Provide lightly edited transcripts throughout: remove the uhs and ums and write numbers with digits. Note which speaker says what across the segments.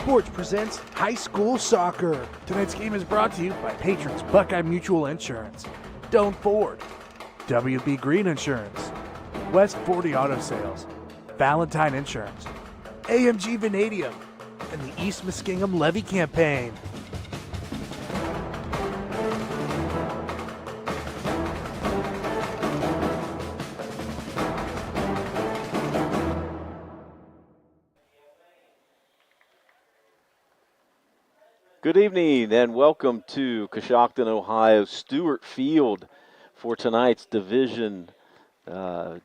Speaker 1: Sports presents high school soccer. Tonight's game is brought to you by patrons Buckeye Mutual Insurance, Doan Ford, WB Green Insurance, West 40 Auto Sales, Valentine Insurance, AMG Vanadium, and the East Muskingum Levy Campaign.
Speaker 2: Good evening and welcome to Coshocton, Ohio, Stweart Field for tonight's Division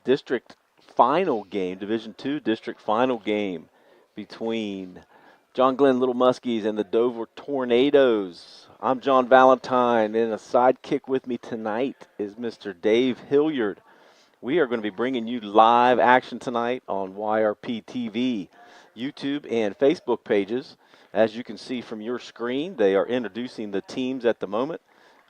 Speaker 2: District Final game, Division II District Final game between John Glenn Little Muskies and the Dover Tornadoes. I'm John Valentine, and a sidekick with me tonight is Mr. Dave Hilliard. We are going to be bringing you live action tonight on YRPtv, YouTube, and Facebook pages. As you can see from your screen, they are introducing the teams at the moment.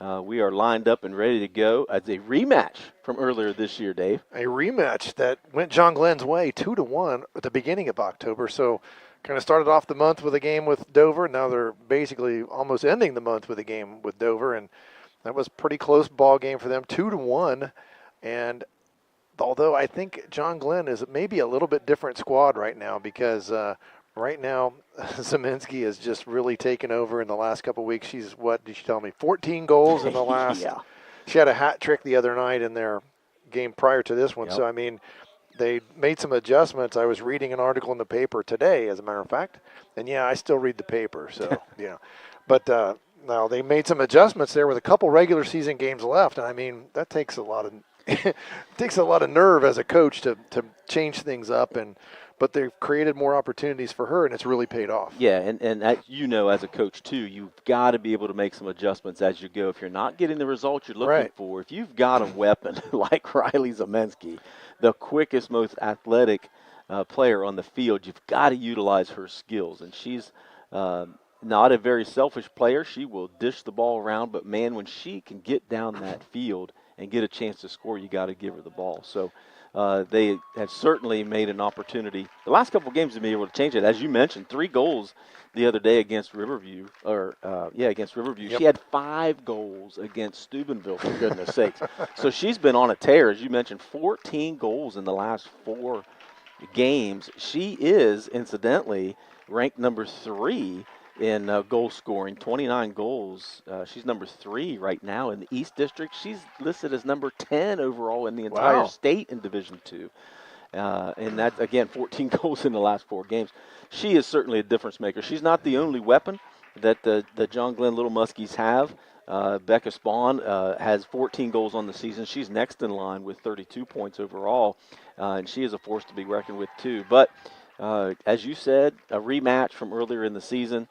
Speaker 2: We are lined up and ready to go as a rematch from earlier this year, Dave.
Speaker 3: A rematch that went John Glenn's way 2-1 at the beginning of October. So kind of started off the month with a game with Dover. Now they're basically almost ending the month with a game with Dover. And that was a pretty close ball game for them, 2-1. And although I think John Glenn is maybe a little bit different squad right now because right now, Zeminski has just really taken over in the last couple of weeks. She's, what did she tell me, 14 goals in the last.
Speaker 2: Yeah.
Speaker 3: She had a hat trick the other night in their game prior to this one.
Speaker 2: Yep.
Speaker 3: So, I mean, they made some adjustments. I was reading an article in the paper today, as a matter of fact. And, yeah, I still read the paper. So, yeah. But now they made some adjustments there with a couple regular season games left. And, I mean, that takes a lot of nerve as a coach to change things up. But they've created more opportunities for her, and it's really paid off.
Speaker 2: Yeah, and as you know, as a coach, too, you've got to be able to make some adjustments as you go. If you're not getting the results you're looking for, if you've got a weapon like Riley Zeminski, the quickest, most athletic player on the field, you've got to utilize her skills. And she's not a very selfish player. She will dish the ball around, but, man, when she can get down that field and get a chance to score, you got to give her the ball. So they have certainly made an opportunity. The last couple of games to be able to change it. As you mentioned, 3 goals the other day against Riverview. Against Riverview. Yep. She had 5 goals against Steubenville, for goodness sakes. So she's been on a tear. As you mentioned, 14 goals in the last 4 games. She is, incidentally, ranked number 3 in goal scoring, 29 goals. She's number 3 right now in the East District. She's listed as number 10 overall in the entire state in Division II. And that's, again, 14 goals in the last 4 games. She is certainly a difference maker. She's not the only weapon that the John Glenn Little Muskies have. Becca Spawn has 14 goals on the season. She's next in line with 32 points overall, and she is a force to be reckoned with, too. But as you said, a rematch from earlier in the season.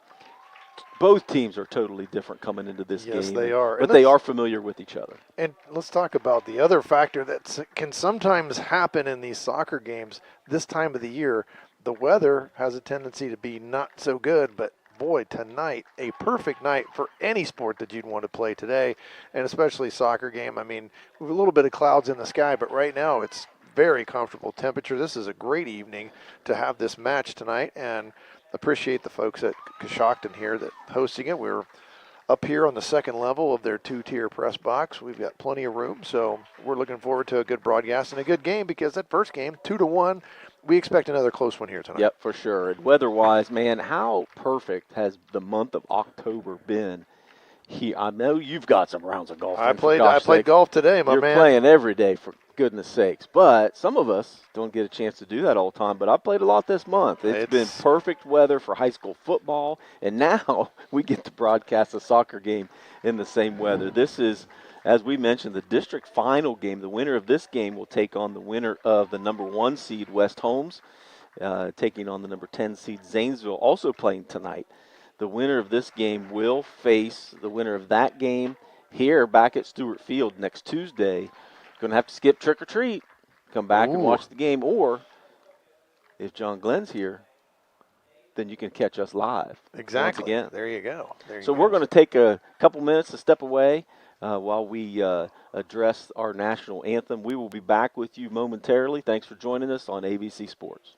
Speaker 2: Both teams are totally different coming into this game.
Speaker 3: Yes, they are.
Speaker 2: But they are familiar with each other.
Speaker 3: And let's talk about the other factor that can sometimes happen in these soccer games this time of the year. The weather has a tendency to be not so good, but boy, tonight, a perfect night for any sport that you'd want to play today, and especially soccer game. I mean, we have a little bit of clouds in the sky, but right now it's very comfortable temperature. This is a great evening to have this match tonight, and appreciate the folks at Coshocton here that hosting it. We're up here on the second level of their 2-tier press box. We've got plenty of room, so we're looking forward to a good broadcast and a good game because that first game, 2-1, we expect another close one here tonight.
Speaker 2: Yep, for sure. And weather-wise, man, how perfect has the month of October been? I know you've got some rounds of golf.
Speaker 3: I played golf today, my man.
Speaker 2: You're playing every day, for goodness sakes. But some of us don't get a chance to do that all the time. But I played a lot this month. It's been perfect weather for high school football. And now we get to broadcast a soccer game in the same weather. This is, as we mentioned, the district final game. The winner of this game will take on the winner of the number 1 seed, West Holmes, taking on the number 10 seed, Zanesville, also playing tonight. The winner of this game will face the winner of that game here back at Stweart Field next Tuesday. Going to have to skip trick or treat, come back and watch the game. Or if John Glenn's here, then you can catch us live.
Speaker 3: Exactly.
Speaker 2: Once again.
Speaker 3: There you go.
Speaker 2: So we're going to take a couple minutes to step away while we address our national anthem. We will be back with you momentarily. Thanks for joining us on ABC Sports.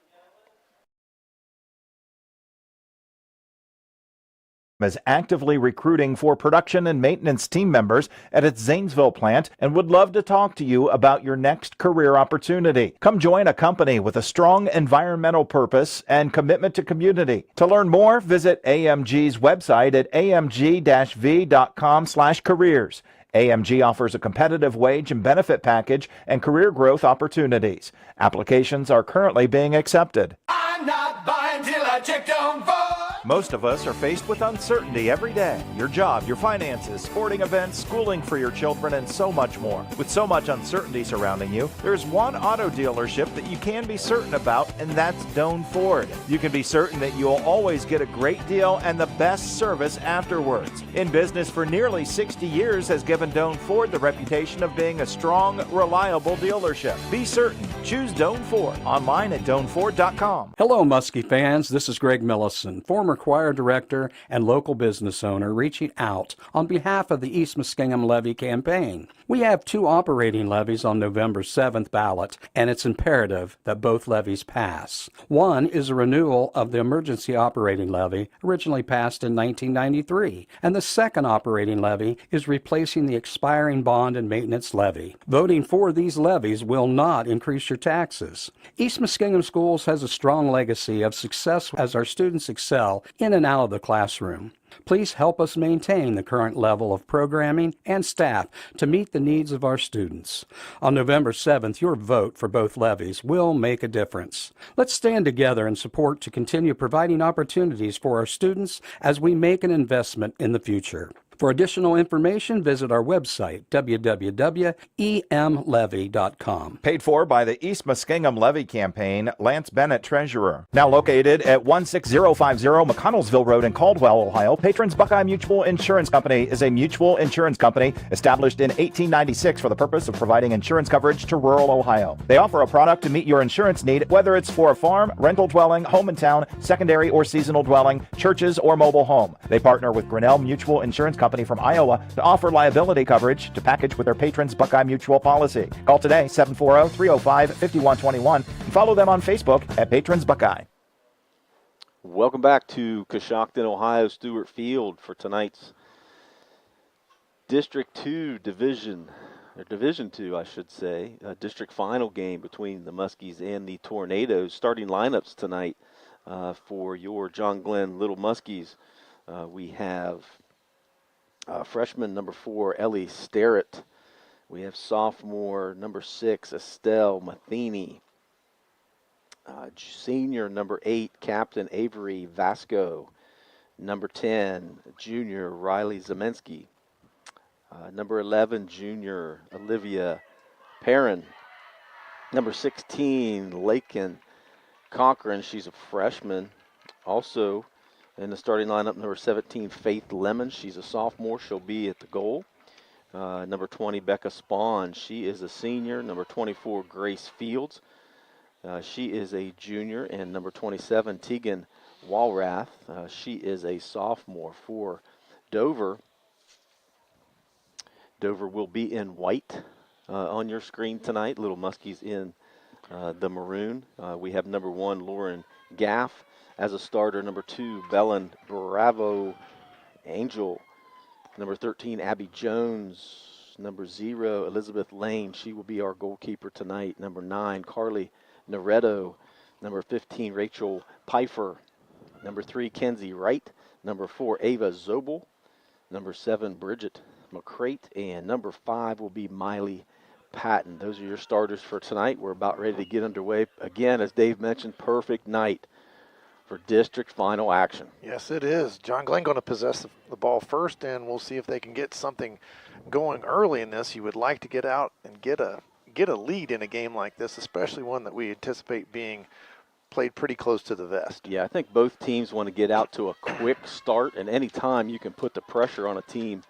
Speaker 4: is actively recruiting for production and maintenance team members at its Zanesville plant and would love to talk to you about your next career opportunity. Come join a company with a strong environmental purpose and commitment to community. To learn more, visit AMG's website at amg-v.com/careers. AMG offers a competitive wage and benefit package and career growth opportunities. Applications are currently being accepted.
Speaker 5: I'm not buying till I check Down Ford.
Speaker 4: Most of us are faced with uncertainty every day. Your job, your finances, sporting events, schooling for your children, and so much more. With so much uncertainty surrounding you, there's one auto dealership that you can be certain about, and that's Doan Ford. You can be certain that you'll always get a great deal and the best service afterwards. In business for nearly 60 years has given Doan Ford the reputation of being a strong, reliable dealership. Be certain. Choose Doan Ford. Online at doanford.com.
Speaker 6: Hello, Muskie fans. This is Greg Millison, former choir director and local business owner, reaching out on behalf of the East Muskingum Levy campaign. We have 2 operating levies on November 7th ballot, and it's imperative that both levies pass. One is a renewal of the emergency operating levy, originally passed in 1993, and the second operating levy is replacing the expiring bond and maintenance levy. Voting for these levies will not increase your taxes. East Muskingum Schools has a strong legacy of success as our students excel in and out of the classroom. Please help us maintain the current level of programming and staff to meet the needs of our students. On November 7th, your vote for both levies will make a difference. Let's stand together in support to continue providing opportunities for our students as we make an investment in the future. For additional information, visit our website, www.emlevy.com.
Speaker 4: Paid for by the East Muskingum Levy Campaign, Lance Bennett, Treasurer. Now located at 16050 McConnellsville Road in Caldwell, Ohio, Patrons Buckeye Mutual Insurance Company is a mutual insurance company established in 1896 for the purpose of providing insurance coverage to rural Ohio. They offer a product to meet your insurance need, whether it's for a farm, rental dwelling, home in town, secondary or seasonal dwelling, churches, or mobile home. They partner with Grinnell Mutual Insurance Company from Iowa to offer liability coverage to package with their Patrons Buckeye Mutual policy. Call today, 740-305-5121, and follow them on Facebook at Patrons Buckeye.
Speaker 2: Welcome back to Coshocton, Ohio, Stweart Field for tonight's District 2 Division 2, I should say, district final game between the Muskies and the Tornadoes. Starting lineups tonight for your John Glenn Little Muskies. We have freshman number 4, Ellie Sterrett. We have sophomore number 6, Estelle Matheny. Senior number 8, Captain Avery Vasco. Number 10, junior Riley Zemensky. Number 11, junior Olivia Perrin. Number 16, Lakin Cochran. She's a freshman. Also in the starting lineup, number 17, Faith Lemon. She's a sophomore. She'll be at the goal. Number 20, Becca Spawn. She is a senior. Number 24, Grace Fields. She is a junior. And number 27, Tegan Walrath. She is a sophomore for Dover. Dover will be in white on your screen tonight. Little Muskies in the maroon. We have number 1, Lauren Gaff as a starter. Number 2, Belen Bravo Angel. Number 13, Abby Jones. Number 0, Elizabeth Lane. She will be our goalkeeper tonight. Number 9, Carly Noretto. Number 15, Rachel Pfeiffer. Number 3, Kenzie Wright. Number 4, Ava Zobel. Number 7, Bridget McCrate. And number 5 will be Miley Patton. Those are your starters for tonight. We're about ready to get underway. Again, as Dave mentioned, perfect night for district final action.
Speaker 3: Yes, it is. John Glenn going to possess the ball first, and we'll see if they can get something going early in this. You would like to get out and get a lead in a game like this, especially one that we anticipate being played pretty close to the vest.
Speaker 2: Yeah, I think both teams want to get out to a quick start, and any time you can put the pressure on a team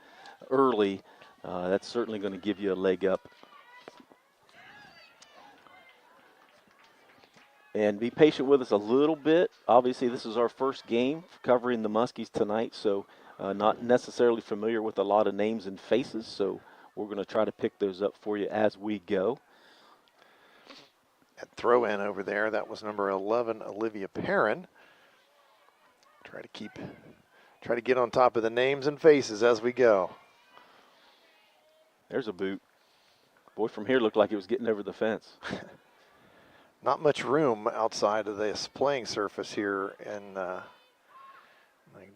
Speaker 2: early, that's certainly going to give you a leg up. And be patient with us a little bit. Obviously, this is our first game covering the Muskies tonight, so not necessarily familiar with a lot of names and faces, so we're going to try to pick those up for you as we go.
Speaker 3: That throw in over there, that was number 11, Olivia Perrin. Try to keep Try to get on top of the names and faces as we go.
Speaker 2: There's a boot. Boy, from here looked like it was getting over the fence.
Speaker 3: Not much room outside of this playing surface here, and I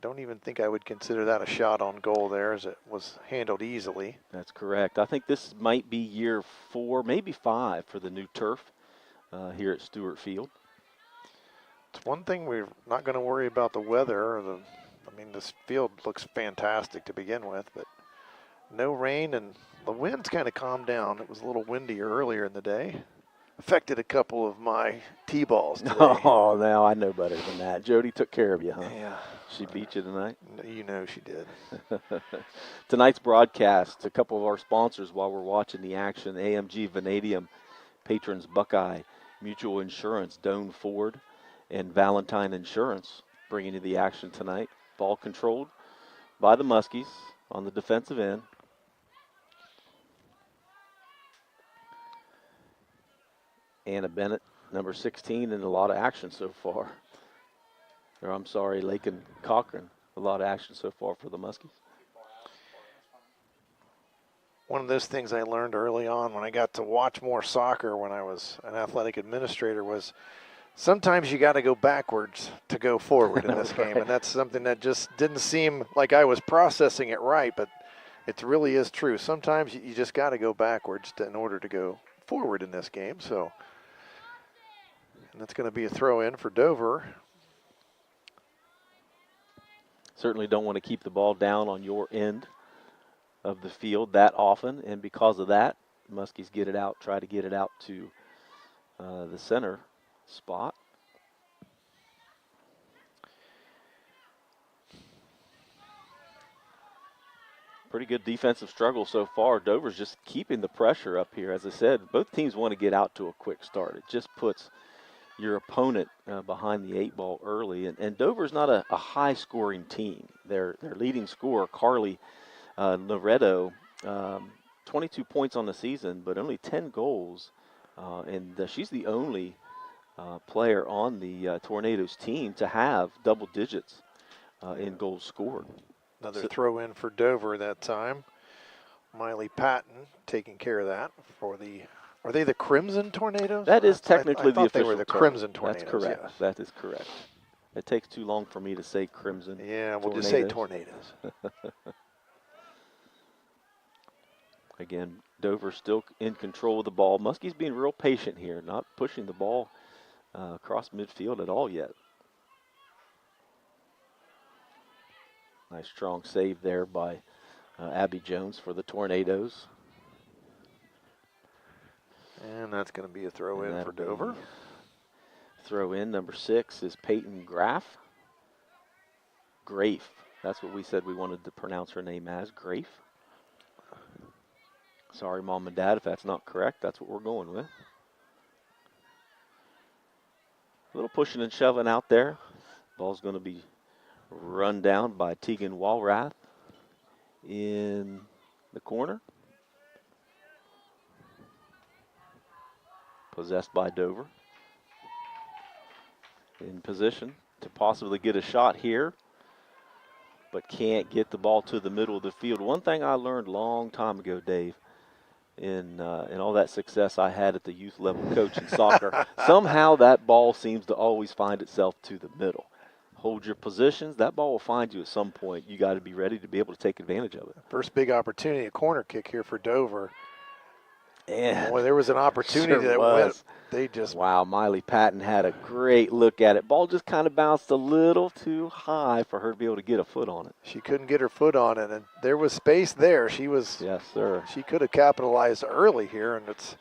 Speaker 3: don't even think I would consider that a shot on goal there, as it was handled easily.
Speaker 2: That's correct. I think this might be year 4, maybe 5 for the new turf here at Stweart Field.
Speaker 3: It's one thing we're not going to worry about the weather. I mean, this field looks fantastic to begin with, but no rain, and the wind's kind of calmed down. It was a little windier earlier in the day. Affected a couple of my T-balls today.
Speaker 2: Oh, now I know better than that. Jody took care of you, huh?
Speaker 3: Yeah.
Speaker 2: She beat you tonight?
Speaker 3: You know she did.
Speaker 2: Tonight's broadcast, a couple of our sponsors while we're watching the action: AMG Vanadium, Patrons Buckeye, Mutual Insurance, Doan Ford, and Valentine Insurance bringing you the action tonight. Ball controlled by the Muskies on the defensive end. Anna Bennett, number 16, in a lot of action so far. Or I'm sorry, Lakin Cochran, a lot of action so far for the Muskies.
Speaker 3: One of those things I learned early on when I got to watch more soccer when I was an athletic administrator was sometimes you got to go backwards to go forward in this game. And that's something that just didn't seem like I was processing it right, but it really is true. Sometimes you just got to go backwards in order to go forward in this game. So, and that's going to be a throw in for Dover.
Speaker 2: Certainly don't want to keep the ball down on your end of the field that often, and because of that, Muskies get it out, try to get it out to the center spot. Pretty good defensive struggle so far. Dover's just keeping the pressure up here. As I said, both teams want to get out to a quick start. It just puts your opponent behind the 8 ball early. And Dover's not a high-scoring team. Their leading scorer, Carly Loretto, 22 points on the season, but only 10 goals. And she's the only player on the Tornadoes team to have double digits in goals scored.
Speaker 3: Another throw in for Dover that time. Miley Patton taking care of that for the. Are they the Crimson Tornadoes?
Speaker 2: That is technically
Speaker 3: I
Speaker 2: the official
Speaker 3: they were the
Speaker 2: term.
Speaker 3: Crimson Tornadoes.
Speaker 2: That's correct.
Speaker 3: Yes.
Speaker 2: That is correct. It takes too long for me to say Crimson.
Speaker 3: Yeah, we'll just say Tornadoes.
Speaker 2: Again, Dover still in control of the ball. Muskies being real patient here, not pushing the ball across midfield at all yet. Nice strong save there by Abby Jones for the Tornadoes.
Speaker 3: And that's going to be a throw in for Dover.
Speaker 2: Throw in, number 6 is Peyton Graff. Grafe. That's what we said we wanted to pronounce her name as, Grafe. Sorry, Mom and Dad, if that's not correct. That's what we're going with. A little pushing and shoving out there. Ball's going to be run down by Tegan Walrath in the corner. Possessed by Dover. In position to possibly get a shot here, but can't get the ball to the middle of the field. One thing I learned a long time ago, Dave, in all that success I had at the youth level coaching soccer, somehow that ball seems to always find itself to the middle. Hold your positions. That ball will find you at some point. You got to be ready to be able to take advantage of it.
Speaker 3: First big opportunity, a corner kick here for Dover.
Speaker 2: And
Speaker 3: boy, there was an opportunity
Speaker 2: sure
Speaker 3: that went. They just.
Speaker 2: Wow, Miley Patton had a great look at it. Ball just kind of bounced a little too high for her to be able to get a foot on it.
Speaker 3: She couldn't get her foot on it, and there was space there. She was.
Speaker 2: Yes, sir.
Speaker 3: She could have capitalized early here, and it's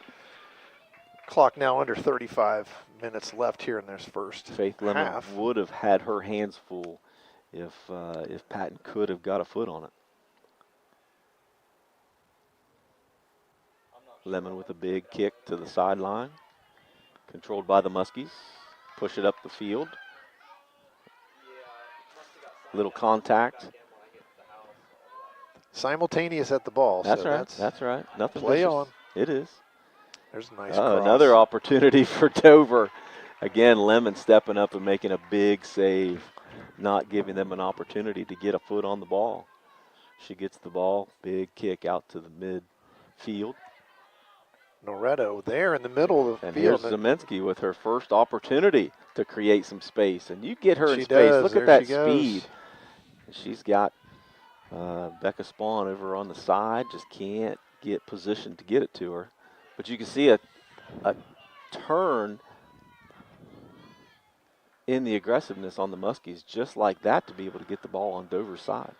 Speaker 3: clock now under 35 minutes left here in this first
Speaker 2: Faith Lemon
Speaker 3: half.
Speaker 2: would have had her hands full if Patton could have got a foot on it. Lemon with a big kick to the sideline. Controlled by the Muskies. Push it up the field. Little contact.
Speaker 3: Simultaneous at the ball.
Speaker 2: That's
Speaker 3: so
Speaker 2: right. That's right. Nothing
Speaker 3: play
Speaker 2: vicious.
Speaker 3: on.
Speaker 2: It is.
Speaker 3: There's a nice cross.
Speaker 2: Another opportunity for Dover. Again, Lemon stepping up and making a big save. not giving them an opportunity to get a foot on the ball. She gets the ball, big kick out to the midfield.
Speaker 3: Noretto there in the middle of the
Speaker 2: And
Speaker 3: field.
Speaker 2: here's Zemensky with her first opportunity to create some space. And you get her in
Speaker 3: She
Speaker 2: space.
Speaker 3: does.
Speaker 2: Look
Speaker 3: There
Speaker 2: at that
Speaker 3: she goes.
Speaker 2: speed. She's got Becca Spawn over on the side. Just can't get positioned to get it to her. But you can see a turn in the aggressiveness on the Muskies just like that to be able to get the ball on Dover's side.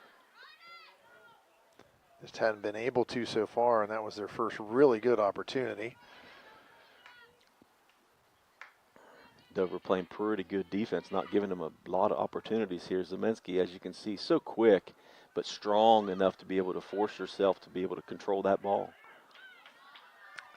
Speaker 3: Just hadn't been able to so far, and that was their first really good opportunity.
Speaker 2: Dover playing pretty good defense, not giving them a lot of opportunities here. Zemensky, as you can see, so quick, but strong enough to be able to force herself to be able to control that ball.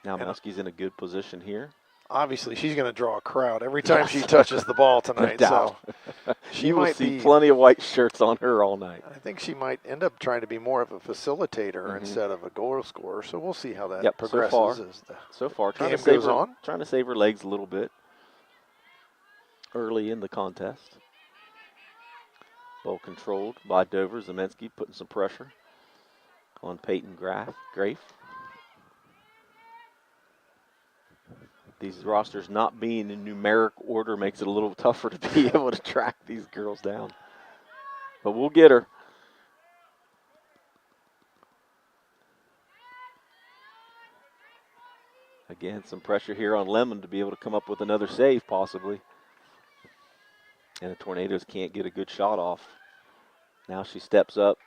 Speaker 2: Now Muskie's in a good position here.
Speaker 3: Obviously, she's going to draw a crowd every time she touches the ball tonight.
Speaker 2: No doubt.
Speaker 3: So she
Speaker 2: You will
Speaker 3: might
Speaker 2: see
Speaker 3: be,
Speaker 2: plenty of white shirts on her all night.
Speaker 3: I think she might end up trying to be more of a facilitator instead of a goal scorer. So we'll see how that progresses.
Speaker 2: So far, trying
Speaker 3: game
Speaker 2: to save
Speaker 3: goes
Speaker 2: her,
Speaker 3: on.
Speaker 2: trying to save her legs a little bit early in the contest. Ball controlled by Dover. Zemensky putting some pressure on Peyton Graff. These rosters not being in numeric order makes it a little tougher to be able to track these girls down. But we'll get her. Again, some pressure here on Lemon to be able to come up with another save possibly. And the Tornadoes can't get a good shot off. Now she steps up.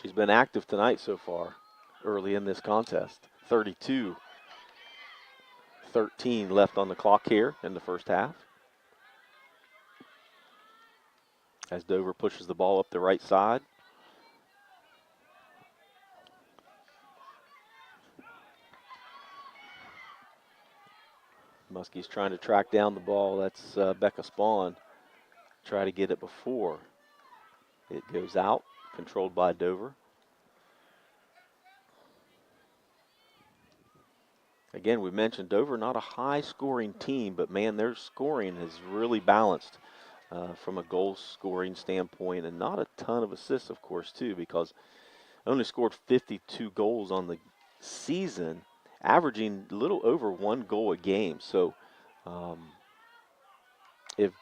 Speaker 2: She's been active tonight so far, early in this contest. 32-13 left on the clock here in the first half. As Dover pushes the ball up the right side. Muskie's trying to track down the ball. That's Becca Spawn. Try to get it before it goes out. Controlled by Dover. Again, we mentioned Dover not a high-scoring team, but man, their scoring is really balanced from a goal-scoring standpoint, and not a ton of assists, of course, too, because only scored 52 goals on the season, averaging a little over 1 goal a game. So if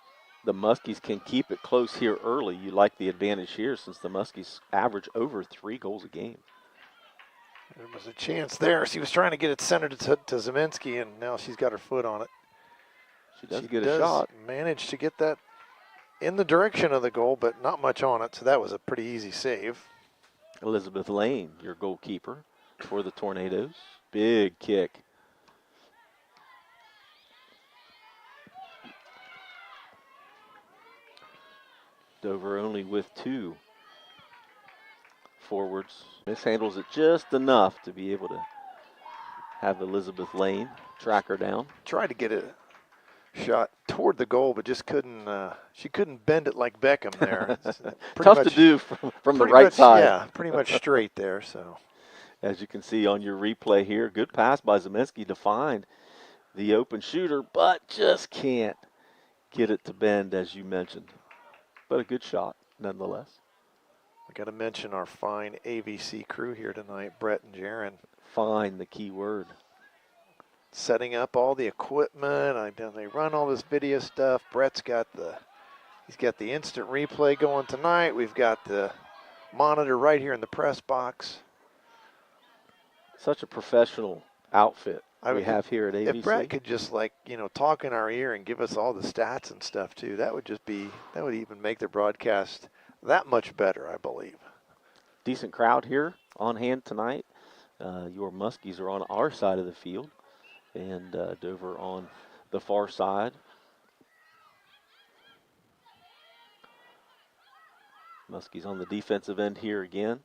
Speaker 2: the Muskies can keep it close here early, you like the advantage here since the Muskies average over 3 goals a game.
Speaker 3: There was a chance there. She was trying to get it centered to Zemensky, and now she's got her foot on it.
Speaker 2: She does get a shot.
Speaker 3: Managed to get that in the direction of the goal, but not much on it, so that was a pretty easy save.
Speaker 2: Elizabeth Lane, your goalkeeper for the Tornadoes. Big kick. Dover only with 2 forwards. Mishandles it just enough to be able to have Elizabeth Lane track her down.
Speaker 3: Tried to get a shot toward the goal, but just couldn't. She couldn't bend it like Beckham there.
Speaker 2: Tough to do from the right side.
Speaker 3: Yeah, pretty much straight there. So,
Speaker 2: as you can see on your replay here, good pass by Zemensky to find the open shooter, but just can't get it to bend, as you mentioned. But a good shot nonetheless.
Speaker 3: We got to mention our fine AVC crew here tonight, Brett and Jaron.
Speaker 2: Fine, the key word.
Speaker 3: Setting up all the equipment. They run all this video stuff. Brett's got he's got the instant replay going tonight. We've got the monitor right here in the press box.
Speaker 2: Such a professional outfit we have here at AVC.
Speaker 3: If Brett could just talk in our ear and give us all the stats and stuff too, that would even make the broadcast that much better, I believe.
Speaker 2: Decent crowd here on hand tonight. Your Muskies are on our side of the field, and Dover on the far side. Muskies on the defensive end here again.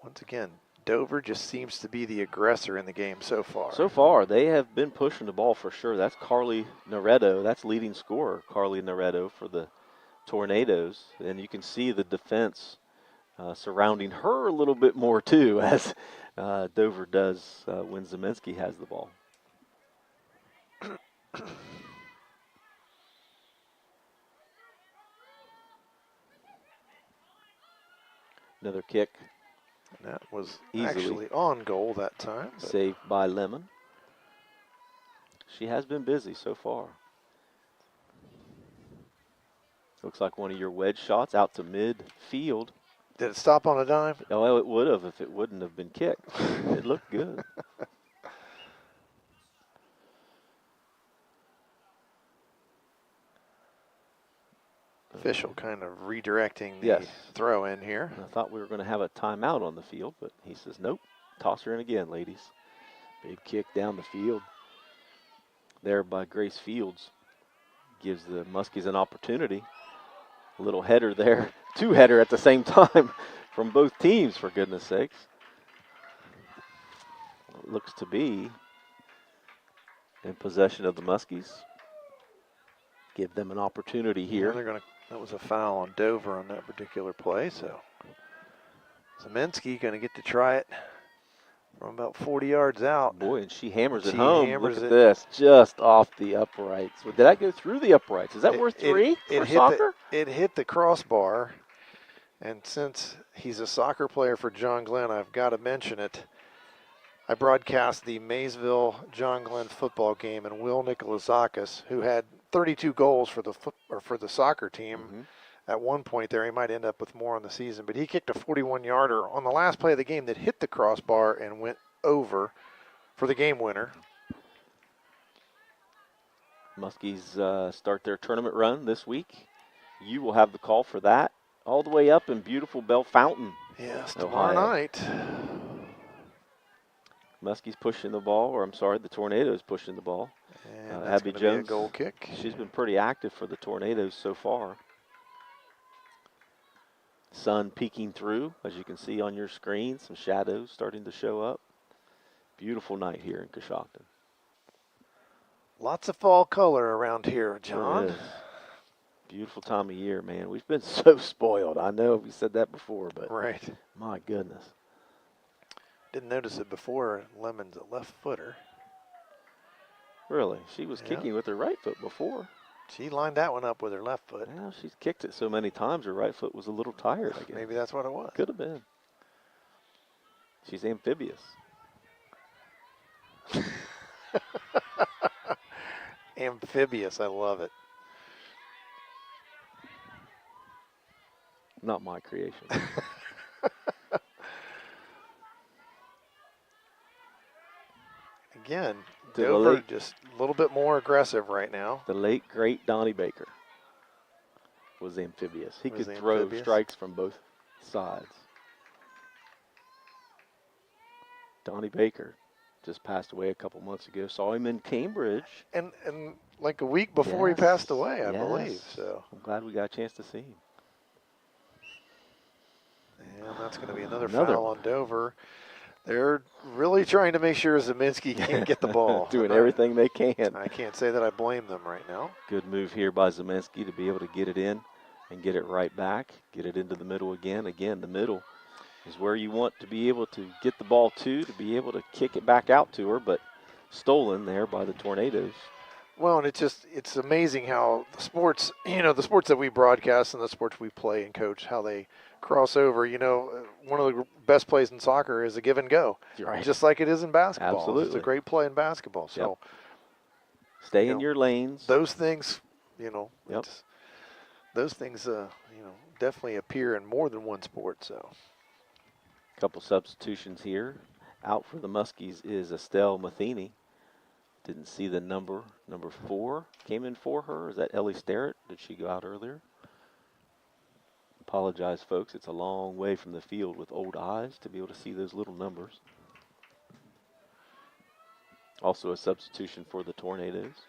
Speaker 3: Once again, Dover just seems to be the aggressor in the game so far.
Speaker 2: So far, they have been pushing the ball for sure. That's Carly Noretto. That's leading scorer, Carly Noretto for the Tornadoes. And you can see the defense surrounding her a little bit more too, as Dover does when Zemensky has the ball. Another kick.
Speaker 3: And that was
Speaker 2: Easily
Speaker 3: actually on goal that time. But
Speaker 2: saved by Lemon. She has been busy so far. Looks like one of your wedge shots out to midfield.
Speaker 3: did it stop on a dime?
Speaker 2: Oh, well, it would have if it wouldn't have been kicked. It looked good.
Speaker 3: Official kind of redirecting the
Speaker 2: Yes.
Speaker 3: throw in here.
Speaker 2: I thought we were going to have a timeout on the field, but he says, nope, toss her in again, ladies. Big kick down the field there by Grace Fields. Gives the Muskies an opportunity. A little header there, two header at the same time from both teams, for goodness sakes. It looks to be in possession of the Muskies. Give them an opportunity here.
Speaker 3: They're going to. That was a foul on Dover on that particular play. So Zeminski going to get to try it from about 40 yards out.
Speaker 2: Boy, and she hammers it
Speaker 3: She
Speaker 2: home.
Speaker 3: hammers
Speaker 2: Look at
Speaker 3: it.
Speaker 2: this, just off the uprights. Did that go through the uprights? Is that worth three for
Speaker 3: hit
Speaker 2: soccer?
Speaker 3: It hit the crossbar, and since he's a soccer player for John Glenn, I've got to mention it. I broadcast the Maysville John Glenn football game, and Will Nikolazakis, who had 32 goals for the soccer team at one point there. He might end up with more on the season, but he kicked a 41-yarder on the last play of the game that hit the crossbar and went over for the game winner.
Speaker 2: Muskies start their tournament run this week. You will have the call for that all the way up in beautiful Bell Fountain.
Speaker 3: Yes,
Speaker 2: Ohio.
Speaker 3: tomorrow night.
Speaker 2: Muskies pushing the ball, or I'm sorry, the Tornadoes pushing the ball.
Speaker 3: And that's
Speaker 2: Abby
Speaker 3: gonna be a
Speaker 2: Jones,
Speaker 3: goal kick.
Speaker 2: She's been pretty active for the Tornadoes so far. Sun peeking through, as you can see on your screen, some shadows starting to show up. Beautiful night here in Coshocton.
Speaker 3: Lots of fall color around here,
Speaker 2: Sure
Speaker 3: John.
Speaker 2: is. Beautiful time of year, man. We've been so spoiled. I know we said that before, but
Speaker 3: Right.
Speaker 2: my goodness.
Speaker 3: Didn't notice it before. Lemon's a left footer.
Speaker 2: Really, she was
Speaker 3: Yeah.
Speaker 2: kicking with her right foot before.
Speaker 3: She lined that one up with her left foot.
Speaker 2: Well, she's kicked it so many times, her right foot was a little tired, I guess.
Speaker 3: Maybe that's what it was.
Speaker 2: Could have been. She's amphibious.
Speaker 3: Amphibious. I love it.
Speaker 2: Not my creation.
Speaker 3: Again,
Speaker 2: To the
Speaker 3: Dover
Speaker 2: late-
Speaker 3: just a little bit more aggressive right now.
Speaker 2: The late, great Donnie Baker was amphibious. He
Speaker 3: Was
Speaker 2: could throw
Speaker 3: amphibious.
Speaker 2: strikes from both sides. Donnie Baker just passed away a couple months ago. Saw him in Cambridge.
Speaker 3: And like a week before he passed away, I
Speaker 2: Yes.
Speaker 3: believe. So,
Speaker 2: I'm glad we got a chance to see him.
Speaker 3: and that's going to be another
Speaker 2: Another
Speaker 3: foul
Speaker 2: one.
Speaker 3: on Dover. They're really trying to make sure Zeminski can't get the ball.
Speaker 2: Doing everything they can.
Speaker 3: I can't say that I blame them right now.
Speaker 2: Good move here by Zeminski to be able to get it in and get it right back. Get it into the middle again. Again, the middle is where you want to be able to get the ball to be able to kick it back out to her, but stolen there by the Tornadoes.
Speaker 3: Well, and it's amazing how the sports, the sports that we broadcast and the sports we play and coach, how they cross over. One of the best plays in soccer is a give and go,
Speaker 2: Right.
Speaker 3: just like it is in basketball. It's
Speaker 2: Absolutely.
Speaker 3: a great play in basketball. So
Speaker 2: Stay in your lanes.
Speaker 3: those things,
Speaker 2: Yep.
Speaker 3: those things, definitely appear in more than one sport. So
Speaker 2: Couple substitutions here. Out for the Muskies is Estelle Matheny. Didn't see the number 4 came in for her. Is that Ellie Starrett? Did she go out earlier? Apologize, folks. It's a long way from the field with old eyes to be able to see those little numbers. Also a substitution for the Tornadoes.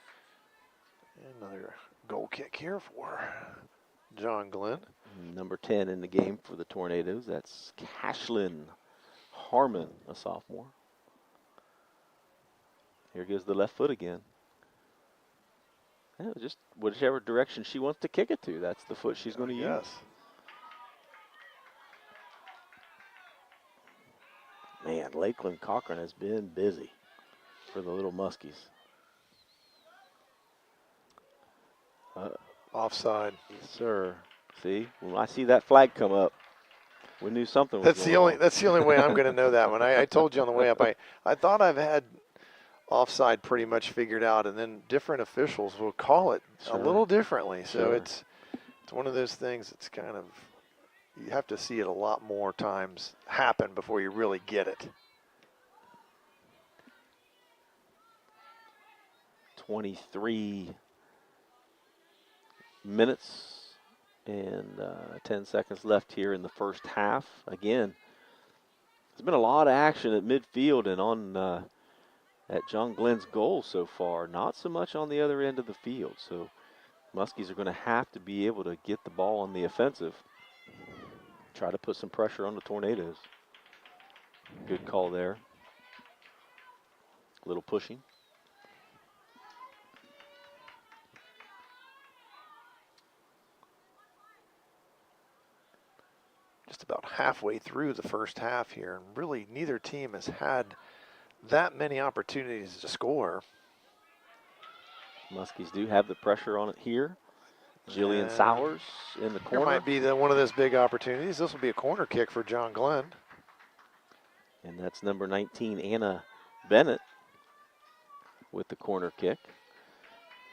Speaker 3: another goal kick here for John Glenn.
Speaker 2: Number 10 in the game for the Tornadoes. That's Cashlyn Harmon, a sophomore. Here goes the left foot again. Yeah, just whichever direction she wants to kick it to, that's the foot she's going to use.
Speaker 3: Yes.
Speaker 2: Man, Lakeland Cochran has been busy for the little Muskies.
Speaker 3: Offside.
Speaker 2: Yes, sir. See, when I see that flag come up, we knew something was
Speaker 3: That's
Speaker 2: going
Speaker 3: the only.
Speaker 2: on.
Speaker 3: That's the only way I'm going to know that one. I told you on the way up. I thought I've had offside pretty much figured out, and then different officials will call it a
Speaker 2: Sure.
Speaker 3: little differently. So
Speaker 2: Sure.
Speaker 3: it's one of those things. It's kind of, you have to see it a lot more times happen before you really get it.
Speaker 2: 23 minutes and 10 seconds left here in the first half. Again, there's been a lot of action at midfield and on at John Glenn's goal so far. Not so much on the other end of the field. So Muskies are going to have to be able to get the ball on the offensive. Try to put some pressure on the Tornadoes. Good call there. A little pushing.
Speaker 3: Just about halfway through the first half here, and really neither team has had that many opportunities to score.
Speaker 2: Muskies do have the pressure on it here. Jillian
Speaker 3: And
Speaker 2: Sowers in the
Speaker 3: Here
Speaker 2: corner.
Speaker 3: might be one of those big opportunities. This will be a corner kick for John Glenn.
Speaker 2: And that's number 19, Anna Bennett, with the corner kick.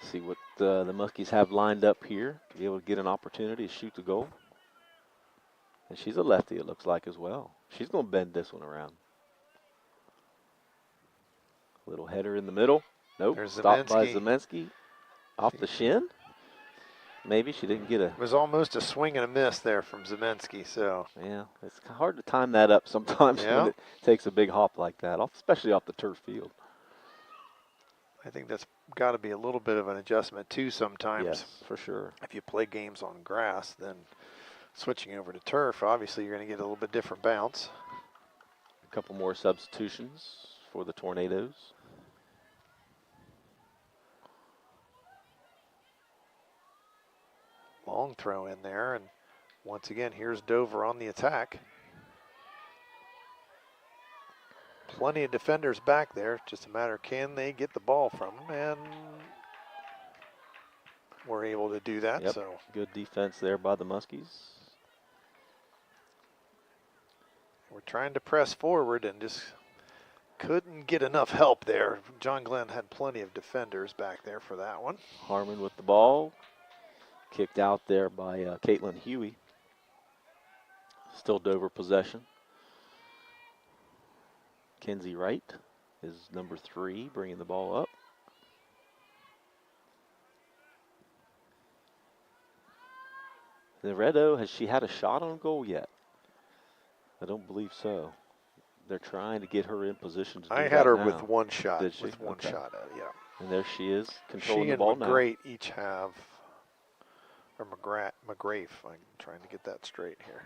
Speaker 2: See what the Muskies have lined up here to be able to get an opportunity to shoot the goal. And she's a lefty, it looks like, as well. She's going to bend this one around. Little header in the middle. Nope.
Speaker 3: There's
Speaker 2: Stopped by
Speaker 3: Zemensky.
Speaker 2: Zemensky. Off the shin. Maybe she didn't get a.
Speaker 3: It was almost a swing and a miss there from Zemensky. So
Speaker 2: Yeah, it's hard to time that up sometimes
Speaker 3: Yeah.
Speaker 2: when it takes a big hop like that, especially off the turf field.
Speaker 3: I think that's got to be a little bit of an adjustment too sometimes.
Speaker 2: Yes, for sure.
Speaker 3: If you play games on grass, then switching over to turf, obviously you're going to get a little bit different bounce.
Speaker 2: A couple more substitutions for the Tornadoes.
Speaker 3: Long throw in there, and once again, here's Dover on the attack. Plenty of defenders back there. Just a matter, can they get the ball from them? And we're able to do that.
Speaker 2: Yep.
Speaker 3: So
Speaker 2: Good defense there by the Muskies.
Speaker 3: we're trying to press forward and just couldn't get enough help there. John Glenn had plenty of defenders back there for that one.
Speaker 2: Harmon with the ball. Kicked out there by Caitlin Huey. Still Dover possession. Kenzie Wright is number 3, bringing the ball up. Loretto, has she had a shot on goal yet? I don't believe so. They're trying to get her in position to do
Speaker 3: I
Speaker 2: that
Speaker 3: had her
Speaker 2: now.
Speaker 3: with one shot.
Speaker 2: Did she?
Speaker 3: With one
Speaker 2: Okay.
Speaker 3: shot at it, yeah.
Speaker 2: And there she is, controlling
Speaker 3: She
Speaker 2: the
Speaker 3: and
Speaker 2: ball now.
Speaker 3: McGrath each have, or McGrath. I'm trying to get that straight here.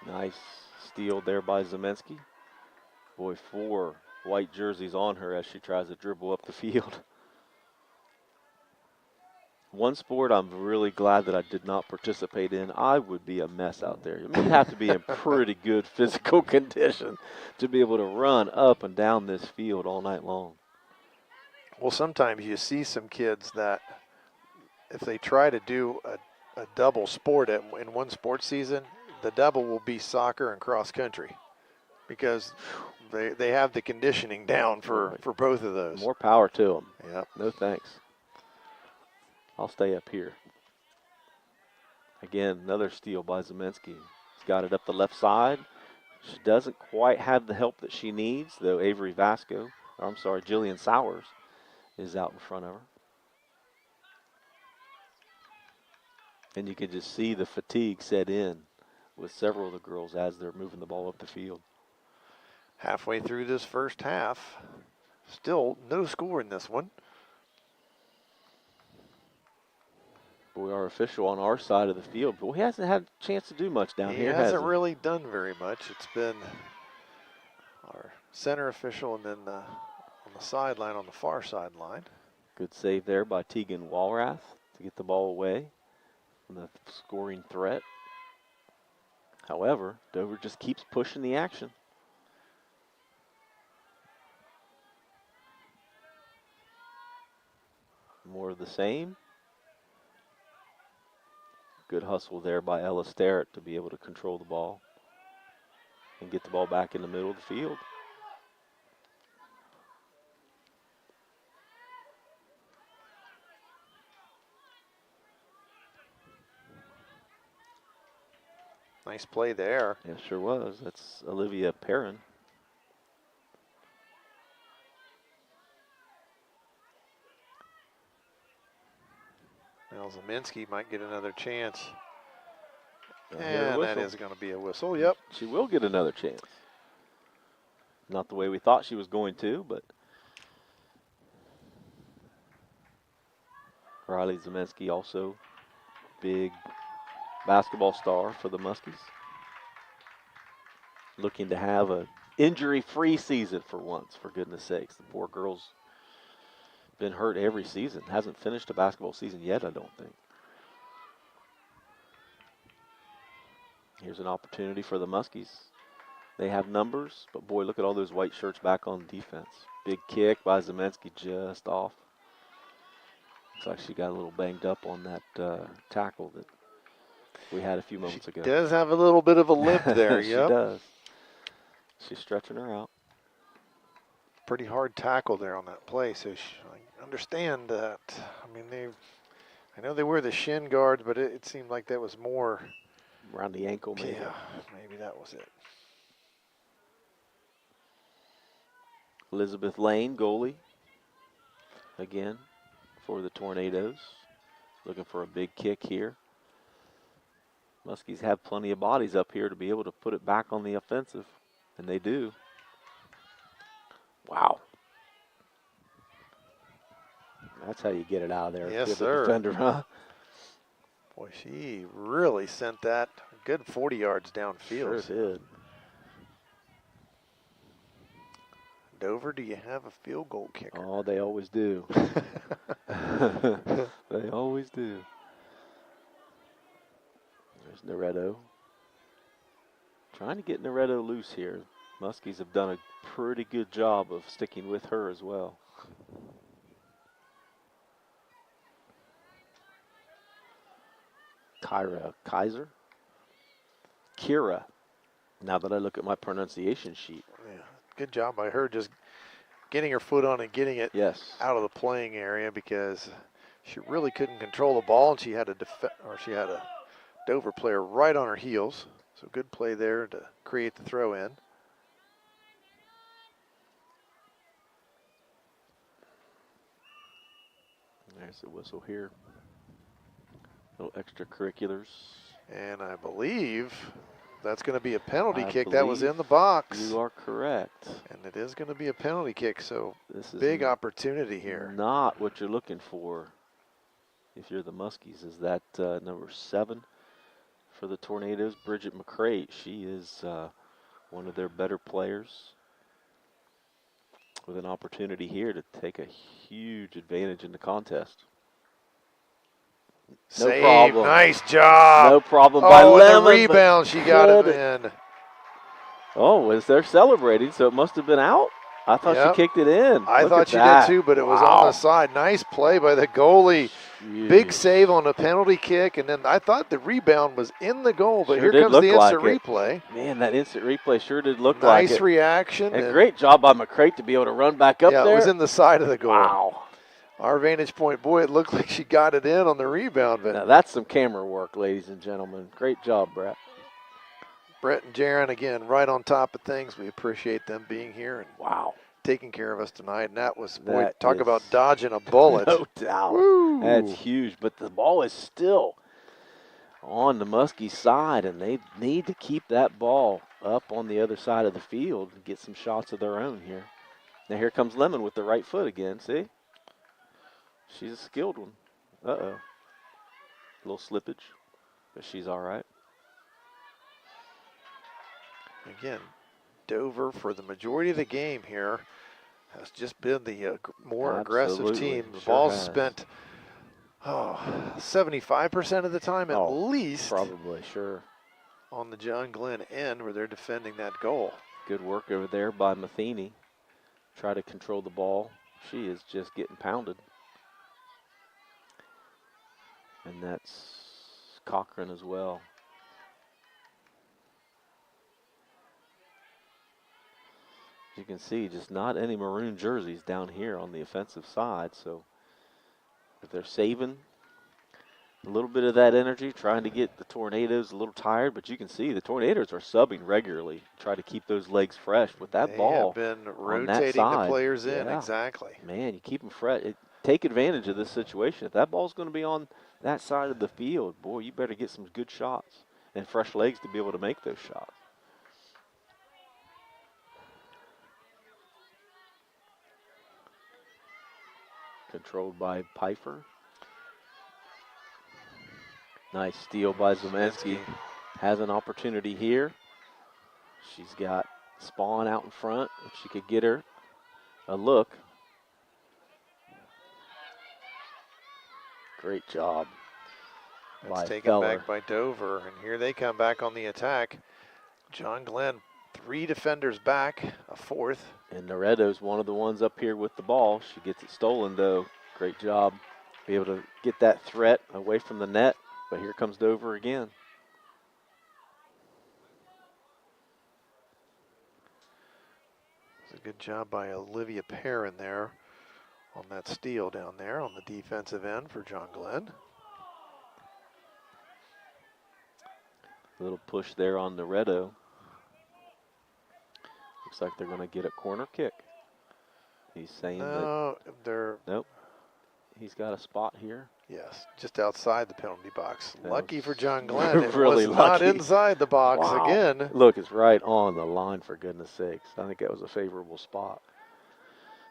Speaker 2: Nice steal there by Zemensky. Boy, 4 white jerseys on her as she tries to dribble up the field. One sport I'm really glad that I did not participate in. I would be a mess out there. I mean, you have to be in pretty good physical condition to be able to run up and down this field all night long.
Speaker 3: Well, sometimes you see some kids that if they try to do a double sport in one sports season, the double will be soccer and cross country because they have the conditioning down for both of those.
Speaker 2: More power to them.
Speaker 3: Yep.
Speaker 2: No thanks. I'll stay up here. Again, another steal by Zemensky. He's got it up the left side. She doesn't quite have the help that she needs, though Jillian Sowers is out in front of her. And you can just see the fatigue set in with several of the girls as they're moving the ball up the field.
Speaker 3: Halfway through this first half, still no score in this one.
Speaker 2: We are official on our side of the field, but he hasn't had a chance to do much down
Speaker 3: He
Speaker 2: here, has
Speaker 3: hasn't
Speaker 2: he?
Speaker 3: really done very much. It's been our center official and then on the sideline, on the far sideline.
Speaker 2: Good save there by Tegan Walrath to get the ball away from the scoring threat. However, Dover just keeps pushing the action. more of the same. Good hustle there by Ella Stweart to be able to control the ball and get the ball back in the middle of the field.
Speaker 3: Nice play there.
Speaker 2: Yeah, sure was. That's Olivia Perrin.
Speaker 3: Now Zeminski might get another chance.
Speaker 2: I hear a
Speaker 3: And that
Speaker 2: whistle.
Speaker 3: is going to be a whistle. Yep.
Speaker 2: She will get another chance. Not the way we thought she was going to, but Riley Zeminski also big basketball star for the Muskies. Looking to have a injury-free season for once, for goodness sakes. The poor girl's been hurt every season. Hasn't finished a basketball season yet, I don't think. Here's an opportunity for the Muskies. They have numbers, but boy, look at all those white shirts back on defense. Big kick by Zeminski, just off. Looks like she got a little banged up on that tackle that we had a few moments ago.
Speaker 3: Does have a little bit of a limp there,
Speaker 2: She
Speaker 3: yep.
Speaker 2: does. She's stretching her out.
Speaker 3: Pretty hard tackle there on that play, so I understand that. I mean, I know they wear the shin guards, but it seemed like that was more
Speaker 2: Around the ankle, maybe.
Speaker 3: Yeah, maybe that was it.
Speaker 2: Elizabeth Lane, goalie, again, for the Tornadoes. Looking for a big kick here. Muskies have plenty of bodies up here to be able to put it back on the offensive, and they do. Wow. That's how you get it out of there.
Speaker 3: Yes,
Speaker 2: Good
Speaker 3: sir.
Speaker 2: Defender, huh?
Speaker 3: Boy, she really sent that a good 40 yards downfield.
Speaker 2: Sure did.
Speaker 3: Dover, do you have a field goal kicker?
Speaker 2: Oh, they always do. They always do. There's Neretto. Trying to get Neretto loose here. Muskies have done a pretty good job of sticking with her as well. Kira, now that I look at my pronunciation sheet.
Speaker 3: Yeah, good job by her just getting her foot on it, getting it
Speaker 2: Yes.
Speaker 3: out of the playing area, because she really couldn't control the ball, and she had a Dover player right on her heels. So good play there to create the throw in.
Speaker 2: There's the whistle here. Little extracurriculars.
Speaker 3: And I believe that's going to be a penalty
Speaker 2: I
Speaker 3: kick. That was
Speaker 2: believe
Speaker 3: in the box.
Speaker 2: You are correct.
Speaker 3: And it is going to be a penalty kick, so
Speaker 2: This is
Speaker 3: big opportunity here.
Speaker 2: not what you're looking for if you're the Muskies. Is that number 7 for the Tornadoes, Bridget McCrate. She is one of their better players with an opportunity here to take a huge advantage in the contest. No
Speaker 3: Save,
Speaker 2: problem.
Speaker 3: nice job.
Speaker 2: No problem by
Speaker 3: Oh, and
Speaker 2: Lemon.
Speaker 3: the rebound, she got it
Speaker 2: good.
Speaker 3: in.
Speaker 2: Oh, they're celebrating, so it must have been out? I thought
Speaker 3: Yep.
Speaker 2: she kicked it in.
Speaker 3: I
Speaker 2: Look
Speaker 3: thought
Speaker 2: at
Speaker 3: she
Speaker 2: that.
Speaker 3: did too, but it was
Speaker 2: Wow.
Speaker 3: on the side. Nice play by the goalie. Big
Speaker 2: Jeez.
Speaker 3: save on a penalty kick, and then I thought the rebound was in the goal, but
Speaker 2: Sure
Speaker 3: here
Speaker 2: did
Speaker 3: comes
Speaker 2: look
Speaker 3: the instant
Speaker 2: like it.
Speaker 3: replay.
Speaker 2: Man, that instant replay sure did look like
Speaker 3: Nice
Speaker 2: it.
Speaker 3: reaction.
Speaker 2: And great job by McCrate to be able to run back up
Speaker 3: yeah,
Speaker 2: there.
Speaker 3: it was in the side of the goal.
Speaker 2: Wow.
Speaker 3: Our vantage point, boy, it looked like she got it in on the rebound, but
Speaker 2: Now that's some camera work, ladies and gentlemen. Great job, Brett.
Speaker 3: Brett and Jaron, again, right on top of things. We appreciate them being here and
Speaker 2: Wow.
Speaker 3: taking care of us tonight. And that was, boy,
Speaker 2: That
Speaker 3: talk
Speaker 2: is-
Speaker 3: about dodging a bullet.
Speaker 2: No doubt.
Speaker 3: Woo.
Speaker 2: That's huge. But the ball is still on the Muskie side, and they need to keep that ball up on the other side of the field and get some shots of their own here. Now here comes Lemon with the right foot again, see? She's a skilled one. Uh-oh. A little slippage, but she's all right.
Speaker 3: Again, Dover, for the majority of the game here, has just been the more aggressive
Speaker 2: Absolutely.
Speaker 3: team. The
Speaker 2: Sure
Speaker 3: ball's
Speaker 2: has.
Speaker 3: spent 75% of the time at least
Speaker 2: Probably, sure.
Speaker 3: on the John Glenn end where they're defending that goal.
Speaker 2: Good work over there by Matheny. Try to control the ball. She is just getting pounded. And that's Cochran as well. As you can see, just not any maroon jerseys down here on the offensive side. So if they're saving a little bit of that energy, trying to get the Tornadoes a little tired, but you can see the Tornadoes are subbing regularly, try to keep those legs fresh with that ball.
Speaker 3: They have been
Speaker 2: on that
Speaker 3: rotating the
Speaker 2: side.
Speaker 3: players in,
Speaker 2: Yeah.
Speaker 3: exactly.
Speaker 2: Man, you keep them fresh. Take advantage of this situation. If that ball's going to be on that side of the field, boy, you better get some good shots and fresh legs to be able to make those shots. Controlled by Pfeiffer. Nice steal by Zemensky. Has an opportunity here. She's got Spawn out in front. If she could get her a look. Great job.
Speaker 3: It's taken back by Dover, and here they come back on the attack. John Glenn, 3 defenders back, a 4th.
Speaker 2: And Noretto's one of the ones up here with the ball. She gets it stolen, though. Great job. Be able to get that threat away from the net, but here comes Dover again.
Speaker 3: It's a good job by Olivia Perrin there on that steal down there on the defensive end for John Glenn.
Speaker 2: Little push there on Noretto. Looks like they're going to get a corner kick. He's saying
Speaker 3: no,
Speaker 2: nope. He's got a spot here.
Speaker 3: Yes, just outside the penalty box.
Speaker 2: That
Speaker 3: lucky
Speaker 2: was
Speaker 3: for John Glenn. It
Speaker 2: really
Speaker 3: was not
Speaker 2: lucky.
Speaker 3: inside the box
Speaker 2: Wow.
Speaker 3: again.
Speaker 2: Look, it's right on the line, for goodness sakes. I think that was a favorable spot.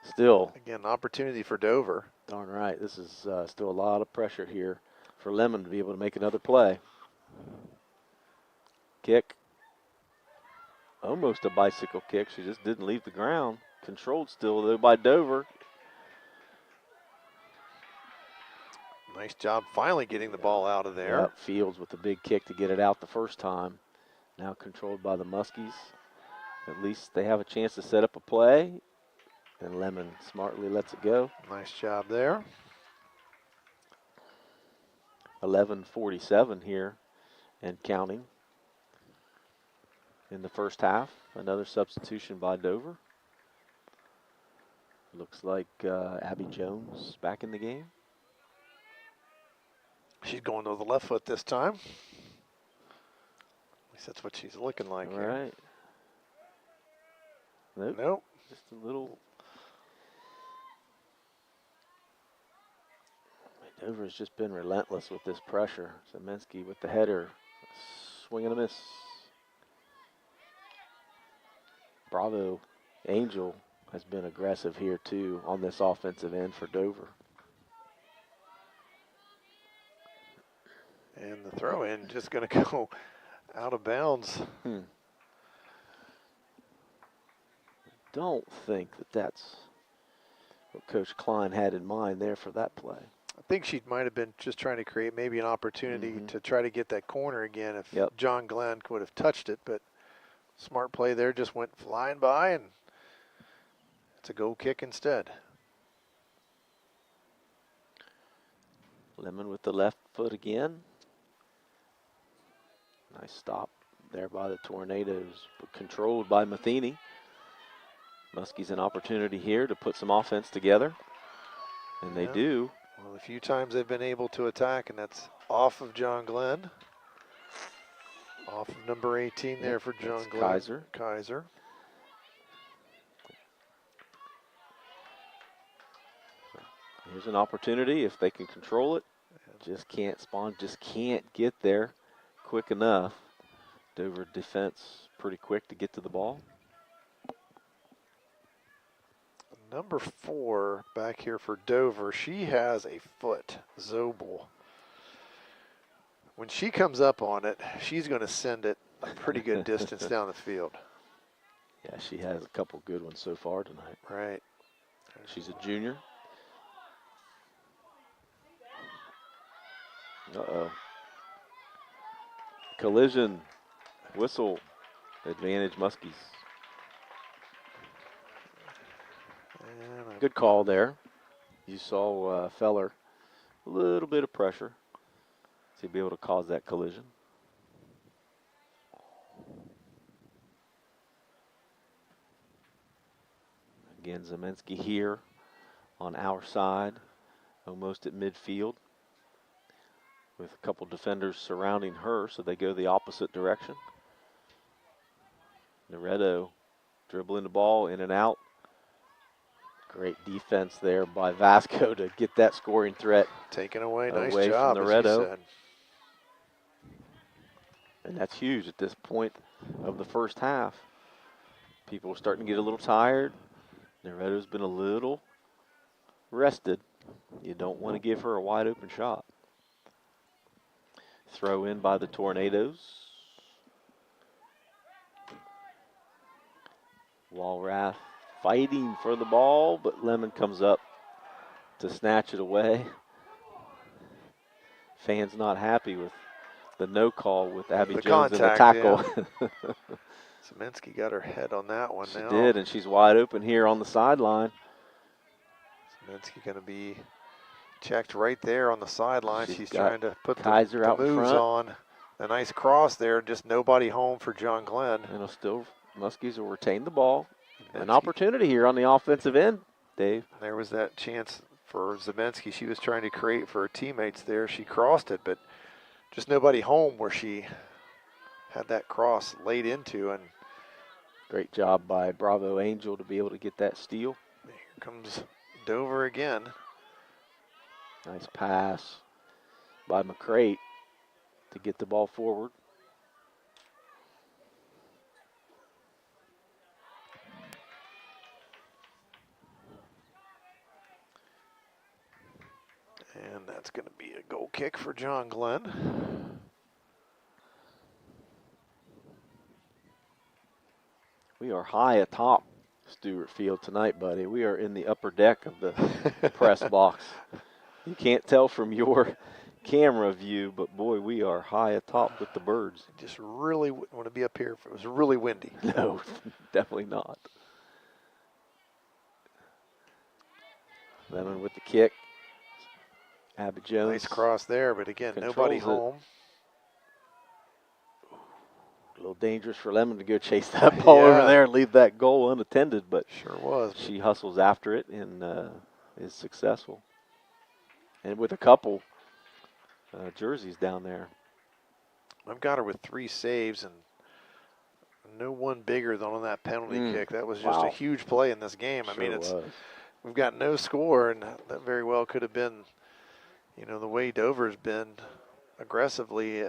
Speaker 2: Still.
Speaker 3: Again, opportunity for Dover.
Speaker 2: Darn right. This is still a lot of pressure here for Lemon to be able to make another play. Kick. Almost a bicycle kick. She just didn't leave the ground. Controlled still, though, by Dover.
Speaker 3: Nice job finally getting the ball out of there.
Speaker 2: Yep, Fields with the big kick to get it out the first time. Now controlled by the Muskies. At least they have a chance to set up a play. And Lemon smartly lets it go.
Speaker 3: Nice job there.
Speaker 2: 11:47 here and counting. In the first half, another substitution by Dover. Looks like Abby Jones back in the game.
Speaker 3: She's going to the left foot this time. At least that's what she's looking like
Speaker 2: All
Speaker 3: here.
Speaker 2: right. Nope.
Speaker 3: Nope.
Speaker 2: Just a little. Dover has just been relentless with this pressure. Zemensky with the header. Swing and a miss. Bravo. Angel has been aggressive here, too, on this offensive end for Dover.
Speaker 3: And the throw in just going to go out of bounds.
Speaker 2: Don't think that that's what Coach Klein had in mind there for that play.
Speaker 3: I think she might have been just trying to create maybe an opportunity to try to get that corner again if John Glenn would have touched it, but smart play there, just went flying by, and it's a goal kick instead.
Speaker 2: Lemon with the left foot again. Nice stop there by the Tornadoes, but controlled by Matheny. Muskies an opportunity here to put some offense together, and they do.
Speaker 3: Well, a few times they've been able to attack, and that's off of John Glenn. Off of number 18 there for John Glenn. Kaiser.
Speaker 2: Here's an opportunity if they can control it. Just can't spawn, just can't get there quick enough. Dover defense pretty quick to get to the ball.
Speaker 3: Number 4 back here for Dover. She has a foot, Zobel. When she comes up on it, she's going to send it a pretty good distance down the field.
Speaker 2: Yeah, she has a couple good ones so far tonight.
Speaker 3: Right.
Speaker 2: She's a junior. Uh-oh. Collision. Whistle. Advantage Muskies. Good call there. You saw Feller. A little bit of pressure. to be able to cause that collision. Again, Zemensky here on our side, almost at midfield, with a couple defenders surrounding her, so they go the opposite direction. Loretto dribbling the ball in and out. Great defense there by Vasco to get that scoring threat
Speaker 3: Taken away. Nice
Speaker 2: away
Speaker 3: job,
Speaker 2: from
Speaker 3: as you
Speaker 2: Loretto.
Speaker 3: said.
Speaker 2: And that's huge at this point of the first half. People are starting to get a little tired. Loretto's been a little rested. You don't want to give her a wide open shot. Throw in by the Tornadoes. Walrath fighting for the ball, but Lemon comes up to snatch it away. Fans not happy with the no call with Abby Jones in the tackle.
Speaker 3: Yeah. Zemensky got her head on that one
Speaker 2: She
Speaker 3: now.
Speaker 2: did, and she's wide open here on the sideline.
Speaker 3: Zemensky going to be checked right there on the sideline. She's
Speaker 2: got
Speaker 3: trying to put
Speaker 2: Kaiser
Speaker 3: the
Speaker 2: out in
Speaker 3: moves
Speaker 2: front.
Speaker 3: on. A nice cross there, just nobody home for John Glenn.
Speaker 2: And it'll still, Muskies will retain the ball. An
Speaker 3: Zemensky.
Speaker 2: opportunity here on the offensive end, Dave.
Speaker 3: There was that chance for Zemensky. She was trying to create for her teammates there. She crossed it, but just nobody home where she had that cross laid into. And
Speaker 2: Great job by Bravo Angel to be able to get that steal.
Speaker 3: here comes Dover again.
Speaker 2: Nice pass by McCrate to get the ball forward.
Speaker 3: And that's going to be a goal kick for John Glenn.
Speaker 2: We are high atop Stewart Field tonight, buddy. We are in the upper deck of the press box. You can't tell from your camera view, but boy, we are high atop with the birds.
Speaker 3: Just really wouldn't want to be up here if it was really windy.
Speaker 2: No, definitely not. Lemon with the kick. Abby Jones.
Speaker 3: Nice cross there, but again,
Speaker 2: Controls
Speaker 3: nobody
Speaker 2: it.
Speaker 3: home.
Speaker 2: A little dangerous for Lemon to go chase that ball over
Speaker 3: Yeah.
Speaker 2: there and leave that goal unattended, but
Speaker 3: Sure was.
Speaker 2: she hustles after it and is successful. And with a couple jerseys down there.
Speaker 3: I've got her with 3 saves and no one bigger than on that penalty kick. That was just
Speaker 2: Wow.
Speaker 3: a huge play in this game. I
Speaker 2: Sure
Speaker 3: mean,
Speaker 2: was.
Speaker 3: we've got no score, and that very well could have been, you know, the way Dover's been aggressively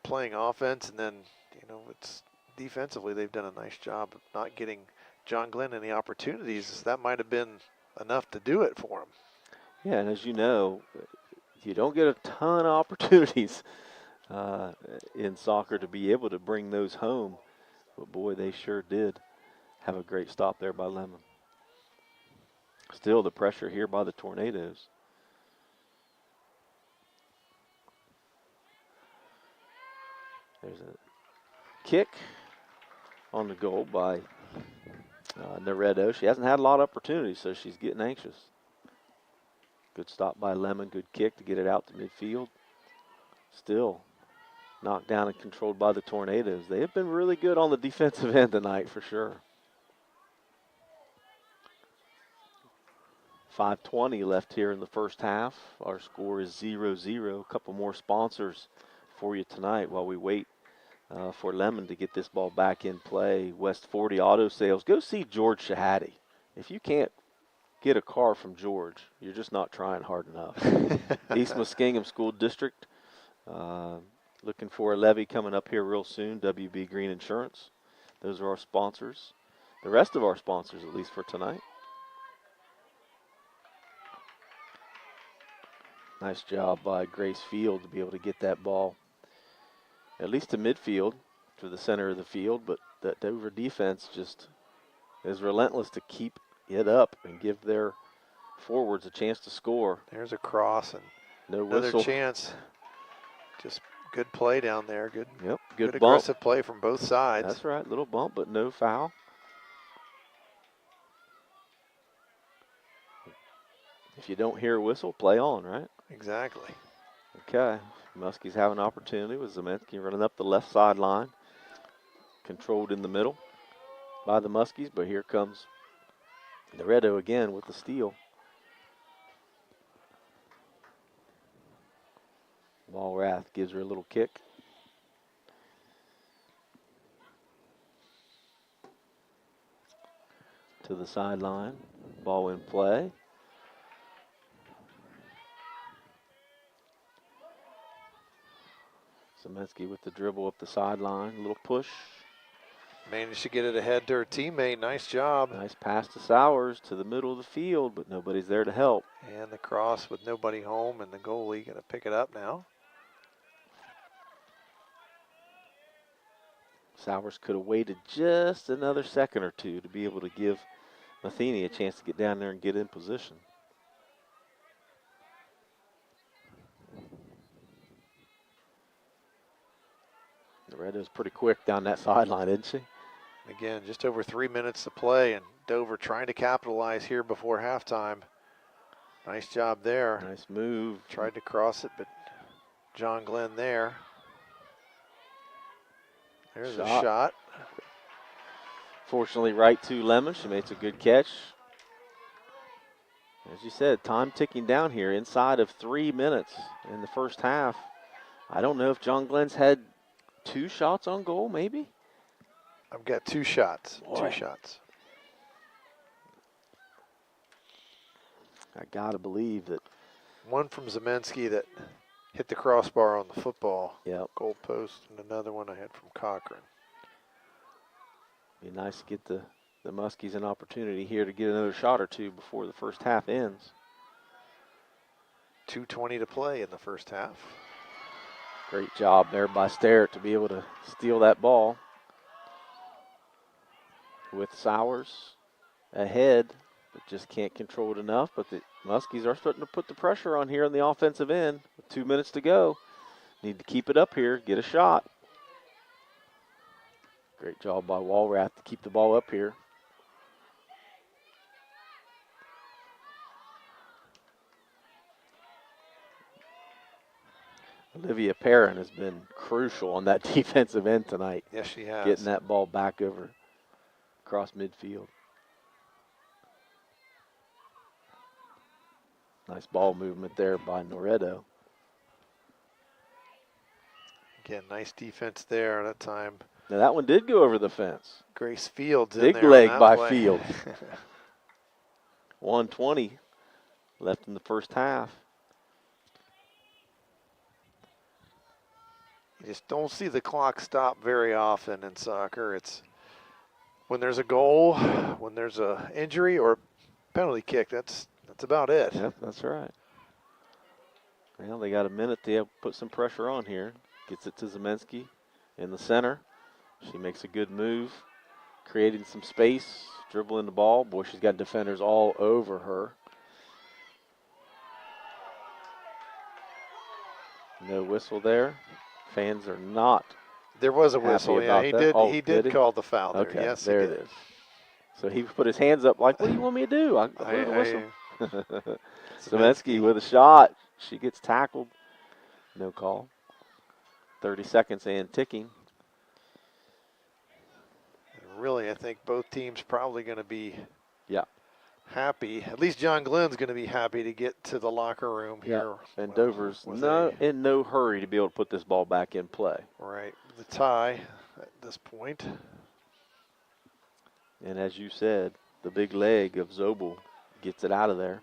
Speaker 3: playing offense, and then, you know, it's defensively they've done a nice job of not getting John Glenn any opportunities. That might have been enough to do it for him.
Speaker 2: Yeah, and as you know, you don't get a ton of opportunities in soccer to be able to bring those home. But boy, they sure did have a great stop there by Lemon. Still the pressure here by the Tornadoes. There's a kick on the goal by Loretto. She hasn't had a lot of opportunities, so she's getting anxious. Good stop by Lemon, good kick to get it out to midfield. Still knocked down and controlled by the Tornadoes. They have been really good on the defensive end tonight for sure. 5:20 left here in the first half. Our score is 0-0. A couple more sponsors for you tonight while we wait for Lemon to get this ball back in play. West 40 Auto Sales. Go see George Shahady. If you can't get a car from George, you're just not trying hard enough. East Muskingum School District. Looking for a levy coming up here real soon. WB Green Insurance. Those are our sponsors. The rest of our sponsors, at least for tonight. Nice job by Grace Field to be able to get that ball at least to midfield, to the center of the field, but that Dover defense just is relentless to keep it up and give their forwards a chance to score.
Speaker 3: There's a cross and
Speaker 2: No
Speaker 3: another
Speaker 2: whistle.
Speaker 3: chance. Just good play down there. Good,
Speaker 2: Yep,
Speaker 3: good
Speaker 2: good bump.
Speaker 3: aggressive play from both sides.
Speaker 2: That's right, little bump, but no foul. If you don't hear a whistle, play on, right?
Speaker 3: Exactly.
Speaker 2: Okay, Muskies have an opportunity with Zemensky running up the left sideline. Controlled in the middle by the Muskies, but here comes Loretto again with the steal. Walrath gives her a little kick. To the sideline. Ball in play. Zemensky with the dribble up the sideline. A little push.
Speaker 3: Managed to get it ahead to her teammate. Nice job.
Speaker 2: Nice pass to Sowers to the middle of the field, but nobody's there to help.
Speaker 3: And the cross with nobody home, and the goalie going to pick it up now.
Speaker 2: Sowers could have waited just another second or two to be able to give Matheny a chance to get down there and get in position. Loretto's pretty quick down that sideline, isn't she?
Speaker 3: Again, just over 3 minutes to play, and Dover trying to capitalize here before halftime. Nice job there.
Speaker 2: Nice move.
Speaker 3: Tried to cross it, but John Glenn there. There's a shot.
Speaker 2: Fortunately, right to Lemon. She makes a good catch. As you said, time ticking down here inside of 3 minutes in the first half. I don't know if John Glenn's had 2 shots on goal, maybe?
Speaker 3: I've got 2 shots.
Speaker 2: Boy.
Speaker 3: 2 shots.
Speaker 2: I got to believe that.
Speaker 3: One from Zemensky that hit the crossbar on the football.
Speaker 2: Yep.
Speaker 3: Goal post, and another one I had from Cochran.
Speaker 2: Be nice to get the Muskies an opportunity here to get another shot or 2 before the first half ends.
Speaker 3: 2:20 to play in the first half.
Speaker 2: Great job there by Stweart to be able to steal that ball. With Sowers ahead, but just can't control it enough. But the Muskies are starting to put the pressure on here on the offensive end. With 2 minutes to go. Need to keep it up here, get a shot. Great job by Walrath to keep the ball up here. Olivia Perrin has been crucial on that defensive end tonight.
Speaker 3: Yes, she has.
Speaker 2: Getting that ball back over across midfield. Nice ball movement there by Loretto.
Speaker 3: Again, nice defense there that time.
Speaker 2: Now that one did go over the fence.
Speaker 3: Grace Fields
Speaker 2: Big
Speaker 3: in there
Speaker 2: leg
Speaker 3: on that
Speaker 2: by
Speaker 3: play.
Speaker 2: Field. 1:20 left in the first half.
Speaker 3: You just don't see the clock stop very often in soccer. It's when there's a goal, when there's a injury or penalty kick. That's about it.
Speaker 2: Yep, that's right. Well, they got a minute to put some pressure on here. Gets it to Zemensky in the center. She makes a good move, creating some space, dribbling the ball. Boy, she's got defenders all over her. No whistle there. Fans are not.
Speaker 3: There was a
Speaker 2: happy
Speaker 3: whistle. Yeah,
Speaker 2: about
Speaker 3: he
Speaker 2: that.
Speaker 3: did.
Speaker 2: Oh,
Speaker 3: he did
Speaker 2: he?
Speaker 3: call the foul there.
Speaker 2: Okay,
Speaker 3: Yes,
Speaker 2: there
Speaker 3: he
Speaker 2: it
Speaker 3: did.
Speaker 2: is. So he put his hands up like, what do you want me to do? I blew the whistle. Zemensky with a shot. She gets tackled. No call. 30 seconds and ticking.
Speaker 3: Really, I think both teams probably going to be happy. At least John Glenn's going to be happy to get to the locker room here.
Speaker 2: And Dover's in no hurry to be able to put this ball back in play.
Speaker 3: Right. The tie at this point.
Speaker 2: And as you said, the big leg of Zobel gets it out of there.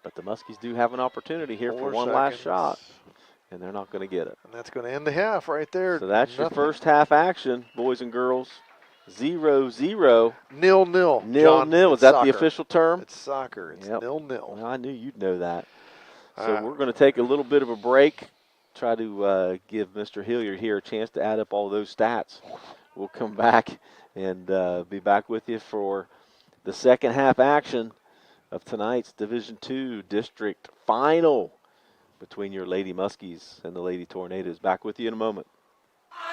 Speaker 2: But the Muskies do have an opportunity here for one last shot. And they're not going to get it.
Speaker 3: And that's going to end the half right there.
Speaker 2: So that's your first half action, boys and girls. 0-0.
Speaker 3: 0-0.
Speaker 2: 0-0. Is that the official term?
Speaker 3: It's soccer. It's 0-0.
Speaker 2: Well, I knew you'd know that. So we're going to take a little bit of a break. Try to give Mr. Hilliard here a chance to add up all those stats. We'll come back and be back with you for the second half action of tonight's Division II District Final between your Lady Muskies and the Lady Tornadoes. Back with you in a moment.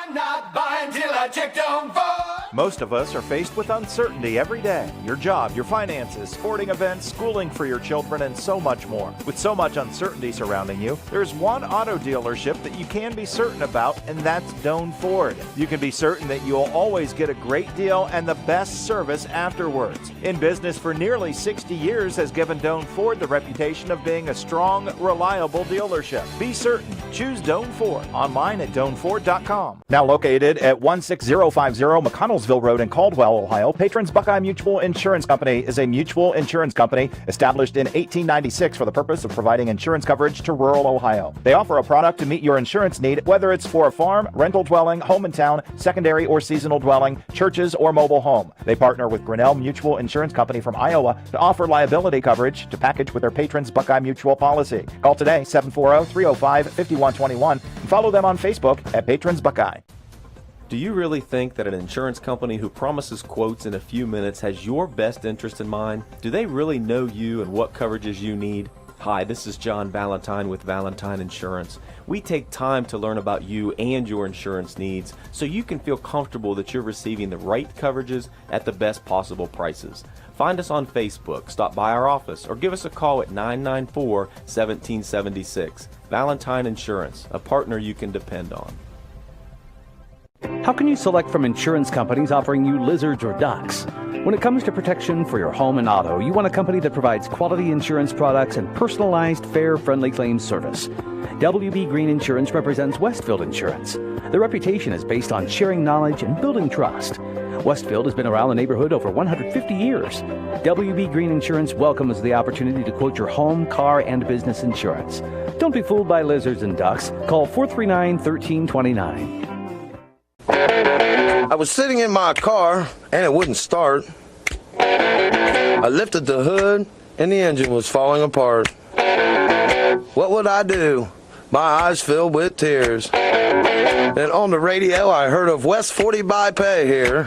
Speaker 5: I'm not buying till I checked on Ford.
Speaker 4: Most of us are faced with uncertainty every day. Your job, your finances, sporting events, schooling for your children, and so much more. With so much uncertainty surrounding you, there's one auto dealership that you can be certain about, and that's Doan Ford. You can be certain that you'll always get a great deal and the best service afterwards. In business for nearly 60 years has given Doan Ford the reputation of being a strong, reliable dealership. Be certain. Choose Doan Ford. Online at DoanFord.com. Now located at 16050 McConnellsville Road in Caldwell, Ohio, Patrons Buckeye Mutual Insurance Company is a mutual insurance company established in 1896 for the purpose of providing insurance coverage to rural Ohio. They offer a product to meet your insurance need, whether it's for a farm, rental dwelling, home in town, secondary or seasonal dwelling, churches, or mobile home. They partner with Grinnell Mutual Insurance Company from Iowa to offer liability coverage to package with their Patrons Buckeye Mutual policy. Call today, 740-305-5121, and follow them on Facebook at Patrons Buckeye.
Speaker 7: Do you really think that an insurance company who promises quotes in a few minutes has your best interest in mind? Do they really know you and what coverages you need? Hi, this is John Valentine with Valentine Insurance. We take time to learn about you and your insurance needs so you can feel comfortable that you're receiving the right coverages at the best possible prices. Find us on Facebook, stop by our office, or give us a call at 994-1776. Valentine Insurance, a partner you can depend on.
Speaker 8: How can you select from insurance companies offering you lizards or ducks? When it comes to protection for your home and auto, you want a company that provides quality insurance products and personalized, fair, friendly claims service. WB Green Insurance represents Westfield Insurance. Their reputation is based on sharing knowledge and building trust. Westfield has been around the neighborhood over 150 years. WB Green Insurance welcomes the opportunity to quote your home, car, and business insurance. Don't be fooled by lizards and ducks. Call 439-1329.
Speaker 9: I was sitting in my car and it wouldn't start. I lifted the hood and the engine was falling apart. What would I do? My eyes filled with tears. Then on the radio I heard of West 40 by Pay here,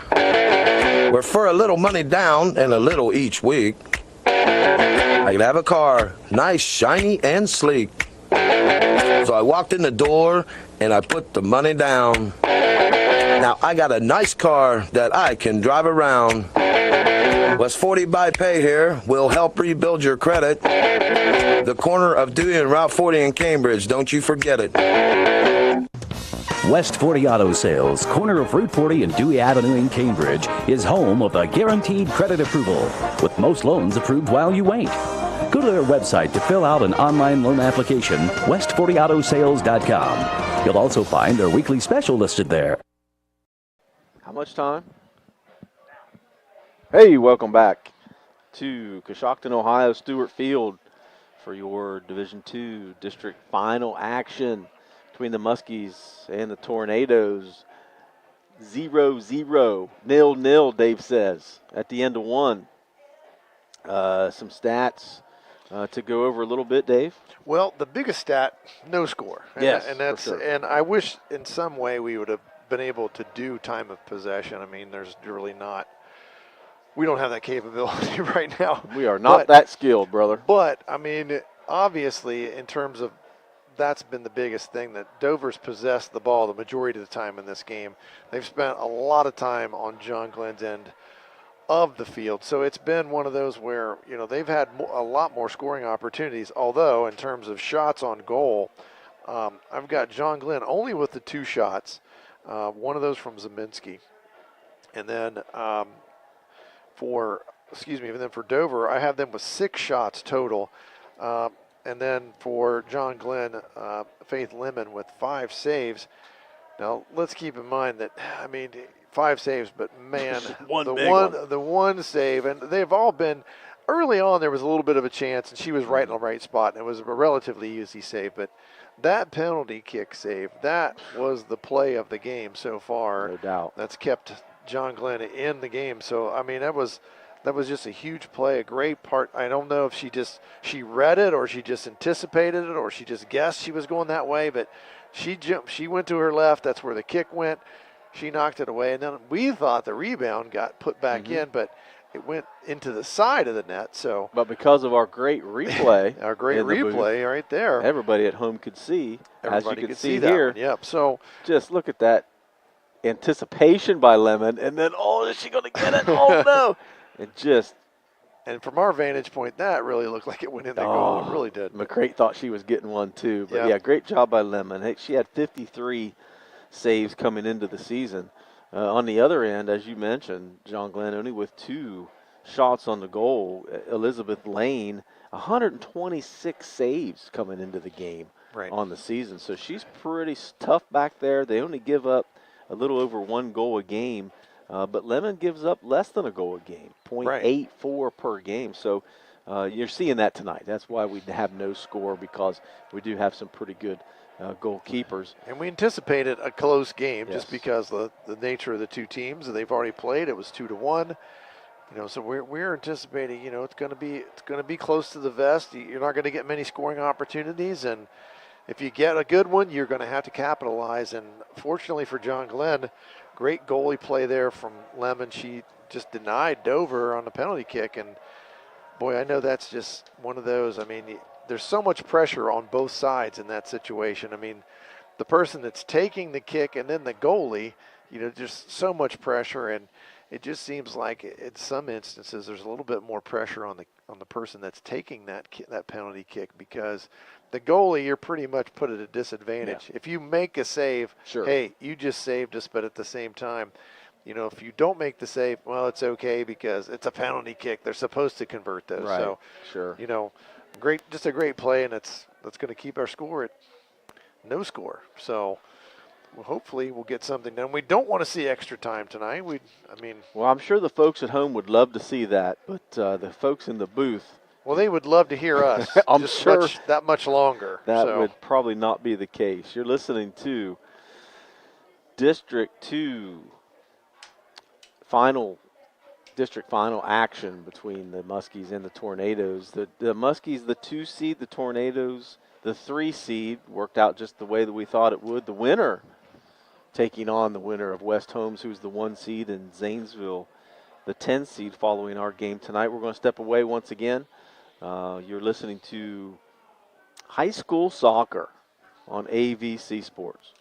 Speaker 9: where for a little money down and a little each week, I could have a car, nice, shiny, and sleek. So I walked in the door and I put the money down. Now I got a nice car that I can drive around. West 40 by Pay here will help rebuild your credit. The corner of Dewey and Route 40 in Cambridge, don't you forget it.
Speaker 8: West 40 Auto Sales, corner of Route 40 and Dewey Avenue in Cambridge, is home of the guaranteed credit approval, with most loans approved while you wait. Go to their website to fill out an online loan application, west40autosales.com. You'll also find their weekly special listed there.
Speaker 2: How much time? Hey, welcome back to Coshocton, Ohio, Stweart Field for your Division II district final action between the Muskies and the Tornadoes. 0-0, 0-0, Dave says, at the end of one. Some stats to go over a little bit, Dave.
Speaker 3: Well, the biggest stat, no score.
Speaker 2: Yes,
Speaker 3: and that's
Speaker 2: for sure.
Speaker 3: And I wish in some way we would have been able to do time of possession. I mean, there's really not. We don't have that capability right now.
Speaker 2: We are not that skilled, brother.
Speaker 3: But, I mean, obviously, in terms of that's been the biggest thing, that Dover's possessed the ball the majority of the time in this game. They've spent a lot of time on John Glenn's end of the field. So it's been one of those where, you know, they've had a lot more scoring opportunities, although in terms of shots on goal, I've got John Glenn only with the 2 shots, one of those from Zeminski. And then for Dover, I have them with 6 shots total. And then for John Glenn, Faith Lemon with 5 saves. Now, let's keep in mind that, I mean, 5 saves, but man, the one save, and they've all been, early on there was a little bit of a chance, and she was right in the right spot, and it was a relatively easy save, but that penalty kick save, that was the play of the game so far.
Speaker 2: No doubt.
Speaker 3: That's kept John Glenn in the game. So, I mean, that was just a huge play, a great part. I don't know if she read it or she just anticipated it or she just guessed she was going that way, but she went to her left. That's where the kick went. She knocked it away, and then we thought the rebound got put back in, but it went into the side of the net. So,
Speaker 2: but because of our great replay,
Speaker 3: right there,
Speaker 2: everybody at home could see.
Speaker 3: Everybody
Speaker 2: as you
Speaker 3: could
Speaker 2: see
Speaker 3: that
Speaker 2: here.
Speaker 3: one. Yep. So
Speaker 2: just look at that anticipation by Lemon, and then, oh, is she going to get it? Oh, no.
Speaker 3: And from our vantage point, that really looked like it went in the goal. It really did.
Speaker 2: McCrate thought she was getting one too. But, yeah, great job by Lemon. Hey, she had 53 saves coming into the season. On the other end, as you mentioned, John Glenn, only with 2 shots on the goal. Elizabeth Lane, 126 saves coming into the game on the season. So she's pretty tough back there. They only give up a little over 1 goal a game. But Lemon gives up less than a goal a game, 0.84 per game. So you're seeing that tonight. That's why we have no score, because we do have some pretty good goalkeepers. And
Speaker 3: we anticipated a close game just because the nature of the 2 teams that they've already played. It was 2-1. So we're anticipating. It's going to be close to the vest. You're not going to get many scoring opportunities, and if you get a good one, you're going to have to capitalize. And fortunately for John Glenn, great goalie play there from Lemon. She just denied Dover on the penalty kick. And, boy, I know that's just one of those. I mean, there's so much pressure on both sides in that situation. I mean, the person that's taking the kick and then the goalie, just so much pressure. And it just seems like in some instances there's a little bit more pressure on the person that's taking that penalty kick, because the goalie, you're pretty much put at a disadvantage. Yeah. If you make a save, hey, you just saved us, but at the same time, if you don't make the save, well, it's okay because it's a penalty kick. They're supposed to convert those.
Speaker 2: Right.
Speaker 3: So, just a great play, and that's going to keep our score at no score. So, hopefully we'll get something done. We don't want to see extra time tonight.
Speaker 2: Well, I'm sure the folks at home would love to see that, but the folks in the booth,
Speaker 3: well, they would love to hear us.
Speaker 2: I'm sure
Speaker 3: that much longer.
Speaker 2: That would probably not be the case. You're listening to District 2 district final action between the Muskies and the Tornadoes. The Muskies, the 2 seed, the Tornadoes, the 3 seed, worked out just the way that we thought it would. The winner taking on the winner of West Holmes, who's the 1 seed, and Zanesville, the 10 seed, following our game tonight. We're going to step away once again. You're listening to high school soccer on AVC Sports.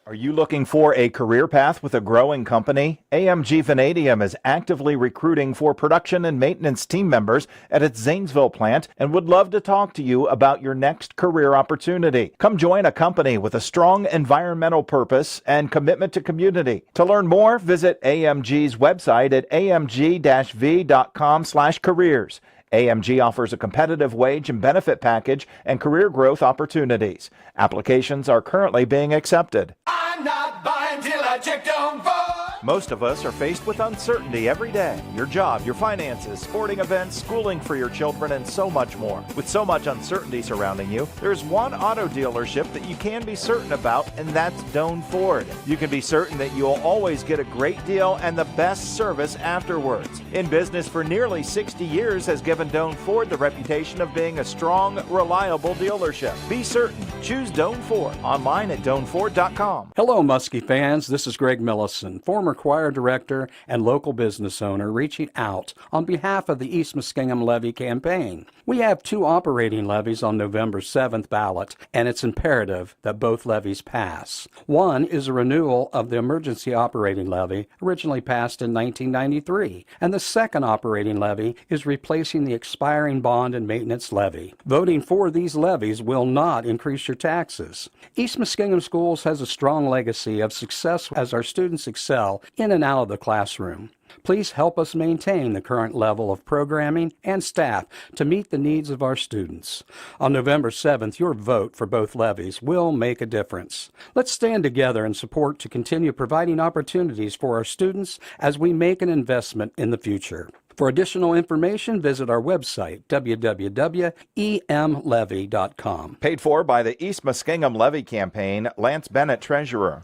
Speaker 4: Are you looking for a career path with a growing company? AMG Vanadium is actively recruiting for production and maintenance team members at its Zanesville plant and would love to talk to you about your next career opportunity. Come join a company with a strong environmental purpose and commitment to community. To learn more, visit AMG's website at amg-v.com/careers. AMG offers a competitive wage and benefit package and career growth opportunities. Applications are currently being accepted.
Speaker 5: I'm not buying till I check on Ford.
Speaker 4: Most of us are faced with uncertainty every day. Your job, your finances, sporting events, schooling for your children, and so much more. With so much uncertainty surrounding you, there's one auto dealership that you can be certain about, and that's Doan Ford. You can be certain that you'll always get a great deal and the best service afterwards. In business for nearly 60 years has given Doan Ford the reputation of being a strong, reliable dealership. Be certain. Choose Doan Ford. Online at DoanFord.com.
Speaker 6: Hello, Muskie fans. This is Greg Millison, former choir director and local business owner, reaching out on behalf of the East Muskingum Levy campaign. We have 2 operating levies on November 7th ballot, and it's imperative that both levies pass. One is a renewal of the emergency operating levy, originally passed in 1993, and the second operating levy is replacing the expiring bond and maintenance levy. Voting for these levies will not increase your taxes. East Muskingum Schools has a strong legacy of success as our students excel in and out of the classroom. Please help us maintain the current level of programming and staff to meet the needs of our students. On November 7th, your vote for both levies will make a difference. Let's stand together in support to continue providing opportunities for our students as we make an investment in the future. For additional information, visit our website, www.emlevy.com.
Speaker 4: Paid for by the East Muskingum Levy Campaign, Lance Bennett, Treasurer.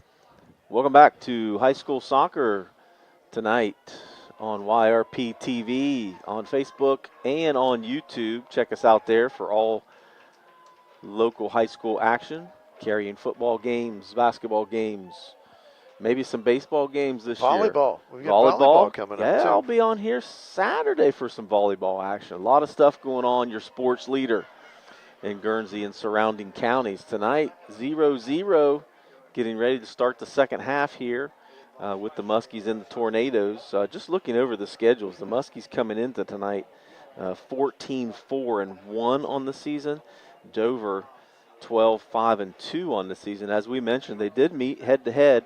Speaker 2: Welcome back to high school soccer tonight on YRPtv, on Facebook, and on YouTube. Check us out there for all local high school action, carrying football games, basketball games, maybe some baseball games this year.
Speaker 3: Volleyball. We've got volleyball coming up.
Speaker 2: Yeah, I'll be on here Saturday for some volleyball action. A lot of stuff going on. Your sports leader in Guernsey and surrounding counties. Tonight, 0-0, getting ready to start the second half here with the Muskies and the Tornadoes. Just looking over the schedules, the Muskies coming into tonight 14-4-1 on the season. Dover 12-5-2 on the season. As we mentioned, they did meet head-to-head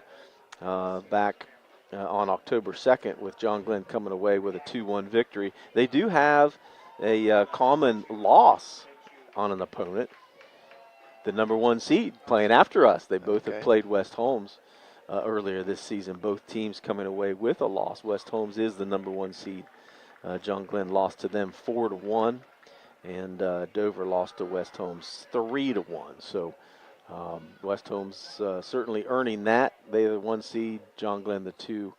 Speaker 2: back on October 2nd with John Glenn coming away with a 2-1 victory. They do have a common loss on an opponent, the number 1 seed playing after us. They both have played West Holmes earlier this season. Both teams coming away with a loss. West Holmes is the number 1 seed. John Glenn lost to them 4-1, and Dover lost to West Holmes 3-1. So West Holmes certainly earning that. They're the 1 seed, John Glenn the 2,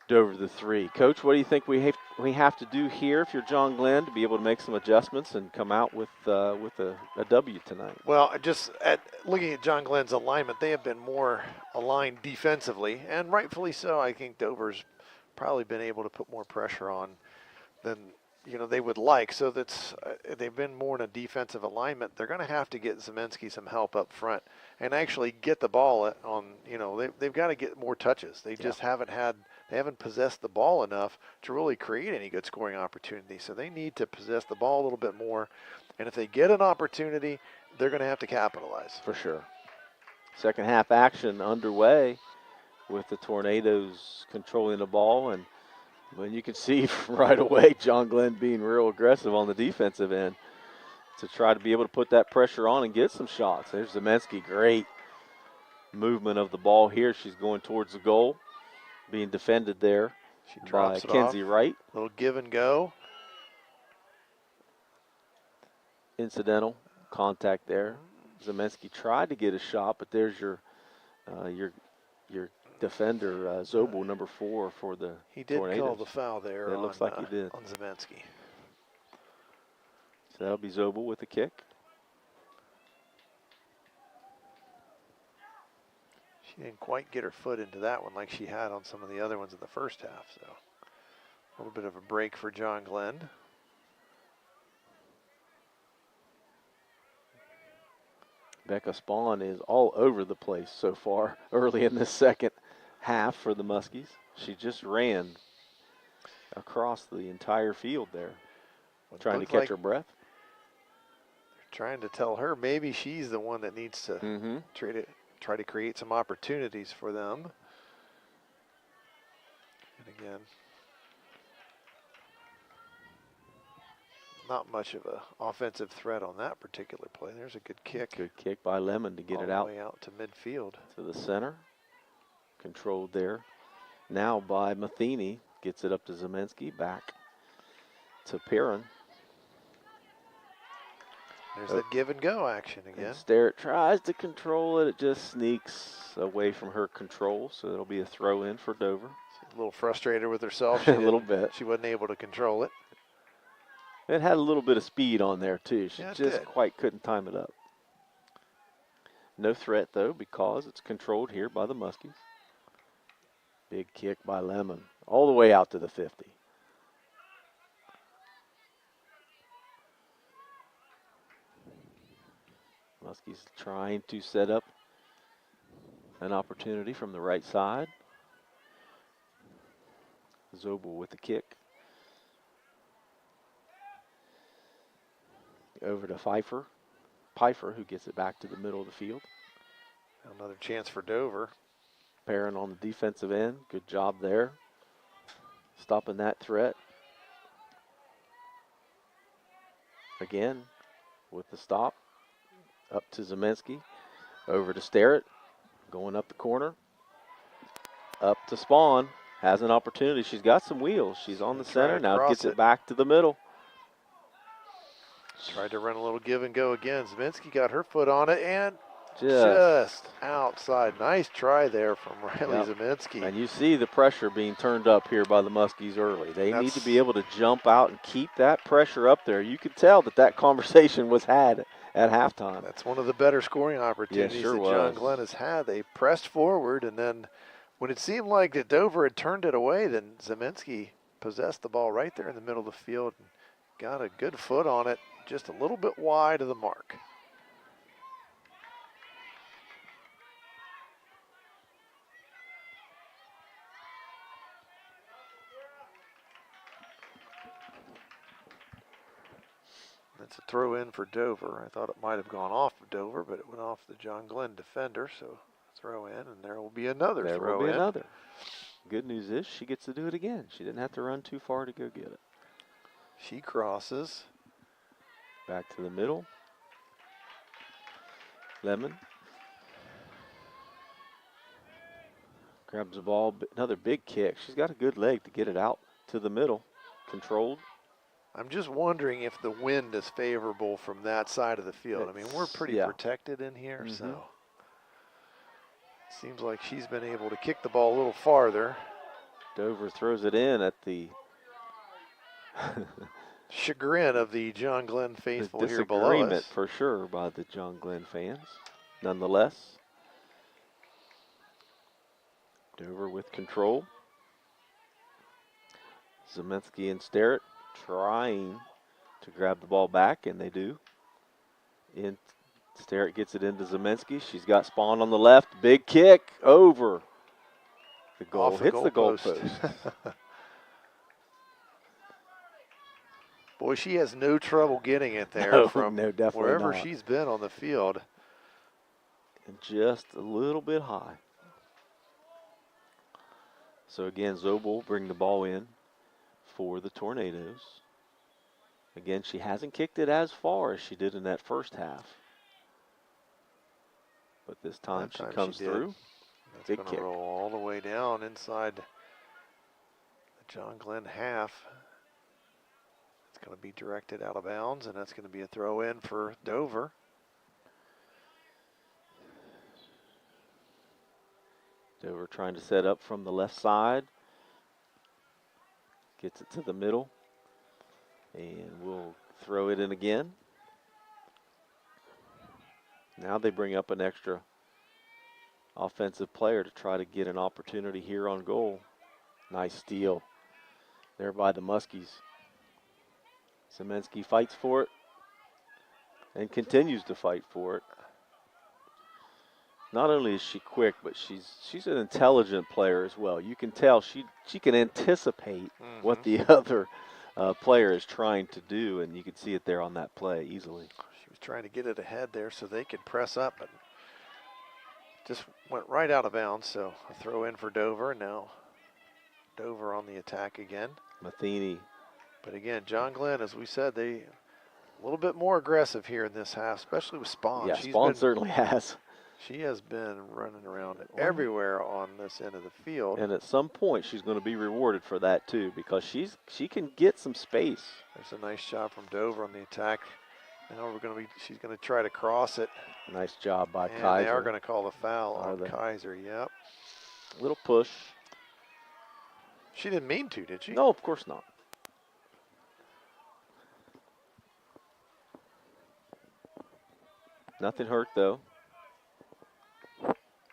Speaker 2: Dover the 3. Coach, what do you think we have to do here if you're John Glenn to be able to make some adjustments and come out with a W tonight?
Speaker 3: Well, just looking at John Glenn's alignment, they have been more aligned defensively, and rightfully so. I think Dover's probably been able to put more pressure on than they would like. So they've been more in a defensive alignment. They're going to have to get Zemensky some help up front and actually get the ball on. They've got to get more touches. They just haven't possessed the ball enough to really create any good scoring opportunities. So they need to possess the ball a little bit more. And if they get an opportunity, they're going to have to capitalize.
Speaker 2: For sure. Second half action underway with the Tornadoes controlling the ball. And when you can see right away John Glenn being real aggressive on the defensive end to try to be able to put that pressure on and get some shots. There's Zemensky, great movement of the ball here. She's going towards the goal, being defended there by Kenzie Wright.
Speaker 3: Little give and go.
Speaker 2: Incidental contact there. Zemensky tried to get a shot, but there's your defender, Zobel, number 4 for the
Speaker 3: He did
Speaker 2: Tornadoes.
Speaker 3: call the foul there.
Speaker 2: It looks like he did.
Speaker 3: On Zemensky.
Speaker 2: So that'll be Zobel with the kick.
Speaker 3: She didn't quite get her foot into that one like she had on some of the other ones in the first half. So a little bit of a break for John Glenn.
Speaker 2: Becca Spawn is all over the place so far early in the second half for the Muskies. She just ran across the entire field there, trying to catch her breath.
Speaker 3: They're trying to tell her maybe she's the one that needs to try to create some opportunities for them. And again, not much of an offensive threat on that particular play. There's a good kick.
Speaker 2: Good kick by Lemon to get it
Speaker 3: all
Speaker 2: out.
Speaker 3: the way out to midfield.
Speaker 2: To the center. Controlled there. Now by Matheny. Gets it up to Zemensky. Back to Perrin.
Speaker 3: There's that give and go action again.
Speaker 2: And Stweart tries to control it. It just sneaks away from her control. So it'll be a throw in for Dover.
Speaker 3: She's a little frustrated with herself.
Speaker 2: A little bit.
Speaker 3: She wasn't able to control it.
Speaker 2: It had a little bit of speed on there too. She just quite couldn't time it up. No threat though, because it's controlled here by the Muskies. Big kick by Lemon, all the way out to the 50. Muskies trying to set up an opportunity from the right side. Zobel with the kick. Over to Pfeiffer, who gets it back to the middle of the field.
Speaker 3: Another chance for Dover.
Speaker 2: Perrin on the defensive end. Good job there. Stopping that threat. Again, with the stop. Up to Zemensky. Over to Stweart. Going up the corner. Up to Spawn. Has an opportunity. She's got some wheels. She's on the center. Now gets it back to the middle.
Speaker 3: Tried to run a little give and go again. Zemensky got her foot on it and
Speaker 2: just
Speaker 3: outside. Nice try there from Riley Zemensky.
Speaker 2: And you see the pressure being turned up here by the Muskies early. They need to be able to jump out and keep that pressure up there. You could tell that conversation was had at halftime.
Speaker 3: That's one of the better scoring opportunities that John Glenn has had. They pressed forward, and then when it seemed like that Dover had turned it away, then Zemensky possessed the ball right there in the middle of the field and got a good foot on it, just a little bit wide of the mark. It's a throw in for Dover. I thought it might have gone off of Dover, but it went off the John Glenn defender. So throw in, and there will be another
Speaker 2: There
Speaker 3: throw
Speaker 2: will be
Speaker 3: in.
Speaker 2: another. Good news is she gets to do it again. She didn't have to run too far to go get it.
Speaker 3: She crosses.
Speaker 2: Back to the middle. Lemon. Grabs the ball. Another big kick. She's got a good leg to get it out to the middle. Controlled.
Speaker 3: I'm just wondering if the wind is favorable from that side of the field. I mean, we're pretty protected in here, so it seems like she's been able to kick the ball a little farther.
Speaker 2: Dover throws it in at the
Speaker 3: chagrin of the John Glenn faithful here below us.
Speaker 2: Disagreement for sure by the John Glenn fans. Nonetheless, Dover with control. Zemensky and Stweart trying to grab the ball back, and they do. And Stweart gets it into Zemensky. She's got Spawn on the left. Big kick over. The goal hits the goalpost.
Speaker 3: Boy, she has no trouble getting it there from wherever
Speaker 2: not.
Speaker 3: she's been on the field.
Speaker 2: And just a little bit high. So again, Zobel will bring the ball in for the Tornadoes. Again, she hasn't kicked it as far as she did in that first half. But this time she comes through.
Speaker 3: That's
Speaker 2: Big
Speaker 3: going
Speaker 2: kick.
Speaker 3: to roll all the way down inside the John Glenn half. It's going to be directed out of bounds, and that's going to be a throw in for Dover.
Speaker 2: Dover trying to set up from the left side. Gets it to the middle. And we'll throw it in again. Now they bring up an extra offensive player to try to get an opportunity here on goal. Nice steal there by the Muskies. Zemensky fights for it and continues to fight for it. Not only is she quick, but she's an intelligent player as well. You can tell she can anticipate what the other player is trying to do, and you can see it there on that play easily.
Speaker 3: She was trying to get it ahead there so they could press up, but just went right out of bounds. So a throw in for Dover. Now Dover on the attack again.
Speaker 2: Matheny.
Speaker 3: But again, John Glenn, as we said, they a little bit more aggressive here in this half, especially with Spawn.
Speaker 2: Yeah, Spawn certainly has.
Speaker 3: She has been running around everywhere on this end of the field.
Speaker 2: And at some point, she's going to be rewarded for that too, because she can get some space.
Speaker 3: There's a nice shot from Dover on the attack. Now she's going to try to cross it.
Speaker 2: Nice job by
Speaker 3: and
Speaker 2: Kaiser.
Speaker 3: They are going to call the foul on Kaiser. Yep.
Speaker 2: Little push.
Speaker 3: She didn't mean to, did she?
Speaker 2: No, of course not. Nothing hurt though.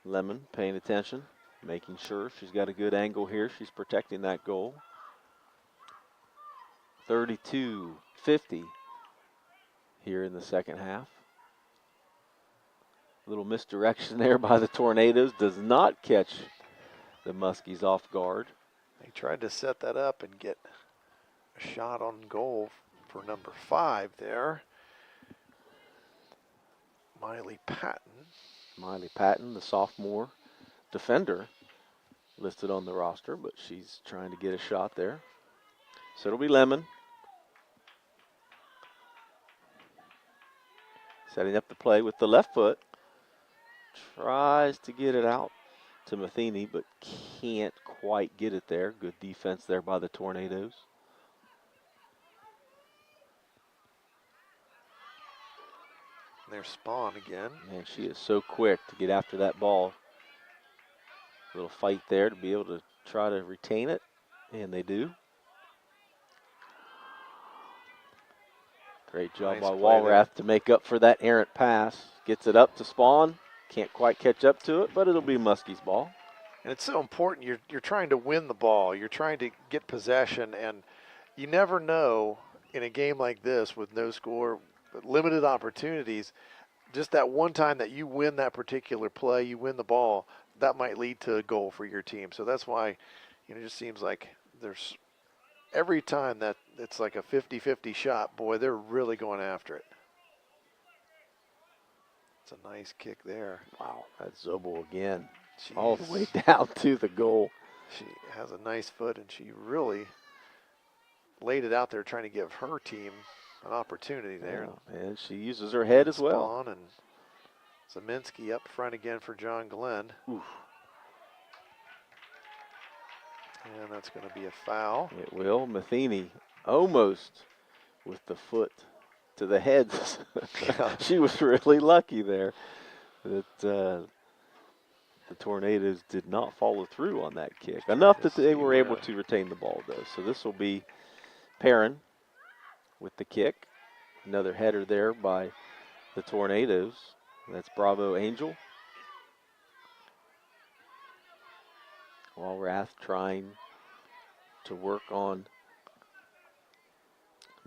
Speaker 2: Lemon paying attention, making sure she's got a good angle here. She's protecting that goal. 32-50 here in the second half. Little misdirection there by the Tornadoes. Does not catch the Muskies off guard.
Speaker 3: They tried to set that up and get a shot on goal for number 5 there. Miley Patton.
Speaker 2: Miley Patton, the sophomore defender, listed on the roster, but she's trying to get a shot there. So it'll be Lemon. Setting up the play with the left foot. Tries to get it out to Matheny, but can't quite get it there. Good defense there by the Tornadoes.
Speaker 3: There's Spawn again.
Speaker 2: Man, she is so quick to get after that ball. Little fight there to be able to try to retain it, and they do. Great job by Walrath to make up for that errant pass. Gets it up to Spawn. Can't quite catch up to it, but it'll be Muskie's ball.
Speaker 3: And it's so important. You're trying to win the ball. You're trying to get possession, and you never know in a game like this with no score, but limited opportunities, just that one time that you win that particular play, you win the ball, that might lead to a goal for your team. So that's why, it just seems like there's every time that it's like a 50-50 shot, boy, they're really going after it. It's a nice kick there.
Speaker 2: Wow, that's Zobel again.
Speaker 3: Jeez.
Speaker 2: All the way down to the goal.
Speaker 3: She has a nice foot, and she really laid it out there trying to give her team an opportunity there.
Speaker 2: Yeah, and she uses her head as well.
Speaker 3: And Zeminski up front again for John Glenn.
Speaker 2: Oof.
Speaker 3: And that's going to be a foul.
Speaker 2: It will. Matheny almost with the foot to the head. She was really lucky there that the Tornadoes did not follow through on that kick. Enough that they were able to retain the ball, though. So this will be Perrin with the kick. Another header there by the Tornadoes. That's Bravo Angel. Walrath trying to work on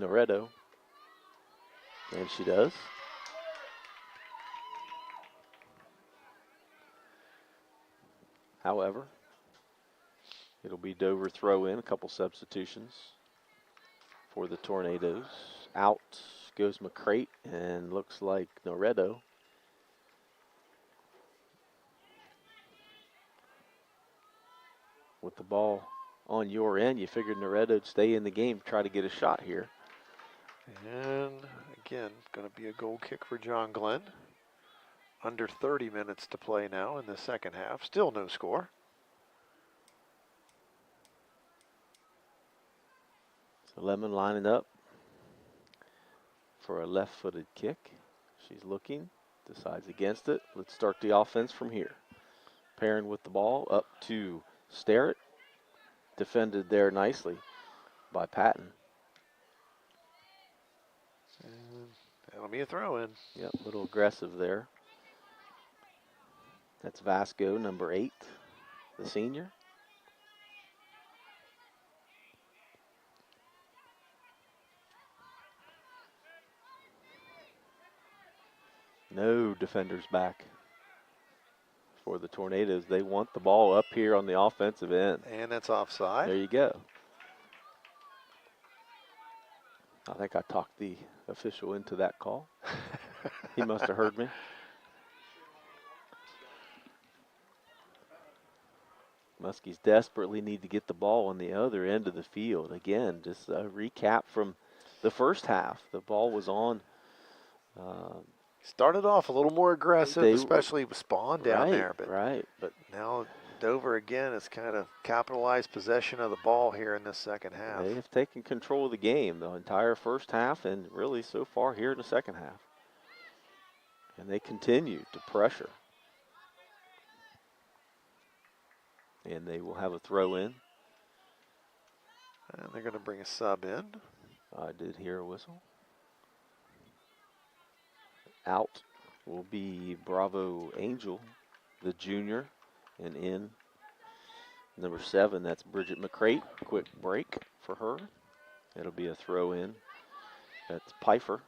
Speaker 2: Noretto. And she does. However, it'll be Dover throw in, a couple substitutions for the Tornadoes. Out goes McCrate and looks like Noretto. With the ball on your end, you figured Noretto would stay in the game, try to get a shot here.
Speaker 3: And again, going to be a goal kick for John Glenn. Under 30 minutes to play now in the second half. Still no score.
Speaker 2: So Lemon lining up for a left-footed kick. She's looking, decides against it. Let's start the offense from here. Perrin with the ball up to Stweart. Defended there nicely by Patton.
Speaker 3: And that'll be a throw-in.
Speaker 2: Yep, a little aggressive there. That's Vasco, number 8, the senior. No defenders back for the Tornadoes. They want the ball up here on the offensive end.
Speaker 3: And that's offside.
Speaker 2: There you go. I think I talked the official into that call. He must have heard me. Muskies desperately need to get the ball on the other end of the field. Again, just a recap from the first half. The ball was on.
Speaker 3: Started off a little more aggressive, especially with Spawn down there. But now Dover again has kind of capitalized possession of the ball here in this second half.
Speaker 2: They have taken control of the game the entire first half and really so far here in the second half. And they continue to pressure. And they will have a throw in.
Speaker 3: And they're going to bring a sub in.
Speaker 2: I did hear a whistle. Out will be Bravo Angel, the junior, and in number 7, that's Bridget McCrate. Quick break for her. It'll be a throw in. That's Pfeiffer.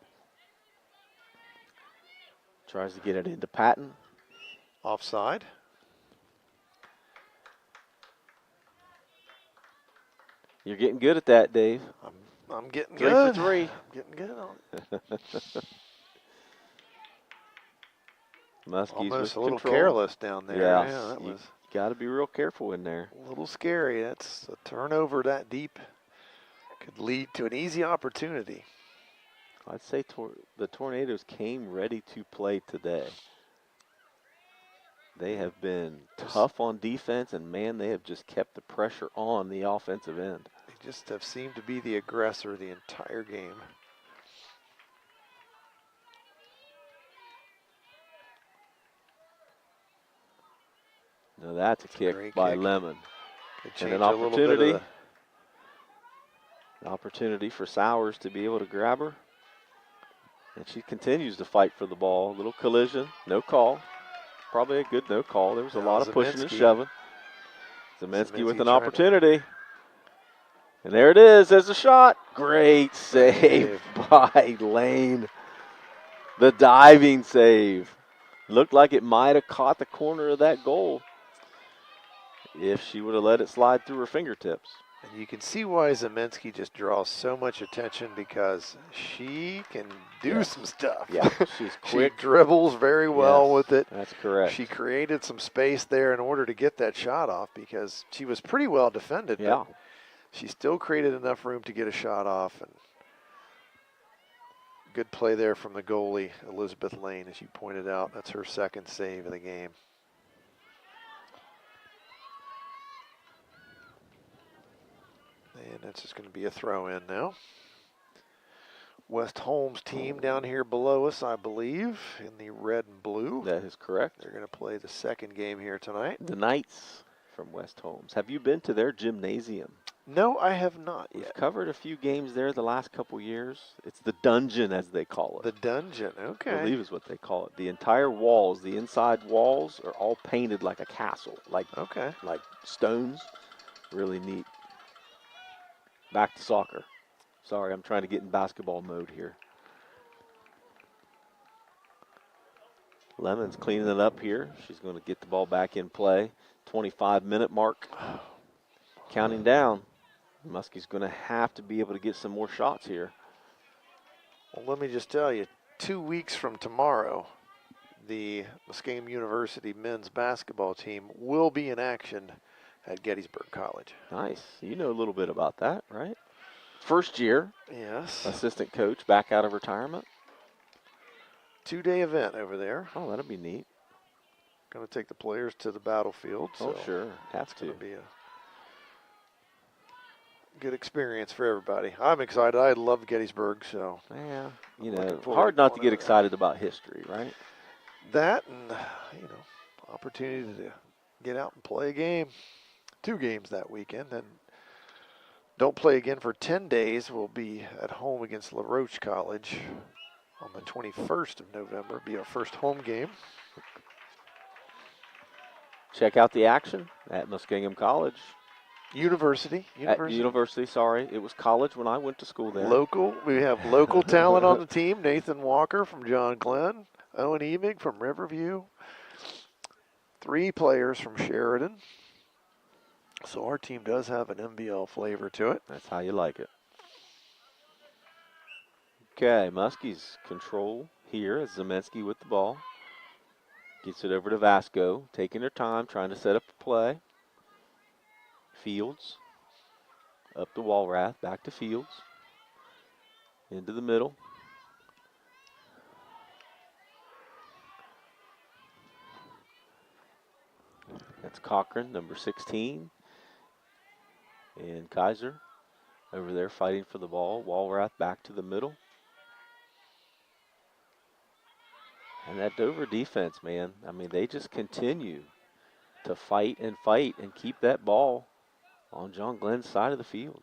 Speaker 2: Tries to get it into Patton.
Speaker 3: Offside.
Speaker 2: You're getting good at that, Dave.
Speaker 3: I'm getting
Speaker 2: 3
Speaker 3: good.
Speaker 2: for 3.
Speaker 3: I'm getting good on it.
Speaker 2: Muskies
Speaker 3: almost
Speaker 2: with
Speaker 3: a little
Speaker 2: control.
Speaker 3: Careless down there.
Speaker 2: Yeah,
Speaker 3: that was
Speaker 2: got to be real careful in there.
Speaker 3: a little scary. That's a turnover that deep could lead to an easy opportunity.
Speaker 2: I'd say the Tornadoes came ready to play today. They have been tough on defense, and, man, they have just kept the pressure on the offensive end.
Speaker 3: They just have seemed to be the aggressor the entire game.
Speaker 2: Now that's a kick by Lemon. And an opportunity for Sowers to be able to grab her. And she continues to fight for the ball. A little collision, no call. Probably a good no call. There was a lot of pushing and shoving. Zeminski with an opportunity. And there it is. There's a shot. Great save by Lane. The diving save. Looked like it might have caught the corner of that goal if she would have let it slide through her fingertips.
Speaker 3: And you can see why Zemensky just draws so much attention, because she can do some stuff.
Speaker 2: Yeah, she's quick.
Speaker 3: She dribbles very well with it.
Speaker 2: That's correct.
Speaker 3: She created some space there in order to get that shot off, because she was pretty well defended.
Speaker 2: Yeah.
Speaker 3: But she still created enough room to get a shot off. And good play there from the goalie, Elizabeth Lane, as you pointed out. That's her second save of the game. And that's just going to be a throw in now. West Holmes team down here below us, I believe, in the red and blue.
Speaker 2: That is correct.
Speaker 3: They're going to play the second game here tonight.
Speaker 2: The Knights from West Holmes. Have you been to their gymnasium?
Speaker 3: No, I have not yet.
Speaker 2: We've covered a few games there the last couple years. It's the dungeon, as they call it.
Speaker 3: The dungeon, okay.
Speaker 2: I believe is what they call it. The entire walls, the inside walls, are all painted like a castle, like stones. Really neat. Back to soccer. Sorry, I'm trying to get in basketball mode here. Lemon's cleaning it up here. She's going to get the ball back in play. 25-minute mark. Counting down. Muskie's going to have to be able to get some more shots here.
Speaker 3: Well, let me just tell you, 2 weeks from tomorrow, the Muskame University men's basketball team will be in action at Gettysburg College.
Speaker 2: Nice. You know a little bit about that, right? First year.
Speaker 3: Yes.
Speaker 2: Assistant coach back out of retirement.
Speaker 3: 2-day event over there.
Speaker 2: Oh, that'll be neat.
Speaker 3: Going to take the players to the battlefield.
Speaker 2: Oh, sure. Have to.
Speaker 3: It's going to be a good experience for everybody. I'm excited. I love Gettysburg, so.
Speaker 2: Yeah. You know, hard not to get excited about history, right?
Speaker 3: That and, you know, opportunity to get out and play a game. 2 games that weekend. And don't play again for 10 days. We'll be at home against La Roche College on the 21st of November. Be our first home game.
Speaker 2: Check out the action at Muskingum College.
Speaker 3: University.
Speaker 2: At University, sorry. It was college when I went to school there.
Speaker 3: Local. We have local talent on the team. Nathan Walker from John Glenn. Owen Emig from Riverview. 3 players from Sheridan. So our team does have an MBL flavor to it.
Speaker 2: That's how you like it. Okay, Muskies control here as Zemensky with the ball. Gets it over to Vasco, taking her time, trying to set up the play. Fields, up to Walrath, back to Fields. Into the middle. That's Cochran, number 16. And Kaiser over there fighting for the ball. Walrath back to the middle. And that Dover defense, man, I mean, they just continue to fight and keep that ball on John Glenn's side of the field.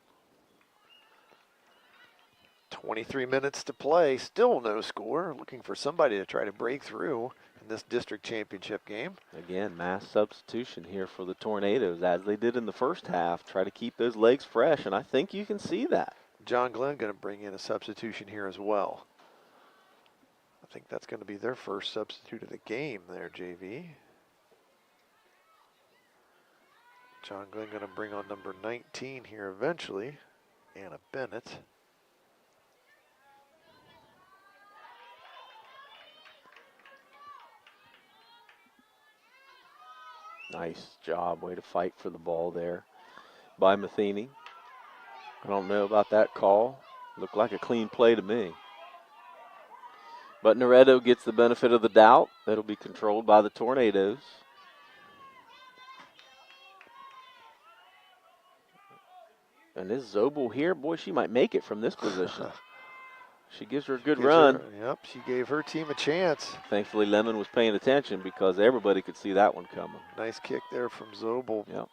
Speaker 3: 23 minutes to play, still no score. Looking for somebody to try to break through in this district championship game.
Speaker 2: Again, mass substitution here for the Tornadoes, as they did in the first half. Try to keep those legs fresh, and I think you can see that.
Speaker 3: John Glenn going to bring in a substitution here as well. I think that's going to be their first substitute of the game there, JV. John Glenn going to bring on number 19 here eventually, Anna Bennett.
Speaker 2: Nice job, way to fight for the ball there by Matheny. I don't know about that call. Looked like a clean play to me. But Noretto gets the benefit of the doubt. That'll be controlled by the Tornadoes. And this Zobel here, boy, she might make it from this position. She gives her a good run.
Speaker 3: Yep, she gave her team a chance.
Speaker 2: Thankfully, Lemon was paying attention because everybody could see that one coming.
Speaker 3: Nice kick there from Zobel.
Speaker 2: Yep.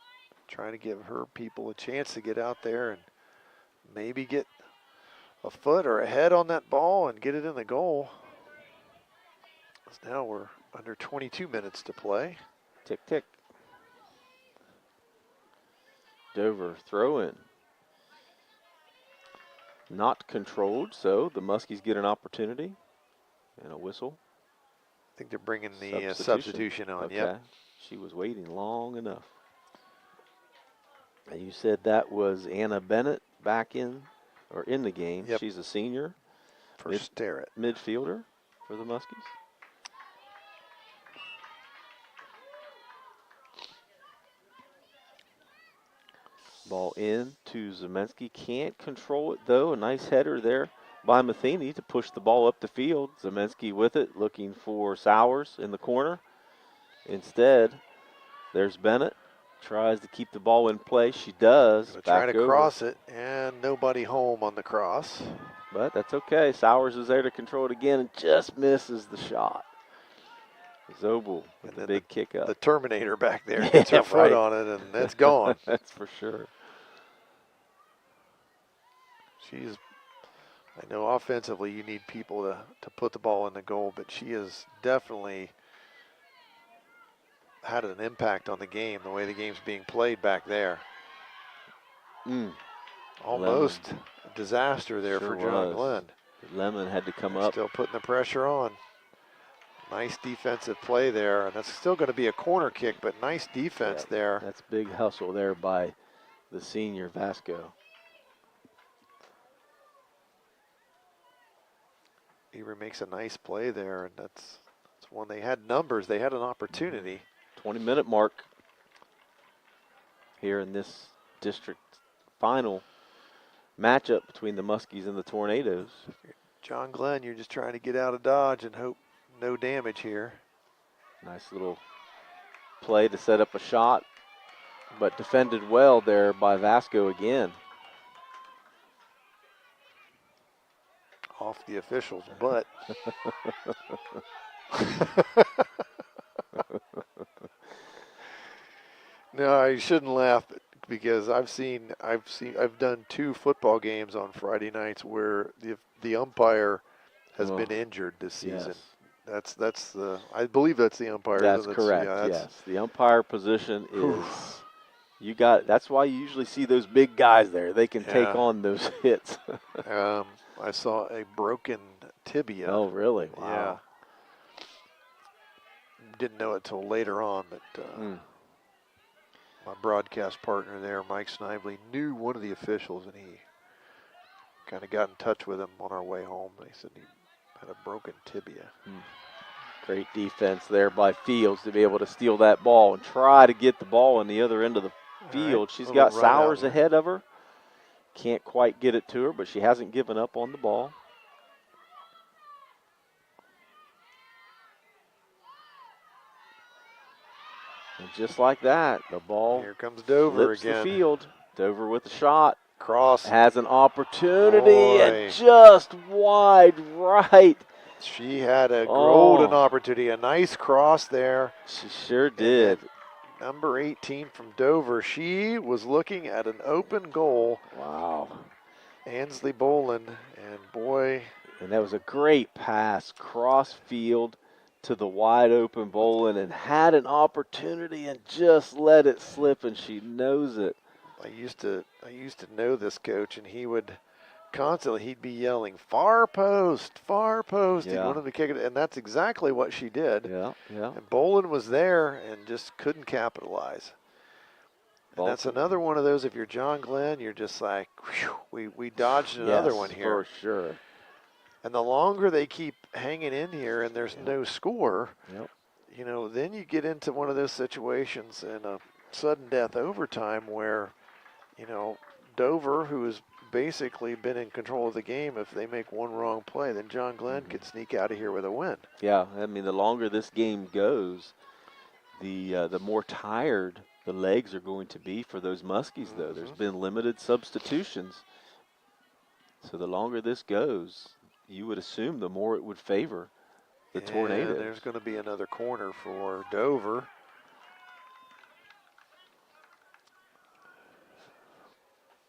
Speaker 3: Trying to give her people a chance to get out there and maybe get a foot or a head on that ball and get it in the goal. Now we're under 22 minutes to play.
Speaker 2: Tick, tick. Dover throw in. Not controlled, so the Muskies get an opportunity and a whistle.
Speaker 3: I think they're bringing the substitution on.
Speaker 2: Okay.
Speaker 3: Yep.
Speaker 2: She was waiting long enough. And you said that was Anna Bennett back in the game.
Speaker 3: Yep.
Speaker 2: She's a senior.
Speaker 3: For Stweart.
Speaker 2: Midfielder for the Muskies. Ball in to Zemensky. Can't control it, though. A nice header there by Matheny to push the ball up the field. Zemensky with it, looking for Sowers in the corner. Instead, there's Bennett. Tries to keep the ball in play. She does.
Speaker 3: Trying to cross it, and nobody home on the cross.
Speaker 2: But that's okay. Sowers is there to control it again and just misses the shot. Zobel with the big kick up.
Speaker 3: The Terminator back there gets her foot on it, and it's gone.
Speaker 2: That's for sure.
Speaker 3: I know offensively you need people to put the ball in the goal, but she has definitely had an impact on the game, the way the game's being played back there. Almost a disaster there for John Glenn.
Speaker 2: Lemon had to come up.
Speaker 3: Still putting the pressure on. Nice defensive play there, and that's still going to be a corner kick, but nice defense there.
Speaker 2: That's big hustle there by the senior Vasco.
Speaker 3: Eber makes a nice play there, and that's one. They had numbers. They had an opportunity.
Speaker 2: 20-minute mark here in this district final matchup between the Muskies and the Tornadoes.
Speaker 3: John Glenn, you're just trying to get out of Dodge and hope no damage here.
Speaker 2: Nice little play to set up a shot, but defended well there by Vasco again.
Speaker 3: Off the official's butt. No, you shouldn't laugh because I've done 2 football games on Friday nights where the umpire has been injured this season.
Speaker 2: Yes.
Speaker 3: That's the, I believe that's the umpire.
Speaker 2: That's correct. Yes, the umpire position is that's why you usually see those big guys there. They can take on those hits.
Speaker 3: I saw a broken tibia.
Speaker 2: Oh, really? Wow.
Speaker 3: Yeah. Didn't know it till later on, but my broadcast partner there, Mike Snively, knew one of the officials, and he kind of got in touch with him on our way home. He said he had a broken tibia.
Speaker 2: Great defense there by Fields to be able to steal that ball and try to get the ball on the other end of the field. She's got Sowers ahead of her. Can't quite get it to her, but she hasn't given up on the ball. And just like that, the ball
Speaker 3: here comes Dover
Speaker 2: flips
Speaker 3: again.
Speaker 2: The field. Dover with the shot.
Speaker 3: Cross.
Speaker 2: Has an opportunity and just wide right.
Speaker 3: She had a golden opportunity. A nice cross there.
Speaker 2: She sure did.
Speaker 3: Number 18 from Dover. She was looking at an open goal.
Speaker 2: Wow.
Speaker 3: Ansley Boland, and boy.
Speaker 2: And that was a great pass, cross field to the wide open Boland, and had an opportunity and just let it slip, and she knows it.
Speaker 3: I used to know this coach, and he would constantly, he'd be yelling, far post, far post.
Speaker 2: Yeah.
Speaker 3: He wanted to kick it, and that's exactly what she did.
Speaker 2: Yeah, yeah.
Speaker 3: And Boland was there and just couldn't capitalize. And that's another one of those, if you're John Glenn, you're just like, whew, we dodged another one here.
Speaker 2: For sure.
Speaker 3: And the longer they keep hanging in here and there's no score, you know, then you get into one of those situations in a sudden death overtime where, you know, Dover, who has basically been in control of the game, if they make one wrong play, then John Glenn could sneak out of here with a win.
Speaker 2: Yeah, I mean, the longer this game goes, the more tired the legs are going to be for those Muskies, though. There's been limited substitutions. So the longer this goes, you would assume the more it would favor the Tornadoes.
Speaker 3: There's going to be another corner for Dover.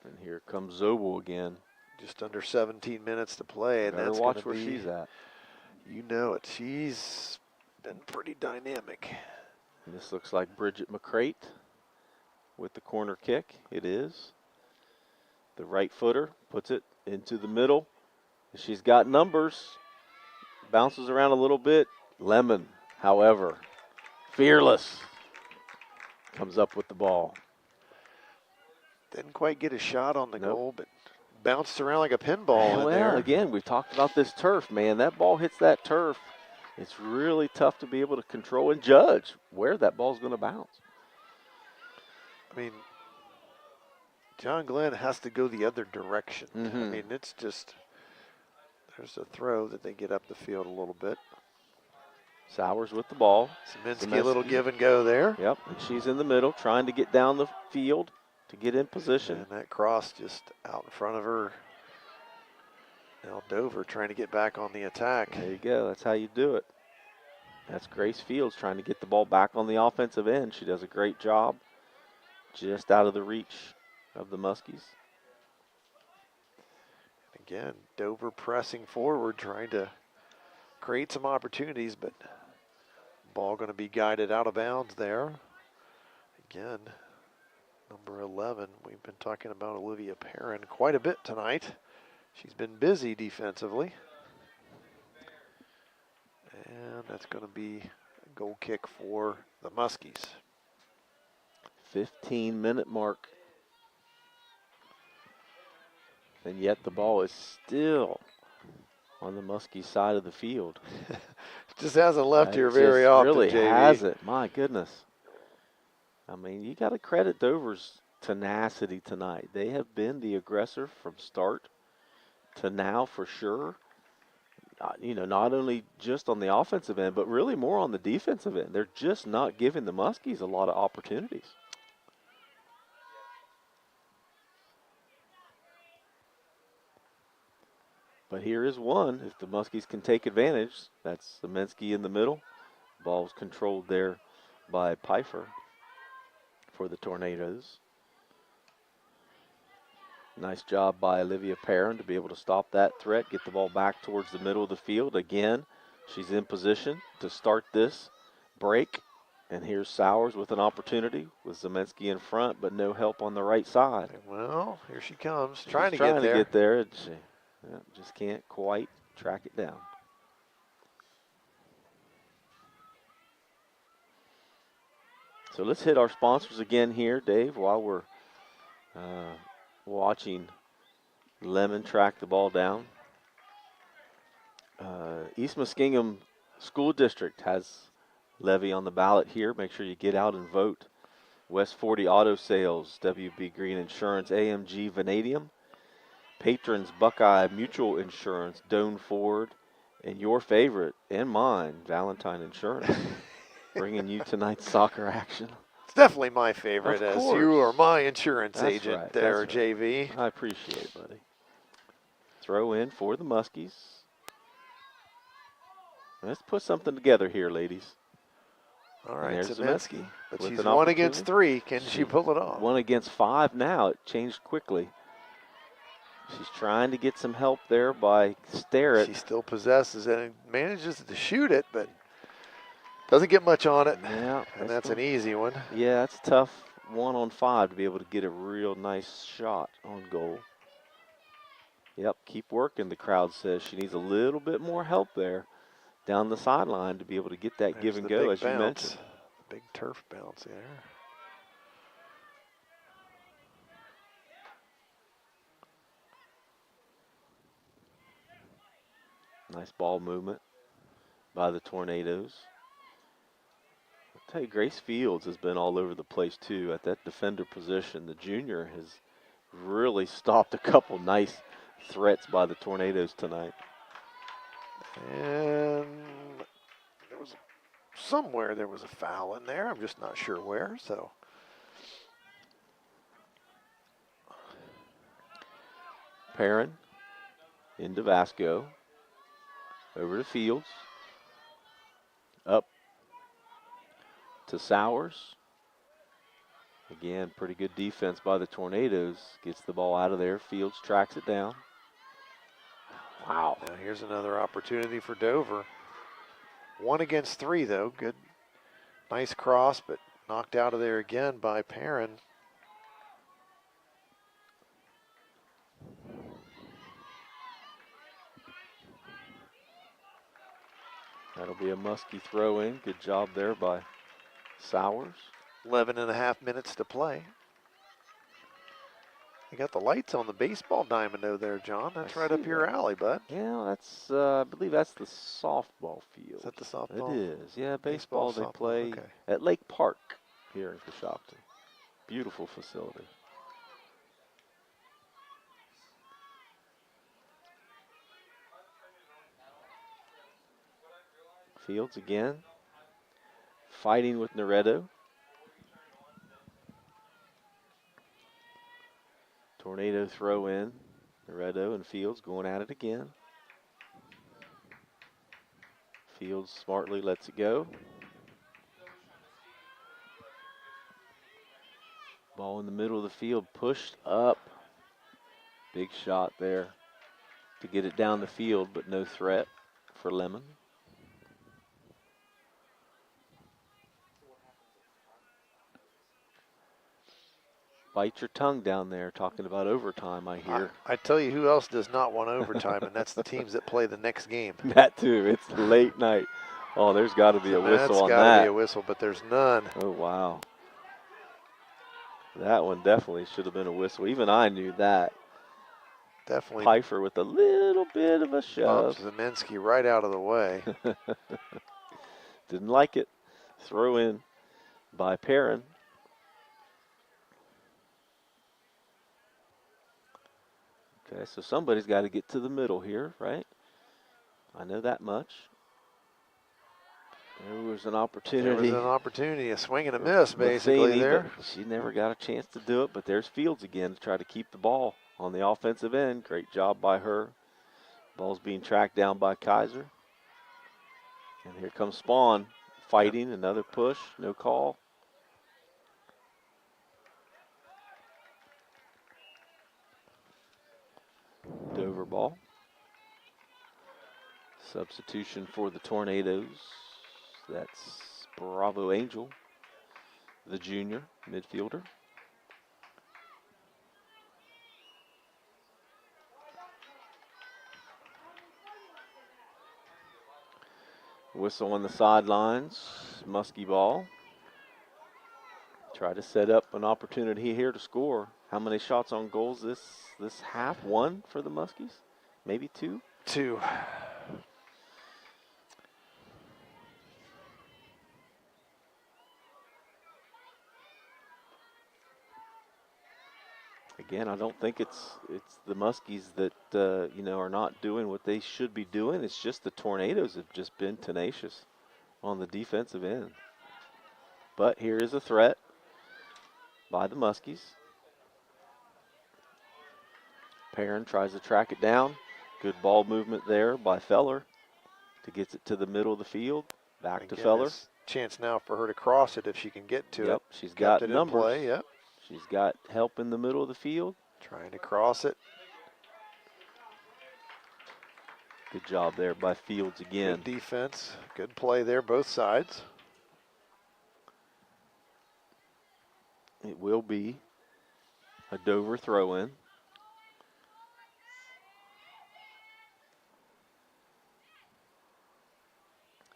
Speaker 2: And here comes Zobel again.
Speaker 3: Just under 17 minutes to play, and that's
Speaker 2: watch
Speaker 3: going to
Speaker 2: where
Speaker 3: be,
Speaker 2: she's at.
Speaker 3: You know it. She's been pretty dynamic.
Speaker 2: And this looks like Bridget McCrate with the corner kick. It is. The right footer puts it into the middle. She's got numbers. Bounces around a little bit. Lemon, however, fearless, comes up with the ball.
Speaker 3: Didn't quite get a shot on the
Speaker 2: Nope.
Speaker 3: goal, but bounced around like a pinball in
Speaker 2: Well,
Speaker 3: there.
Speaker 2: again, we've talked about this turf, man. That ball hits that turf. It's really tough to be able to control and judge where that ball's going to bounce.
Speaker 3: I mean, John Glenn has to go the other direction. I mean, it's just, there's a throw that they get up the field a little bit.
Speaker 2: Sowers with the ball.
Speaker 3: Szymanski, a little give and go there.
Speaker 2: Yep, and she's in the middle trying to get down the field to get in position.
Speaker 3: And that cross just out in front of her. Now Dover trying to get back on the attack.
Speaker 2: There you go. That's how you do it. That's Grace Fields trying to get the ball back on the offensive end. She does a great job. Just out of the reach of the Muskies.
Speaker 3: Again, Dover pressing forward, trying to create some opportunities, but ball going to be guided out of bounds there. Again, number 11. We've been talking about Olivia Perrin quite a bit tonight. She's been busy defensively. And that's going to be a goal kick for the Muskies.
Speaker 2: 15-minute mark. And yet the ball is still on the Muskie side of the field.
Speaker 3: Just hasn't left here
Speaker 2: It
Speaker 3: very
Speaker 2: just
Speaker 3: often,
Speaker 2: really
Speaker 3: JV.
Speaker 2: hasn't. My goodness. I mean, you got to credit Dover's tenacity tonight. They have been the aggressor from start to now for sure. You know, not only just on the offensive end, but really more on the defensive end. They're just not giving the Muskies a lot of opportunities. But here is one. If the Muskies can take advantage, that's Szymanski in the middle. Ball's controlled there by Pfeiffer for the Tornadoes. Nice job by Olivia Perrin to be able to stop that threat, get the ball back towards the middle of the field. Again, she's in position to start this break. And here's Sowers with an opportunity with Szymanski in front, but no help on the right side.
Speaker 3: Well, here she comes,
Speaker 2: She's
Speaker 3: trying to
Speaker 2: get there.
Speaker 3: there.
Speaker 2: And she just can't quite track it down. So let's hit our sponsors again here, Dave, while we're watching Lemon track the ball down. East Muskingum School District has levy on the ballot here. Make sure you get out and vote. West 40 Auto Sales, WB Green Insurance, AMG Vanadium, Patrons Buckeye Mutual Insurance, Doan Ford, and your favorite and mine, Valentine Insurance, bringing you tonight's soccer action.
Speaker 3: It's definitely my favorite,
Speaker 2: Of
Speaker 3: as
Speaker 2: course.
Speaker 3: you are my insurance
Speaker 2: That's
Speaker 3: agent
Speaker 2: right,
Speaker 3: there,
Speaker 2: that's right.
Speaker 3: JV.
Speaker 2: I appreciate it, buddy. Throw in for the Muskies. Let's put something together here, ladies.
Speaker 3: All right,
Speaker 2: there's
Speaker 3: Szymanski. But
Speaker 2: with
Speaker 3: she's
Speaker 2: an
Speaker 3: 1 against
Speaker 2: opportunity.
Speaker 3: 3. Can she pull it off?
Speaker 2: 1 against 5 now. It changed quickly. She's trying to get some help there by Stweart.
Speaker 3: She still possesses it and manages to shoot it, but doesn't get much on it.
Speaker 2: Yeah,
Speaker 3: And that's an easy one.
Speaker 2: Yeah, it's tough 1-on-5 to be able to get a real nice shot on goal. Yep, keep working, the crowd says. She needs a little bit more help there down the sideline to be able to get that give and go, as you mentioned.
Speaker 3: Big turf bounce there.
Speaker 2: Nice ball movement by the Tornadoes. I'll tell you, Grace Fields has been all over the place too at that defender position. The junior has really stopped a couple nice threats by the Tornadoes tonight.
Speaker 3: And there was somewhere there was a foul in there. I'm just not sure where. So
Speaker 2: Perrin into Vasco. Over to Fields. Up to Sowers. Again, pretty good defense by the Tornadoes. Gets the ball out of there. Fields tracks it down. Wow.
Speaker 3: now here's another opportunity for Dover. 1 against 3 though. Good, nice cross, but knocked out of there again by Perrin.
Speaker 2: That'll be a Muskie throw in. Good job there by Sowers.
Speaker 3: 11.5 minutes to play. You got the lights on the baseball diamond over there, John. That's right up your alley, bud.
Speaker 2: Yeah, that's I believe that's the softball field.
Speaker 3: Is that the softball?
Speaker 2: It is. Yeah, baseball they
Speaker 3: softball,
Speaker 2: play
Speaker 3: okay.
Speaker 2: at Lake Park here in Coshocton. Beautiful facility. Fields again, fighting with Noretto. Tornado throw in. Noretto and Fields going at it again. Fields smartly lets it go. Ball in the middle of the field, pushed up. Big shot there to get it down the field, but no threat for Lemon. Bite your tongue down there talking about overtime, I hear.
Speaker 3: I tell you who else does not want overtime, and that's the teams that play the next game.
Speaker 2: That too. It's late night. Oh, there's got to be a whistle on that.
Speaker 3: That's got to be a whistle, but there's none.
Speaker 2: Oh, wow. That one definitely should have been a whistle. Even I knew that.
Speaker 3: Definitely.
Speaker 2: Pfeiffer with a little bit of a shove.
Speaker 3: Zemensky right out of the way.
Speaker 2: Didn't like it. Throw in by Perrin. Okay, so somebody's got to get to the middle here, right? I know that much. There was an opportunity.
Speaker 3: There was an opportunity, a swing and a miss, basically,
Speaker 2: Matheny,
Speaker 3: there.
Speaker 2: She never got a chance to do it, but there's Fields again to try to keep the ball on the offensive end. Great job by her. Ball's being tracked down by Kaiser. And here comes Spawn fighting, another push, no call. Dover ball. Substitution for the Tornadoes. That's Bravo Angel, the junior midfielder. Whistle on the sidelines. Muskie ball. Try to set up an opportunity here to score. How many shots on goals this half? One for the Muskies? Maybe two?
Speaker 3: Two.
Speaker 2: Again, I don't think it's the Muskies that are not doing what they should be doing. It's just the Tornadoes have just been tenacious on the defensive end. But here is a threat by the Muskies. Perrin tries to track it down. Good ball movement there by Feller to get it to the middle of the field. Back to Feller.
Speaker 3: Chance now for her to cross it if she can get to it.
Speaker 2: Yep, she's got
Speaker 3: it
Speaker 2: numbers.
Speaker 3: In play, yep.
Speaker 2: She's got help in the middle of the field.
Speaker 3: Trying to cross it.
Speaker 2: Good job there by Fields again.
Speaker 3: Good defense. Good play there, both sides.
Speaker 2: It will be a Dover throw-in.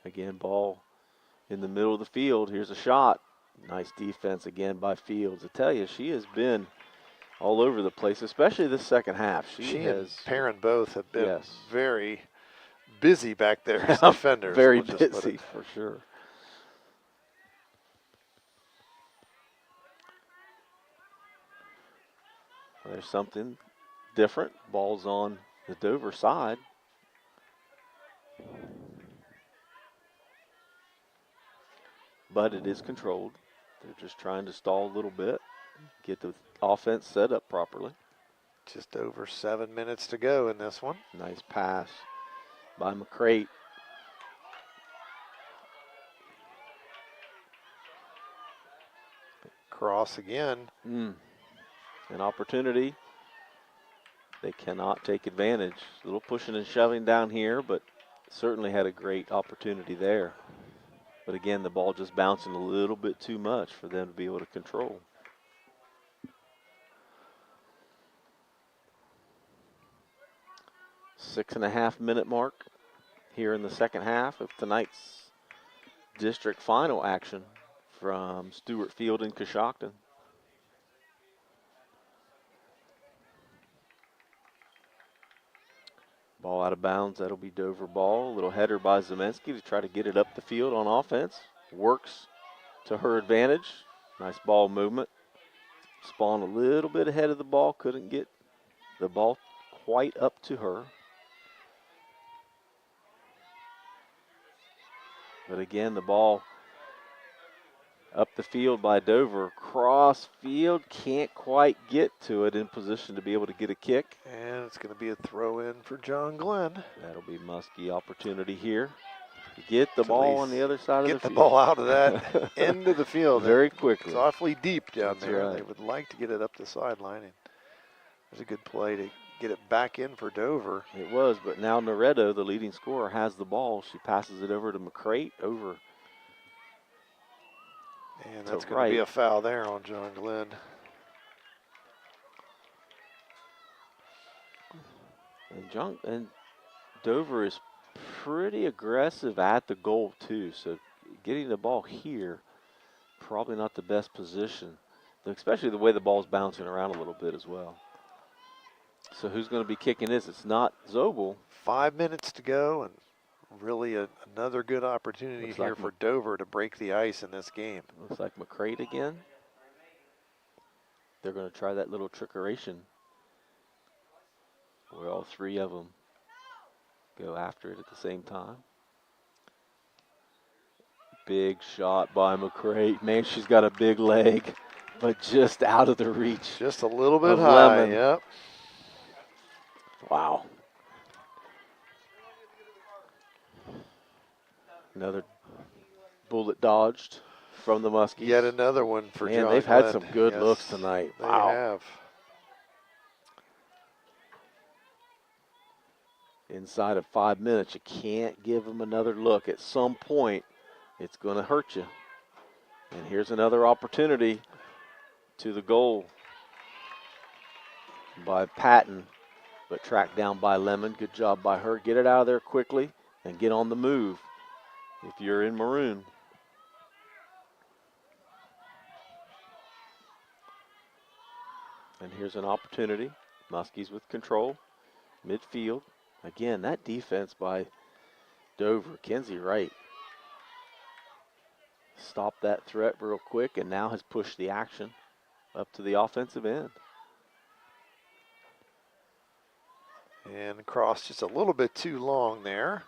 Speaker 2: Again, ball in the middle of the field. Here's a shot. Nice defense again by Fields. I tell you, she has been all over the place, especially this second half. She
Speaker 3: and Perrin both have been
Speaker 2: yes,
Speaker 3: very busy back there as defenders.
Speaker 2: Very busy, for sure. There's something different. Ball's on the Dover side. But it is controlled. They're just trying to stall a little bit, get the offense set up properly.
Speaker 3: Just over 7 minutes to go in this one.
Speaker 2: Nice pass by McCrate.
Speaker 3: Cross again.
Speaker 2: An opportunity. They cannot take advantage. A little pushing and shoving down here, but certainly had a great opportunity there. But again, the ball just bouncing a little bit too much for them to be able to control. Six-and-a-half-minute mark here in the second half of tonight's district final action from Stweart Field in Coshocton. Ball out of bounds. That'll be Dover ball. A little header by Zemensky to try to get it up the field on offense. Works to her advantage. Nice ball movement. Spawn a little bit ahead of the ball. Couldn't get the ball quite up to her. But again, the ball up the field by Dover. Cross field, can't quite get to it in position to be able to get a kick.
Speaker 3: And it's going to be a throw in for John Glenn.
Speaker 2: That'll be Muskie opportunity here. Get the ball on the other side of the field.
Speaker 3: Get the ball out of that end of the field.
Speaker 2: Very quickly.
Speaker 3: It's awfully deep down
Speaker 2: That's
Speaker 3: there.
Speaker 2: right.
Speaker 3: They would like to get it up the sideline. And there's a good play to get it back in for Dover.
Speaker 2: It was, but now Noretto, the leading scorer, has the ball. She passes it over to McCrate, over.
Speaker 3: And that's going to be a foul there on John Glenn.
Speaker 2: And Dover is pretty aggressive at the goal too. So getting the ball here, probably not the best position, especially the way the ball's bouncing around a little bit as well. So who's going to be kicking this? It's not Zobel.
Speaker 3: 5 minutes to go, and really another good opportunity
Speaker 2: Looks
Speaker 3: here
Speaker 2: like
Speaker 3: for Dover to break the ice in this game.
Speaker 2: Looks like McCrate again. They're going to try that little trickeration where all three of them go after it at the same time. Big shot by McCrate. Man, she's got a big leg, but just out of the reach.
Speaker 3: Just a little bit
Speaker 2: of
Speaker 3: high,
Speaker 2: Lemon.
Speaker 3: yep.
Speaker 2: Wow. Another bullet dodged from the Muskies.
Speaker 3: Yet another one for
Speaker 2: Man,
Speaker 3: John
Speaker 2: they've had
Speaker 3: Glenn.
Speaker 2: some good
Speaker 3: Yes,
Speaker 2: looks tonight.
Speaker 3: They
Speaker 2: Wow.
Speaker 3: have.
Speaker 2: Inside of 5 minutes, you can't give them another look. At some point, it's going to hurt you. And here's another opportunity to the goal by Patton, but tracked down by Lemon. Good job by her. Get it out of there quickly and get on the move if you're in maroon. And here's an opportunity. Muskies with control, midfield. Again, that defense by Dover, Kenzie Wright, stopped that threat real quick and now has pushed the action up to the offensive end.
Speaker 3: And cross just a little bit too long there.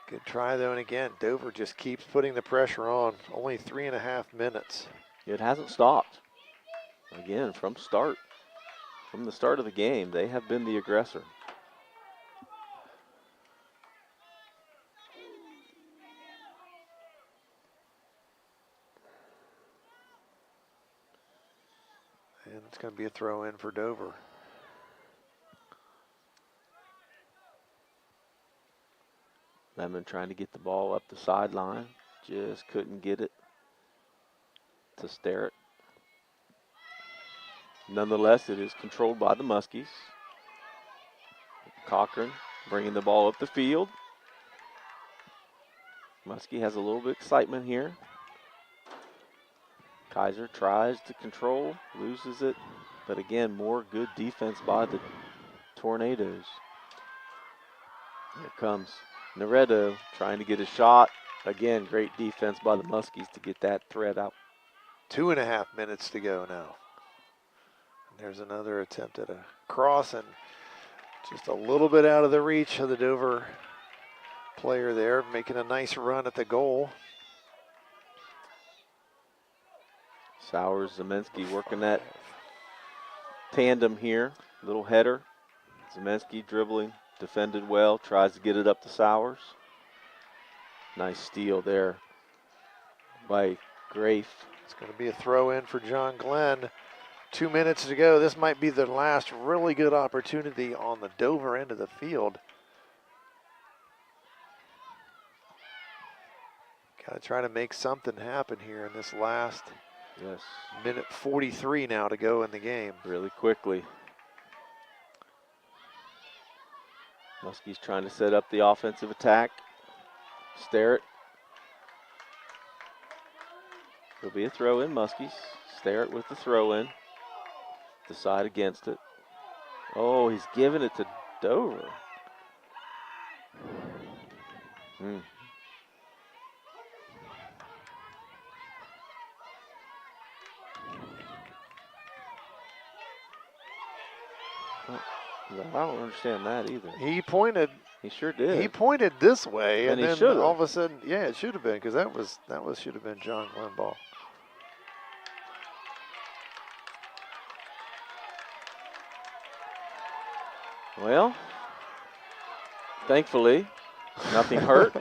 Speaker 3: Good try though, and again, Dover just keeps putting the pressure on. Only 3.5 minutes.
Speaker 2: It hasn't stopped. Again, from the start of the game, they have been the aggressor.
Speaker 3: And it's going to be a throw in for Dover.
Speaker 2: Lemon trying to get the ball up the sideline. Just couldn't get it to Stweart. Nonetheless, it is controlled by the Muskies. Cochran bringing the ball up the field. Muskie has a little bit of excitement here. Kaiser tries to control, loses it, but again, more good defense by the Tornadoes. Here comes Noretto trying to get a shot. Again, great defense by the Muskies to get that threat out.
Speaker 3: 2.5 minutes to go now. And there's another attempt at a cross, and just a little bit out of the reach of the Dover player there, making a nice run at the goal.
Speaker 2: Sowers, Zemensky working that tandem here. Little header. Zemensky dribbling, defended well, tries to get it up to Sowers. Nice steal there by Grafe.
Speaker 3: It's going to be a throw in for John Glenn. 2 minutes to go. This might be the last really good opportunity on the Dover end of the field. Got to try to make something happen here in this last minute 43 now to go in the game.
Speaker 2: Really quickly. Muskie's trying to set up the offensive attack. Stweart. There'll be a throw in, Muskies. Stweart with the throw in. Decide against it. Oh, he's giving it to Dover. I don't understand that either.
Speaker 3: He pointed.
Speaker 2: He sure did.
Speaker 3: He pointed this way,
Speaker 2: And
Speaker 3: and
Speaker 2: he
Speaker 3: then
Speaker 2: should've.
Speaker 3: all of a sudden, yeah, it should have been, because that should have been John Glenn ball.
Speaker 2: Well, thankfully, nothing hurt.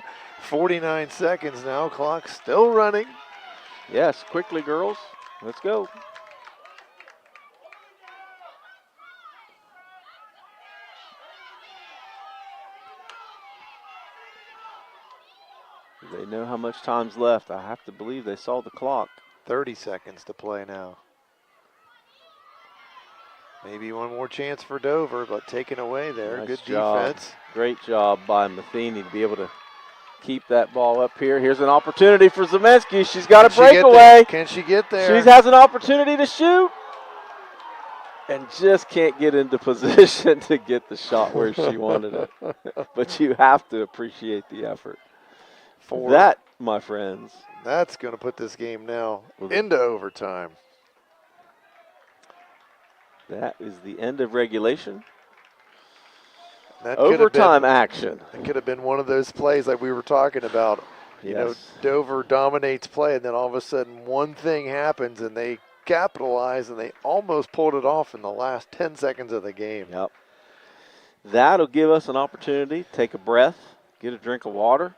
Speaker 3: 49 seconds now. Clock still running.
Speaker 2: Yes, quickly, girls. Let's go. They know how much time's left. I have to believe they saw the clock.
Speaker 3: 30 seconds to play now. Maybe one more chance for Dover, but taken away there.
Speaker 2: Nice
Speaker 3: Good
Speaker 2: job.
Speaker 3: defense.
Speaker 2: Great job by Matheny to be able to keep that ball up here. Here's an opportunity for Zemensky. She's got a breakaway.
Speaker 3: Can she get there?
Speaker 2: She has an opportunity to shoot and just can't get into position to get the shot where she wanted it. But you have to appreciate the effort. That, my friends.
Speaker 3: That's going to put this game now into overtime.
Speaker 2: That is the end of regulation.
Speaker 3: That could have
Speaker 2: Overtime
Speaker 3: been,
Speaker 2: action.
Speaker 3: It could have been one of those plays like we were talking about. You know, Dover dominates play, and then all of a sudden one thing happens, and they capitalize, and they almost pulled it off in the last 10 seconds of the game.
Speaker 2: Yep. That'll give us an opportunity to take a breath, get a drink of water,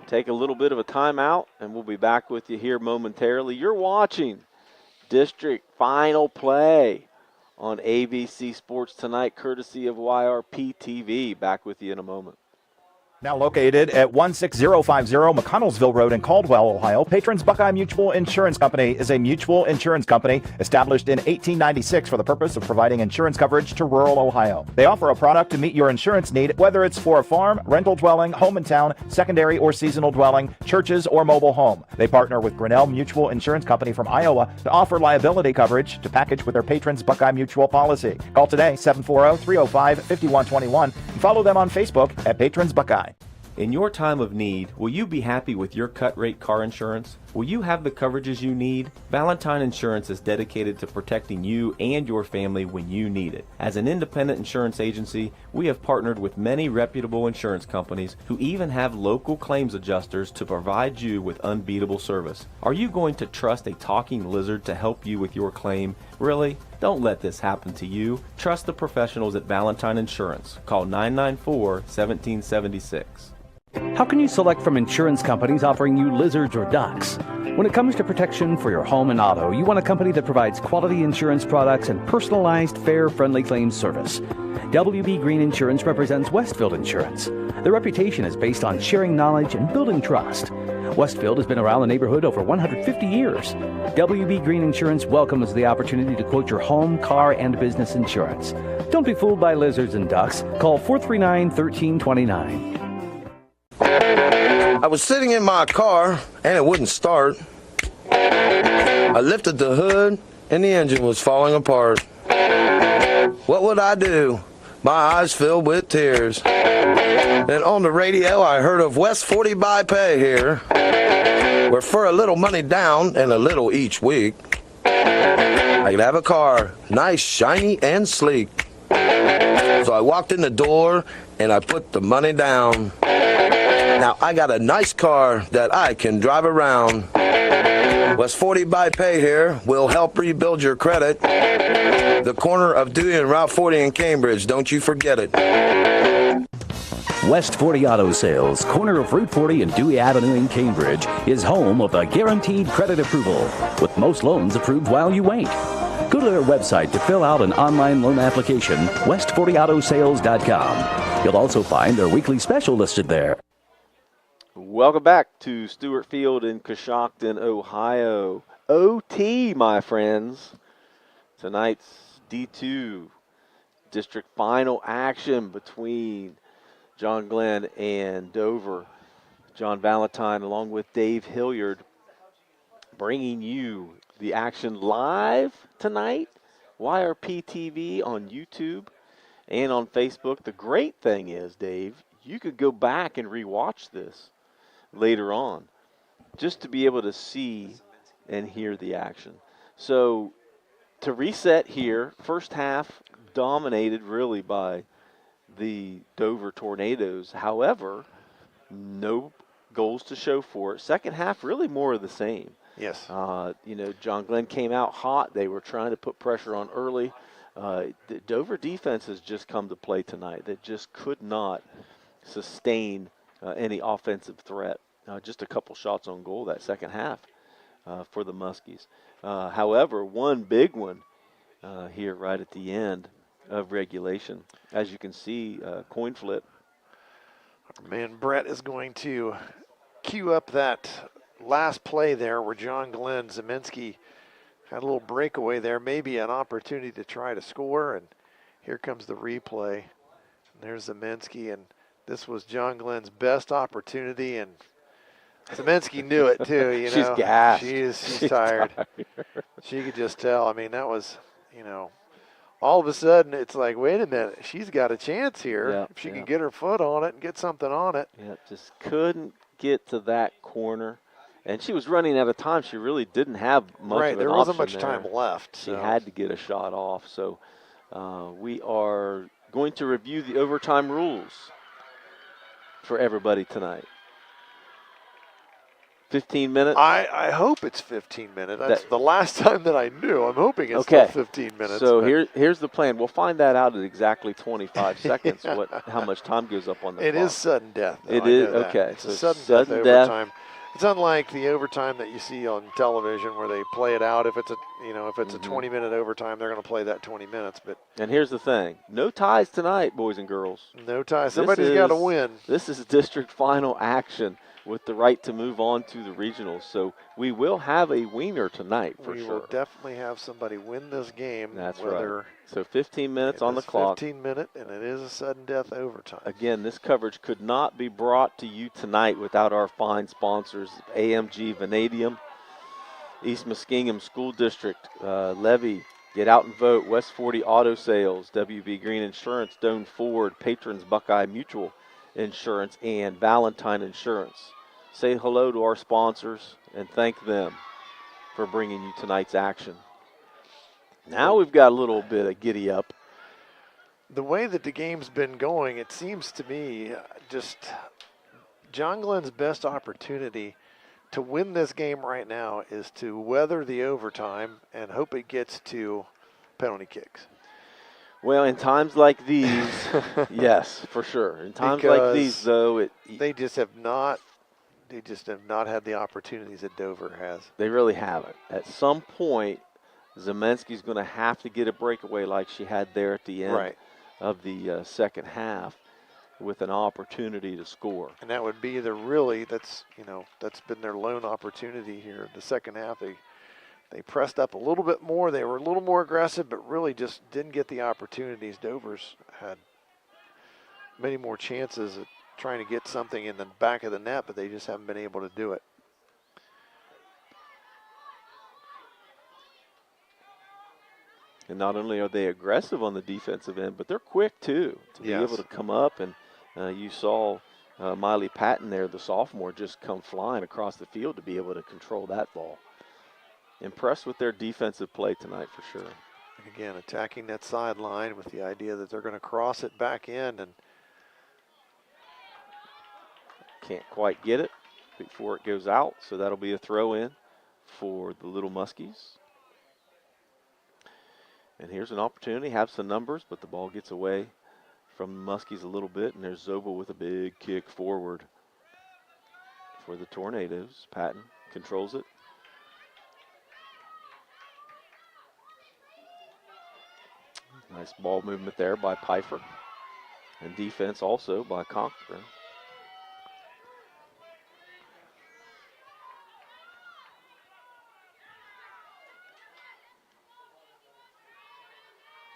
Speaker 2: take a little bit of a timeout, and we'll be back with you here momentarily. You're watching District Final Play on ABC Sports Tonight, courtesy of YRPtv. Back with you in a moment.
Speaker 4: Now located at 16050 McConnellsville Road in Caldwell, Ohio, Patrons Buckeye Mutual Insurance Company is a mutual insurance company established in 1896 for the purpose of providing insurance coverage to rural Ohio. They offer a product to meet your insurance need, whether it's for a farm, rental dwelling, home in town, secondary or seasonal dwelling, churches, or mobile home. They partner with Grinnell Mutual Insurance Company from Iowa to offer liability coverage to package with their Patrons Buckeye Mutual policy. Call today, 740-305-5121, and follow them on Facebook at Patrons Buckeye.
Speaker 7: In your time of need, will you be happy with your cut rate car insurance? Will you have the coverages you need? Valentine Insurance is dedicated to protecting you and your family when you need it. As an independent insurance agency, we have partnered with many reputable insurance companies who even have local claims adjusters to provide you with unbeatable service. Are you going to trust a talking lizard to help you with your claim? Really? Don't let this happen to you. Trust the professionals at Valentine Insurance. Call 994-1776.
Speaker 8: How can you select from insurance companies offering you lizards or ducks? When it comes to protection for your home and auto, you want a company that provides quality insurance products and personalized, fair, friendly claims service. WB Green Insurance represents Westfield Insurance. Their reputation is based on sharing knowledge and building trust. Westfield has been around the neighborhood over 150 years. WB Green Insurance welcomes the opportunity to quote your home, car, and business insurance. Don't be fooled by lizards and ducks. Call 439-1329.
Speaker 9: I was sitting in my car and it wouldn't start. I lifted the hood and the engine was falling apart. What would I do? My eyes filled with tears. Then on the radio I heard of West 40 by Pay here, where for a little money down and a little each week, I could have a car, nice, shiny, and sleek. So I walked in the door and I put the money down. Now I got a nice car that I can drive around. West 40 by Pay here will help rebuild your credit. The corner of Dewey and Route 40 in Cambridge, don't you forget it.
Speaker 8: West 40 Auto Sales, corner of Route 40 and Dewey Avenue in Cambridge, is home of the guaranteed credit approval, with most loans approved while you wait. Go to their website to fill out an online loan application, west40autosales.com. You'll also find their weekly special listed there.
Speaker 2: Welcome back to Stweart Field in Coshocton, Ohio. OT, my friends. Tonight's D2 district final action between John Glenn and Dover. John Valentine along with Dave Hilliard bringing you the action live tonight. YRPtv on YouTube and on Facebook. The great thing is, Dave, you could go back and rewatch this later on just to be able to see and hear the action. So to reset here, first half dominated really by the Dover Tornadoes. However, no goals to show for it. Second half, really more of the same.
Speaker 3: Yes.
Speaker 2: John Glenn came out hot. They were trying to put pressure on early. The Dover defense has just come to play tonight. That just could not sustain any offensive threat. Just a couple shots on goal that second half for the Muskies. However, one big one here right at the end of regulation. As you can see, coin flip.
Speaker 3: Man, Brett is going to cue up that last play there where John Glenn Zeminski had a little breakaway there, maybe an opportunity to try to score, and here comes the replay. And there's Zeminski, and this was John Glenn's best opportunity, and Zeminski knew it too.
Speaker 2: She's gassed.
Speaker 3: She's tired. She could just tell. I mean, that was, all of a sudden it's like, wait a minute, she's got a chance here. If she can get her foot on it and get something on it.
Speaker 2: Yeah, just couldn't get to that corner. And she was running out of time. She really didn't have much of an
Speaker 3: there wasn't much
Speaker 2: option
Speaker 3: time
Speaker 2: there.
Speaker 3: left.
Speaker 2: She had to get a shot off. So we are going to review the overtime rules for everybody tonight. 15 minutes?
Speaker 3: I hope it's 15 minutes. That's the last time that I knew. I'm hoping it's still 15 minutes.
Speaker 2: So here's the plan. We'll find that out at exactly 25 seconds, how much time goes up on the clock.
Speaker 3: It is sudden death, though.
Speaker 2: It is? Okay.
Speaker 3: It's a sudden death overtime. It's unlike the overtime that you see on television where they play it out. If it's a a 20-minute overtime, they're going to play that 20 minutes.
Speaker 2: And here's the thing: no ties tonight, boys and girls.
Speaker 3: No ties. Somebody's got to win.
Speaker 2: This is district final action with the right to move on to the regionals. So we will have a winner tonight for sure.
Speaker 3: We will definitely have somebody win this game.
Speaker 2: That's right. So 15 minutes on the clock.
Speaker 3: 15 minutes, and it is a sudden death overtime.
Speaker 2: Again, this coverage could not be brought to you tonight without our fine sponsors, AMG Vanadium, East Muskingum School District, Levy, Get Out and Vote, West 40 Auto Sales, WB Green Insurance, Doan Ford, Patrons Buckeye Mutual Insurance, and Valentine Insurance. Say hello to our sponsors and thank them for bringing you tonight's action. Now we've got a little bit of giddy up.
Speaker 3: The way that the game's been going, it seems to me just John Glenn's best opportunity to win this game right now is to weather the overtime and hope it gets to penalty kicks.
Speaker 2: Well, in times like these, yes, for sure. In times like these, though,
Speaker 3: they just have not had the opportunities that Dover has.
Speaker 2: They really haven't. At some point, Zeminski's going to have to get a breakaway like she had there at the end of the second half with an opportunity to score.
Speaker 3: And that would be that's been their lone opportunity here. The second half, they pressed up a little bit more. They were a little more aggressive, but really just didn't get the opportunities. Dover's had many more chances at trying to get something in the back of the net, but they just haven't been able to do it.
Speaker 2: And not only are they aggressive on the defensive end, but they're quick too to be able to come up. And you saw Miley Patton there, the sophomore, just come flying across the field to be able to control that ball. Impressed with their defensive play tonight for sure.
Speaker 3: And again, attacking that sideline with the idea that they're going to cross it back in, and
Speaker 2: can't quite get it before it goes out. So that'll be a throw in for the Little Muskies. And here's an opportunity, have some numbers, but the ball gets away from the Muskies a little bit, and there's Zobel with a big kick forward for the Tornadoes. Patton controls it. Nice ball movement there by Pfeiffer, and defense also by Conkler.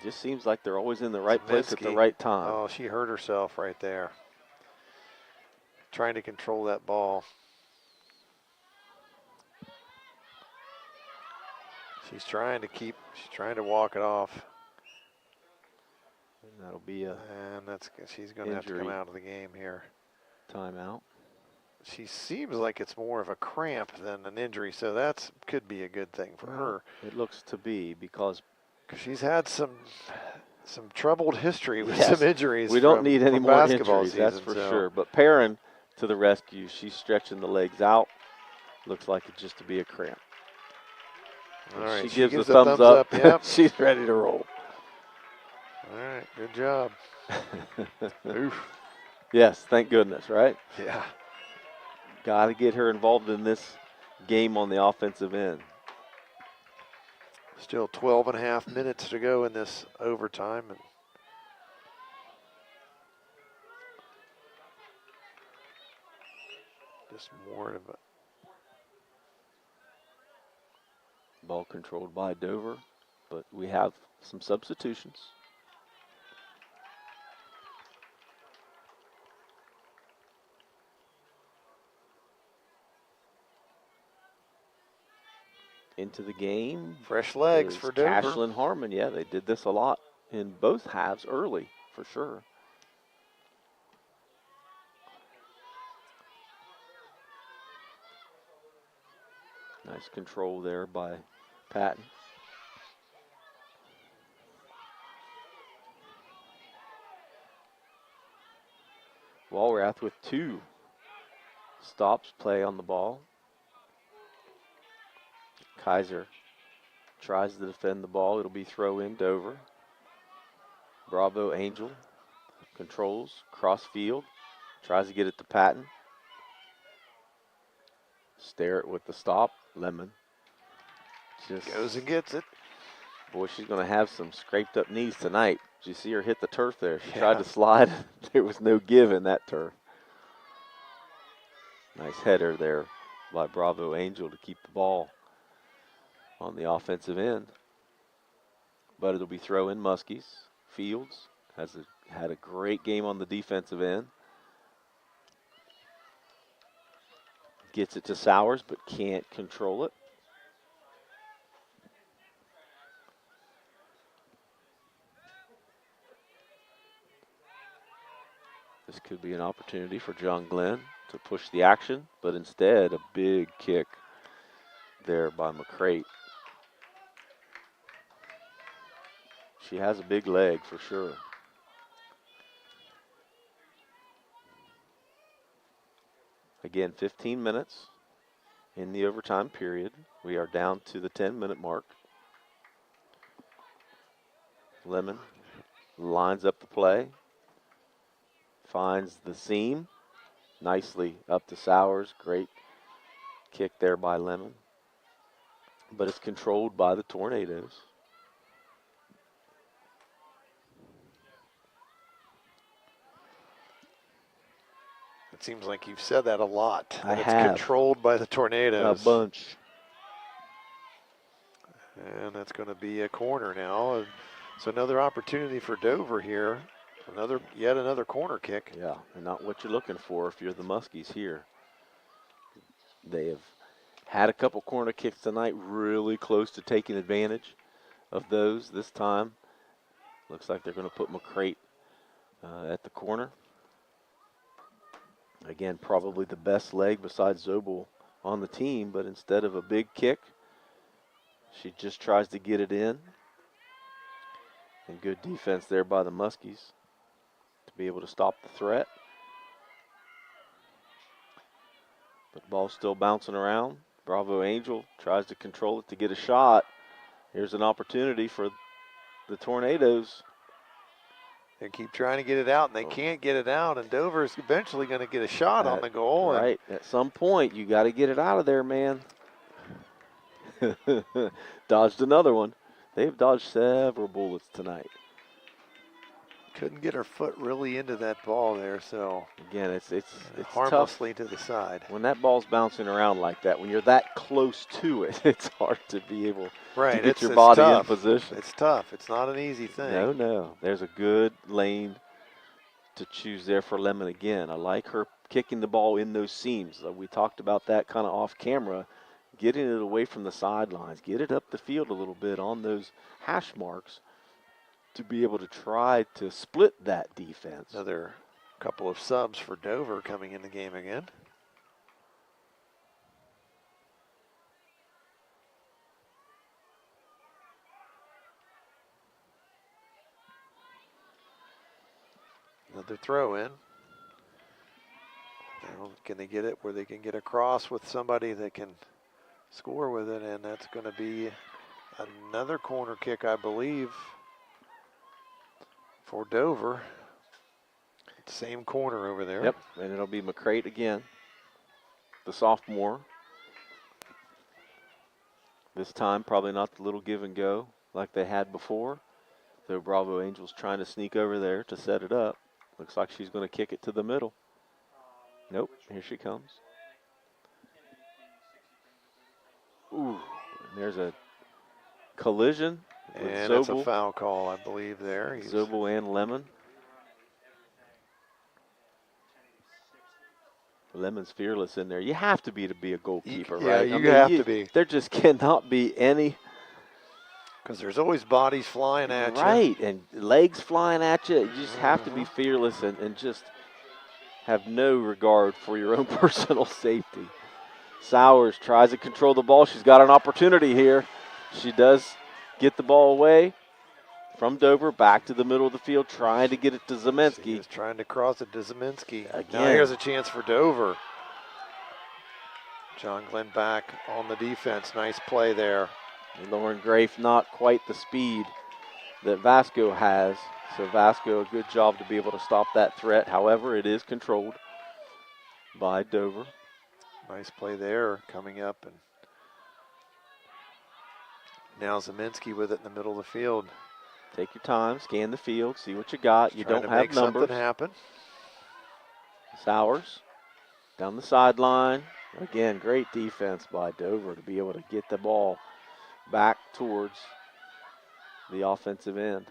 Speaker 2: Just seems like they're always in the right place at the right time.
Speaker 3: Oh, she hurt herself right there. Trying to control that ball. She's trying to walk it off.
Speaker 2: And that'll be a
Speaker 3: And she's going to have to come out of the game here.
Speaker 2: timeout.
Speaker 3: She seems like it's more of a cramp than an injury, so that could be a good thing for her.
Speaker 2: It looks to be because
Speaker 3: she's had some troubled history with
Speaker 2: yes,
Speaker 3: some injuries.
Speaker 2: We don't need any more
Speaker 3: basketball
Speaker 2: injuries,
Speaker 3: season,
Speaker 2: that's for sure. But Perrin to the rescue. She's stretching the legs out. Looks like it just to be a cramp.
Speaker 3: All right,
Speaker 2: she gives a thumbs up.
Speaker 3: Yep.
Speaker 2: She's ready to roll.
Speaker 3: All right, good job. Oof.
Speaker 2: Yes, thank goodness, right?
Speaker 3: Yeah.
Speaker 2: Got to get her involved in this game on the offensive end.
Speaker 3: Still 12 and a half minutes to go in this overtime. And just more of a
Speaker 2: ball controlled by Dover, but we have some substitutions. Into the game.
Speaker 3: Fresh legs for Dover.
Speaker 2: Cashlyn Harmon, yeah, they did this a lot in both halves early, for sure. Nice control there by Patton. Walrath with 2 stops play on the ball. Kaiser tries to defend the ball. It'll be throw in Dover. Bravo Angel controls cross field. Tries to get it to Patton. Stewart with the stop. Lemon just
Speaker 3: goes and gets it.
Speaker 2: Boy, she's going to have some scraped up knees tonight. Did you see her hit the turf there? She tried to slide. There was no give in that turf. Nice header there by Bravo Angel to keep the ball on the offensive end. But it'll be throw in Muskies. Fields had a great game on the defensive end. Gets it to Sowers, but can't control it. This could be an opportunity for John Glenn to push the action, but instead a big kick there by McCrate. She has a big leg for sure. Again, 15 minutes in the overtime period. We are down to the 10-minute mark. Lemon lines up the play. Finds the seam. Nicely up to Sowers. Great kick there by Lemon. But it's controlled by the Tornadoes.
Speaker 3: It seems like you've said that a lot.
Speaker 2: I
Speaker 3: It's
Speaker 2: have.
Speaker 3: controlled by the Tornadoes.
Speaker 2: A bunch.
Speaker 3: And that's going to be a corner now. So another opportunity for Dover here. Yet another corner kick.
Speaker 2: Yeah, and not what you're looking for if you're the Muskies here. They have had a couple corner kicks tonight, really close to taking advantage of those this time. Looks like they're going to put McCrate at the corner. Again, probably the best leg besides Zobel on the team, but instead of a big kick, she just tries to get it in. And good defense there by the Muskies to be able to stop the threat. But the ball's still bouncing around. Bravo Angel tries to control it to get a shot. Here's an opportunity for the Tornadoes.
Speaker 3: They keep trying to get it out, and they can't get it out, and Dover's eventually going to get a shot on the goal.
Speaker 2: Right, at some point, you got to get it out of there, man. Dodged another one. They've dodged several bullets tonight.
Speaker 3: Couldn't get her foot really into that ball there, so
Speaker 2: again, it's
Speaker 3: harmlessly
Speaker 2: tough.
Speaker 3: to the side.
Speaker 2: When that ball's bouncing around like that, when you're that close to it, it's hard to be able to get your body in position.
Speaker 3: It's tough. It's not an easy thing.
Speaker 2: No. There's a good lane to choose there for Lemon again. I like her kicking the ball in those seams. We talked about that kind of off camera, getting it away from the sidelines, get it up the field a little bit on those hash marks. to be able to try to split that defense.
Speaker 3: Another couple of subs for Dover coming in the game again. Another throw in. Now, can they get it where they can get across with somebody that can score with it? And that's going to be another corner kick, I believe, for Dover. Same corner over there.
Speaker 2: Yep, and it'll be McCrate again, the sophomore. This time, probably not the little give and go like they had before. The Bravo Angels trying to sneak over there to set it up. Looks like she's going to kick it to the middle. Nope, here she comes. Ooh, and there's a collision with
Speaker 3: And
Speaker 2: Zobel.
Speaker 3: it's a foul call, I believe, there.
Speaker 2: Zobel and Lemon. Lemon's fearless in there. You have to be a goalkeeper,
Speaker 3: Yeah,
Speaker 2: right?
Speaker 3: you have to be.
Speaker 2: There just cannot be any.
Speaker 3: Because there's always bodies flying at you.
Speaker 2: Right, and legs flying at you. You just have to be fearless and just have no regard for your own personal safety. Sowers tries to control the ball. She's got an opportunity here. She does get the ball away from Dover, back to the middle of the field, trying to get it to Zeminski.
Speaker 3: He's trying to cross it to Zeminski.
Speaker 2: Again.
Speaker 3: Now here's a chance for Dover. John Glenn back on the defense. Nice play there.
Speaker 2: And Lauren Grafe not quite the speed that Vasco has. So Vasco, a good job to be able to stop that threat. However, it is controlled by Dover.
Speaker 3: Nice play there coming up. And now Zeminski with it in the middle of the field.
Speaker 2: Take your time, scan the field, see what you got. You
Speaker 3: Trying
Speaker 2: don't
Speaker 3: to
Speaker 2: have
Speaker 3: make
Speaker 2: numbers.
Speaker 3: something happen.
Speaker 2: Sowers down the sideline. Again, great defense by Dover to be able to get the ball back towards the offensive end.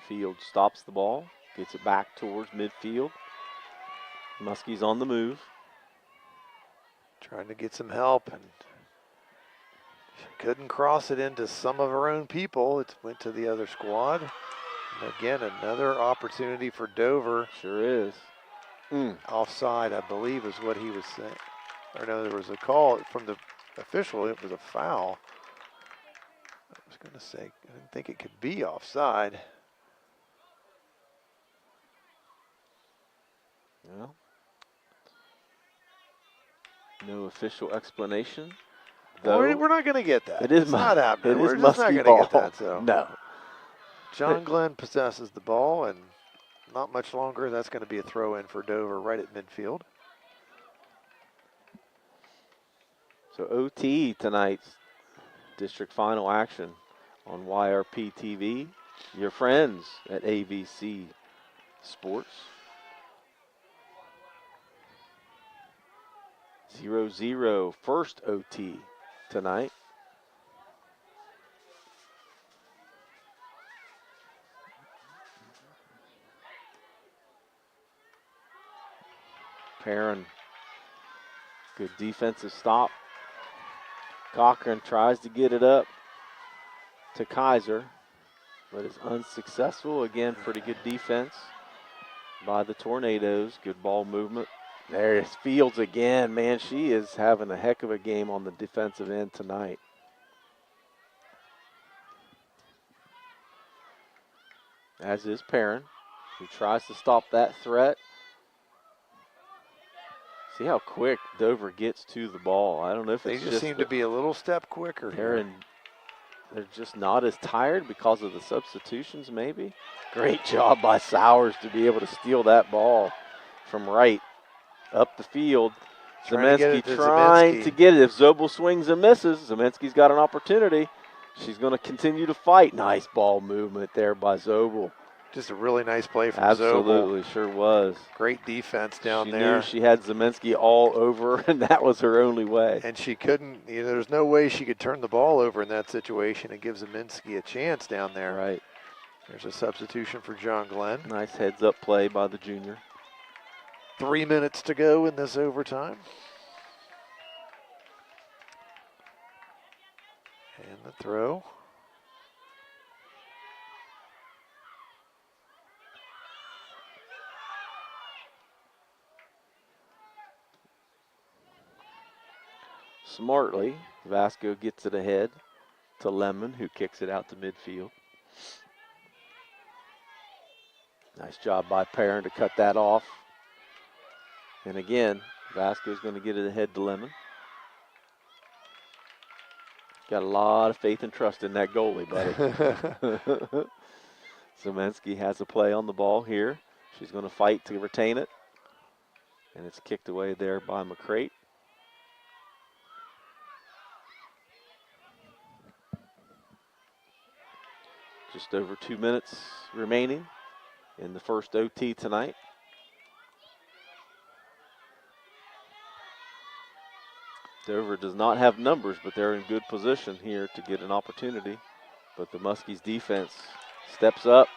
Speaker 2: Field stops the ball, gets it back towards midfield. Muskies on the move.
Speaker 3: Trying to get some help, and she couldn't cross it into some of her own people. It went to the other squad. And again, another opportunity for Dover.
Speaker 2: Sure is.
Speaker 3: Offside, I believe, is what he was saying. Or no, there was a call from the official. It was a foul. I was going to say, I didn't think it could be offside.
Speaker 2: Well, no official explanation.
Speaker 3: We're not going to get that.
Speaker 2: It is
Speaker 3: it's not happening.
Speaker 2: It
Speaker 3: We're
Speaker 2: is
Speaker 3: just not
Speaker 2: Muskie
Speaker 3: going to get
Speaker 2: ball.
Speaker 3: that. So.
Speaker 2: No.
Speaker 3: John Glenn possesses the ball, and not much longer. That's going to be a throw in for Dover right at midfield.
Speaker 2: So OT tonight's district final action on YRPtv. Your friends at AVC Sports. 0-0 first OT tonight. Perrin, good defensive stop. Cochran tries to get it up to Kaiser, but is unsuccessful. Again, pretty good defense by the Tornadoes. Good ball movement. There's Fields again. Man, she is having a heck of a game on the defensive end tonight. As is Perrin, who tries to stop that threat. See how quick Dover gets to the ball. I don't know if
Speaker 3: They
Speaker 2: it's
Speaker 3: just seem to be a little step quicker here.
Speaker 2: Perrin, they're just not as tired because of the substitutions, maybe. Great job by Sowers to be able to steal that ball from right up the field. Zeminski trying to get it. If Zobel swings and misses, Zeminski's got an opportunity. She's going to continue to fight. Nice ball movement there by Zobel.
Speaker 3: Just a really nice play from Zobel.
Speaker 2: Absolutely, sure was.
Speaker 3: Great defense down
Speaker 2: She
Speaker 3: there.
Speaker 2: knew she had Zeminski all over, and that was her only way.
Speaker 3: And she couldn't, there's no way she could turn the ball over in that situation and give Zeminski a chance down there.
Speaker 2: Right.
Speaker 3: There's a substitution for John Glenn.
Speaker 2: Nice heads-up play by the junior.
Speaker 3: 3 minutes to go in this overtime. And the throw.
Speaker 2: Smartly, Vasco gets it ahead to Lemon, who kicks it out to midfield. Nice job by Perrin to cut that off. And again, Vasco's going to get it ahead to Lemon. Got a lot of faith and trust in that goalie, buddy. Zemensky has a play on the ball here. She's going to fight to retain it. And it's kicked away there by McCrate. Just over 2 minutes remaining in the first OT tonight. Dover does not have numbers, but they're in good position here to get an opportunity. But the Muskies defense steps up.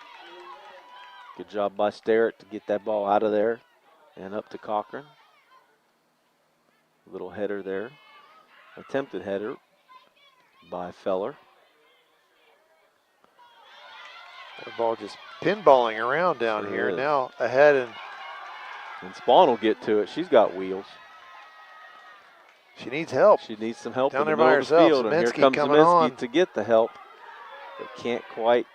Speaker 2: Good job by Stweart to get that ball out of there and up to Cochran. Little header there. Attempted header by Feller.
Speaker 3: The ball just pinballing around down
Speaker 2: Sure
Speaker 3: here.
Speaker 2: is.
Speaker 3: Now ahead, and
Speaker 2: Spawn will get to it. She's got wheels.
Speaker 3: she needs help.
Speaker 2: She needs some help
Speaker 3: Down
Speaker 2: in the
Speaker 3: there by
Speaker 2: middle of the
Speaker 3: herself.
Speaker 2: field. And here
Speaker 3: Zemensky
Speaker 2: comes
Speaker 3: coming
Speaker 2: Zemensky
Speaker 3: on.
Speaker 2: to get the help, but can't quite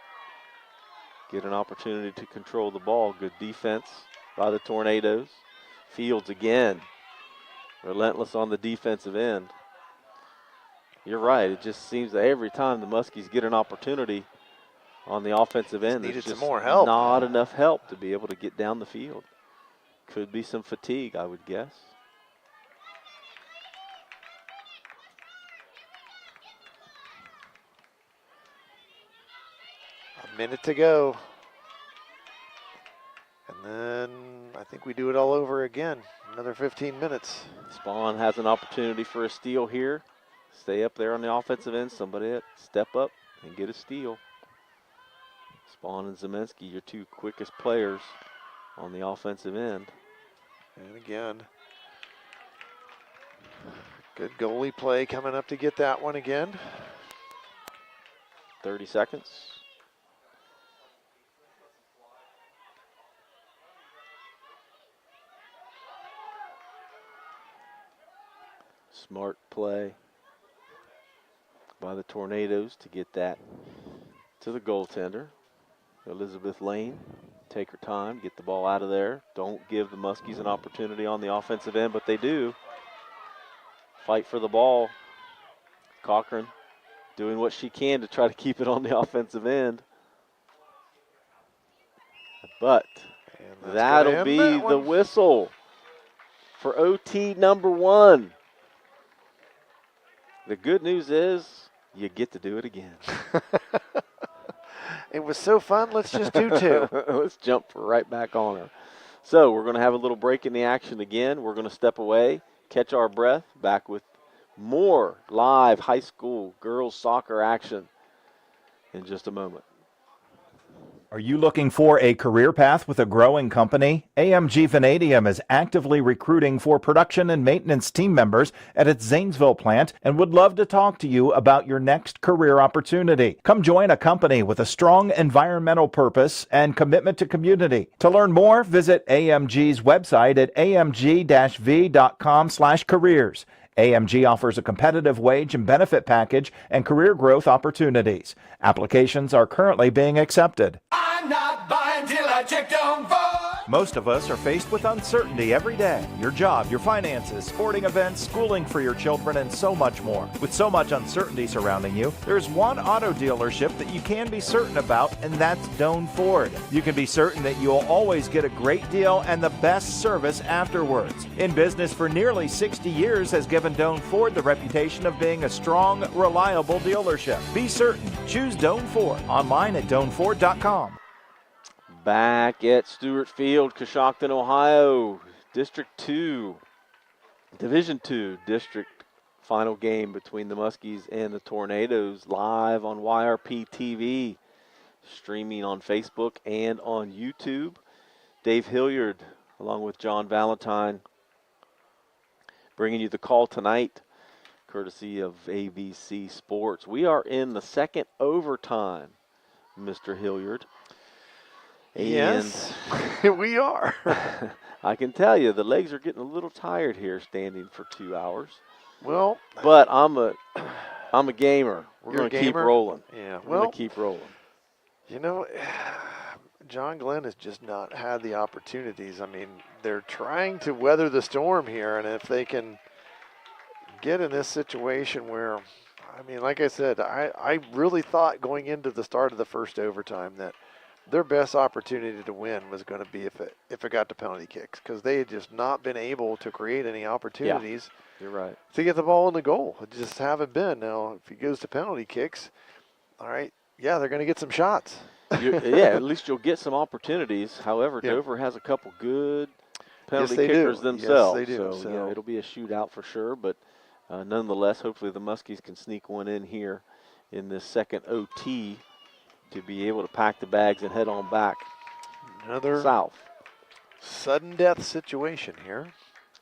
Speaker 2: get an opportunity to control the ball. Good defense by the Tornadoes. Fields again, relentless on the defensive end. You're right. It just seems that every time the Muskies get an opportunity on the offensive end,
Speaker 3: needed
Speaker 2: there's
Speaker 3: some
Speaker 2: just
Speaker 3: more help.
Speaker 2: not enough help to be able to get down the field. Could be some fatigue, I would guess.
Speaker 3: A minute to go. And then I think we do it all over again. Another 15 minutes.
Speaker 2: Spawn has an opportunity for a steal here. Stay up there on the offensive end. Somebody step up and get a steal. Spawn and Zemensky, your two quickest players on the offensive end.
Speaker 3: And again, good goalie play coming up to get that one again.
Speaker 2: 30 seconds. Smart play by the Tornadoes to get that to the goaltender. Elizabeth Lane, take her time, get the ball out of there. Don't give the Muskies an opportunity on the offensive end, but they do. Fight for the ball. Cochran doing what she can to try to keep it on the offensive end. But that'll be the whistle for OT number 1. The good news is you get to do it again.
Speaker 3: It was so fun, let's just do 2.
Speaker 2: Let's jump right back on her. So we're going to have a little break in the action again. We're going to step away, catch our breath, back with more live high school girls soccer action in just a moment.
Speaker 4: Are you looking for a career path with a growing company? AMG Vanadium is actively recruiting for production and maintenance team members at its Zanesville plant and would love to talk to you about your next career opportunity. Come join a company with a strong environmental purpose and commitment to community. To learn more, visit AMG's website at amg-v.com/careers. AMG offers a competitive wage and benefit package and career growth opportunities. Applications are currently being accepted.
Speaker 5: I'm not buying till I check on Ford.
Speaker 4: Most of us are faced with uncertainty every day. Your job, your finances, sporting events, schooling for your children, and so much more. With so much uncertainty surrounding you, there's one auto dealership that you can be certain about, and that's Doan Ford. You can be certain that you'll always get a great deal and the best service afterwards. In business for nearly 60 years has given Doan Ford the reputation of being a strong, reliable dealership. Be certain. Choose Doan Ford. Online at doanford.com.
Speaker 2: Back at Stweart Field, Coshocton, Ohio, District 2, Division 2 District final game between the Muskies and the Tornadoes, live on YRPtv, streaming on Facebook and on YouTube. Dave Hilliard along with John Valentine, bringing you the call tonight, courtesy of ABC Sports. We are in the second overtime, Mr. Hilliard.
Speaker 3: Yes, we are.
Speaker 2: I can tell you, the legs are getting a little tired here standing for 2 hours.
Speaker 3: Well,
Speaker 2: but I'm a gamer. We're going to keep rolling.
Speaker 3: Yeah,
Speaker 2: We're going to keep rolling.
Speaker 3: You know, John Glenn has just not had the opportunities. I mean, they're trying to weather the storm here, and if they can get in this situation where, I mean, like I said, I really thought going into the start of the first overtime that their best opportunity to win was going to be if it got to penalty kicks, because they had just not been able to create any opportunities.
Speaker 2: Yeah, you're right.
Speaker 3: To get the ball in the goal. It just haven't been. Now, if he goes to penalty kicks, all right, yeah, they're going to get some shots.
Speaker 2: Yeah, at least you'll get some opportunities. However, Dover has a couple good penalty kickers themselves.
Speaker 3: Yes, they do.
Speaker 2: So, yeah, it'll be a shootout for sure. But nonetheless, hopefully the Muskies can sneak one in here in this second OT to be able to pack the bags and head on back south.
Speaker 3: Sudden death situation here.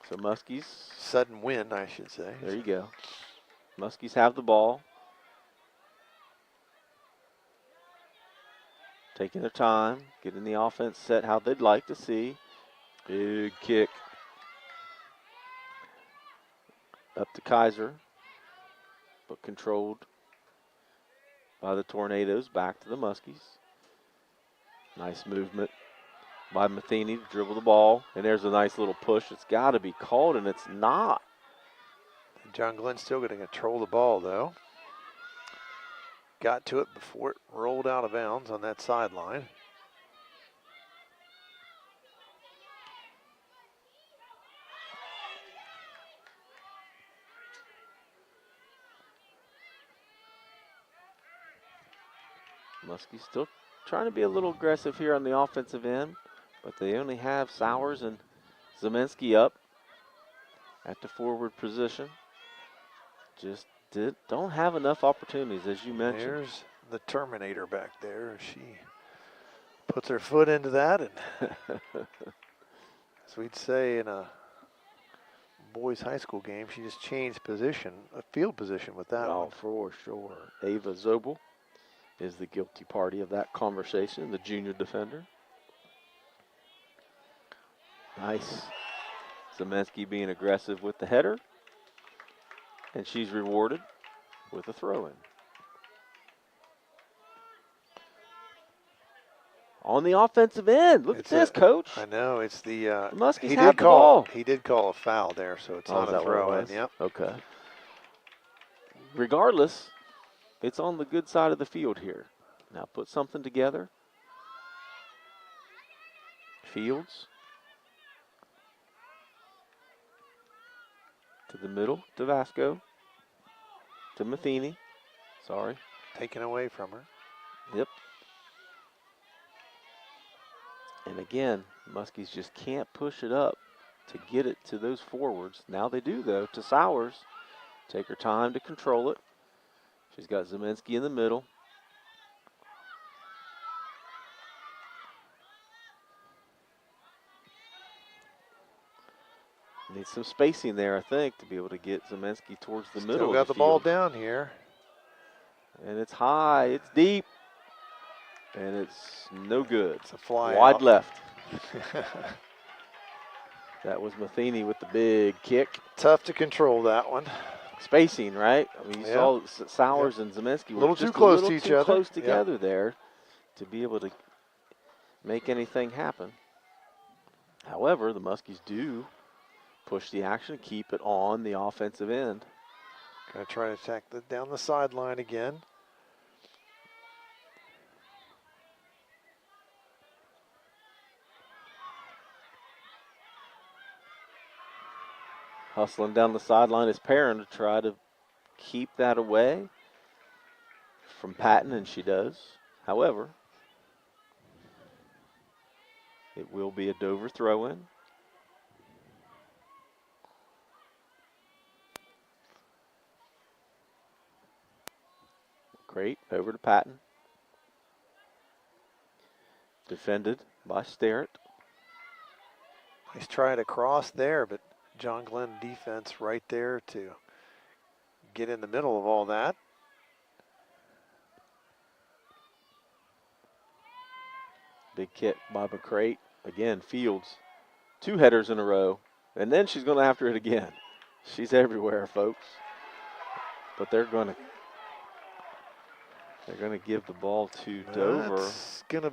Speaker 2: So Muskies.
Speaker 3: Sudden win, I should say.
Speaker 2: There you go. Muskies have the ball. Taking their time, getting the offense set how they'd like to see. Big kick. Up to Kaiser, but controlled by the Tornadoes, back to the Muskies. Nice movement by Matheny to dribble the ball, and there's a nice little push. It's got to be called, and it's not.
Speaker 3: John Glenn's still going to control the ball, though. Got to it before it rolled out of bounds on that sideline.
Speaker 2: Muskies still trying to be a little aggressive here on the offensive end, but they only have Sowers and Zemensky up at the forward position. Just don't have enough opportunities, as you mentioned.
Speaker 3: There's the Terminator back there. She puts her foot into that, and as we'd say in a boys' high school game, she just changed position, a field position with that one.
Speaker 2: For sure. Ava Zobel is the guilty party of that conversation, the junior defender. Nice. Zemensky being aggressive with the header. And she's rewarded with a throw-in. On the offensive end. Look at this, Coach.
Speaker 3: I know. It's the
Speaker 2: Muskies have the ball.
Speaker 3: He did call a foul there, so it's on a throw-in. Yep.
Speaker 2: Okay. Regardless, it's on the good side of the field here. Now put something together. Fields. To the middle, to Vasco. To Matheny. Sorry.
Speaker 3: Taken away from her.
Speaker 2: Yep. And again, Muskies just can't push it up to get it to those forwards. Now they do, though, to Sowers. Take her time to control it. She's got Zemensky in the middle. Needs some spacing there, I think, to be able to get Zemensky towards the middle.
Speaker 3: Still got the ball down here.
Speaker 2: And it's high, it's deep, and it's no good.
Speaker 3: It's a fly
Speaker 2: wide
Speaker 3: out.
Speaker 2: left. That was Matheny with the big kick.
Speaker 3: Tough to control that one.
Speaker 2: Spacing, right? I mean, you saw Sowers and Zemensky were
Speaker 3: a little
Speaker 2: just
Speaker 3: too close
Speaker 2: a little
Speaker 3: to each
Speaker 2: too
Speaker 3: other.
Speaker 2: close together there to be able to make anything happen. However, the Muskies do push the action, keep it on the offensive end.
Speaker 3: Gonna try to attack down the sideline again.
Speaker 2: Hustling down the sideline is Perrin to try to keep that away from Patton, and she does. However, it will be a Dover throw-in. Great, over to Patton. Defended by Stweart.
Speaker 3: He's trying to cross there, but John Glenn defense right there to get in the middle of all that.
Speaker 2: Big kick by McCrate. Again, Fields. 2 headers in a row. And then she's going to have to hit again. She's everywhere, folks. But they're going to give the ball to Dover.
Speaker 3: That's going to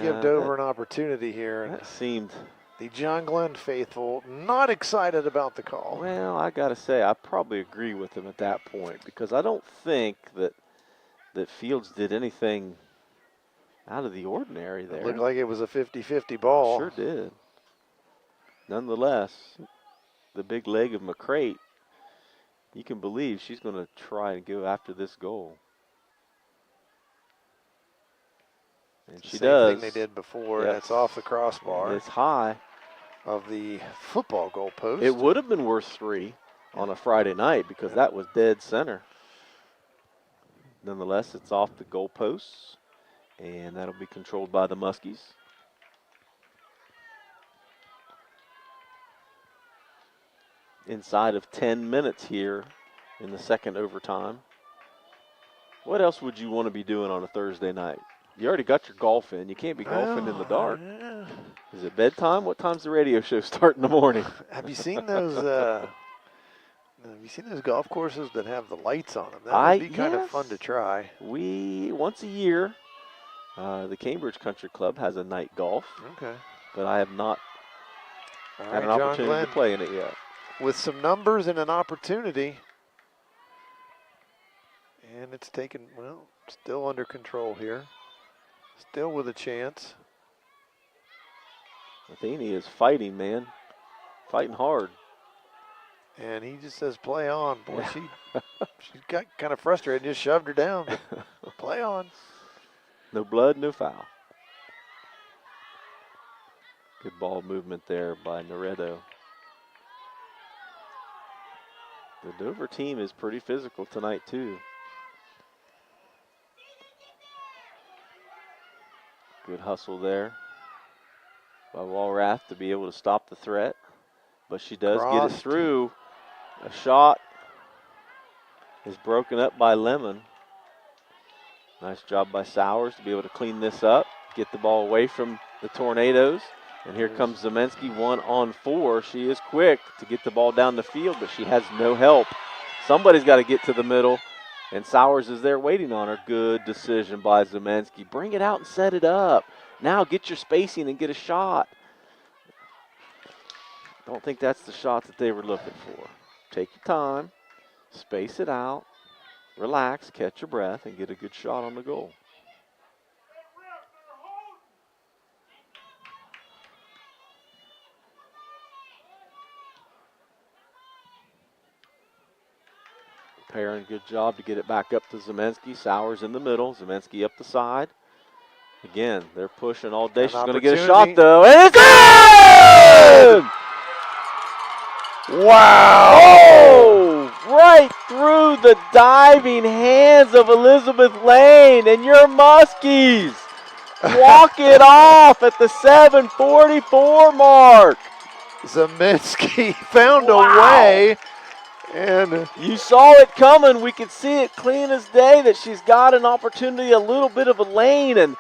Speaker 3: give Dover an opportunity here.
Speaker 2: That seemed.
Speaker 3: The John Glenn faithful not excited about the call.
Speaker 2: Well, I got to say, I probably agree with him at that point because I don't think that Fields did anything out of the ordinary there.
Speaker 3: It looked like it was a 50-50 ball.
Speaker 2: Sure did. Nonetheless, the big leg of McCrate, you can believe she's going to try and go after this goal. And she does.
Speaker 3: Same thing they did before.
Speaker 2: Yep.
Speaker 3: And it's off the crossbar.
Speaker 2: It's high.
Speaker 3: Of the football goal post.
Speaker 2: It would have been worth 3 on a Friday night because that was dead center. Nonetheless, it's off the goal posts, and that'll be controlled by the Muskies. Inside of 10 minutes here in the second overtime. What else would you want to be doing on a Thursday night? You already got your golf in. You can't be golfing in the dark.
Speaker 3: Yeah.
Speaker 2: Is it bedtime? What time's the radio show start in the morning?
Speaker 3: Have you seen those? Golf courses that have the lights on them? That would be kind of fun to try.
Speaker 2: Once a year, the Cambridge Country Club has a night golf.
Speaker 3: Okay.
Speaker 2: But I have not had an
Speaker 3: John
Speaker 2: opportunity
Speaker 3: Glenn,
Speaker 2: to play in it yet.
Speaker 3: with some numbers and an opportunity. And it's taken, well, still under control here. Still with a chance.
Speaker 2: Matheny is fighting, man. Fighting hard.
Speaker 3: And he just says, play on. Boy, she got kind of frustrated, just shoved her down. Play on.
Speaker 2: No blood, no foul. Good ball movement there by Noredo. The Dover team is pretty physical tonight, too. Good hustle there by Walrath to be able to stop the threat. But she does get it through. A shot is broken up by Lemon. Nice job by Sowers to be able to clean this up, get the ball away from the Tornadoes. And here comes Zemensky 1-on-4. She is quick to get the ball down the field, but she has no help. Somebody's got to get to the middle, and Sowers is there waiting on her. Good decision by Zemensky. Bring it out and set it up. Now get your spacing and get a shot. Don't think that's the shot that they were looking for. Take your time, space it out, relax, catch your breath, and get a good shot on the goal. Perrin, good job to get it back up to Zemensky. Sowers in the middle, Zemensky up the side. Again, they're pushing all day. She's going to get a shot, though. And it's in!
Speaker 3: Wow!
Speaker 2: Oh, right through the diving hands of Elizabeth Lane, and your Muskies walk it off at the 7:44 mark.
Speaker 3: Zemensky found a way. And
Speaker 2: you saw it coming. We could see it clean as day that she's got an opportunity, a little bit of a lane. And,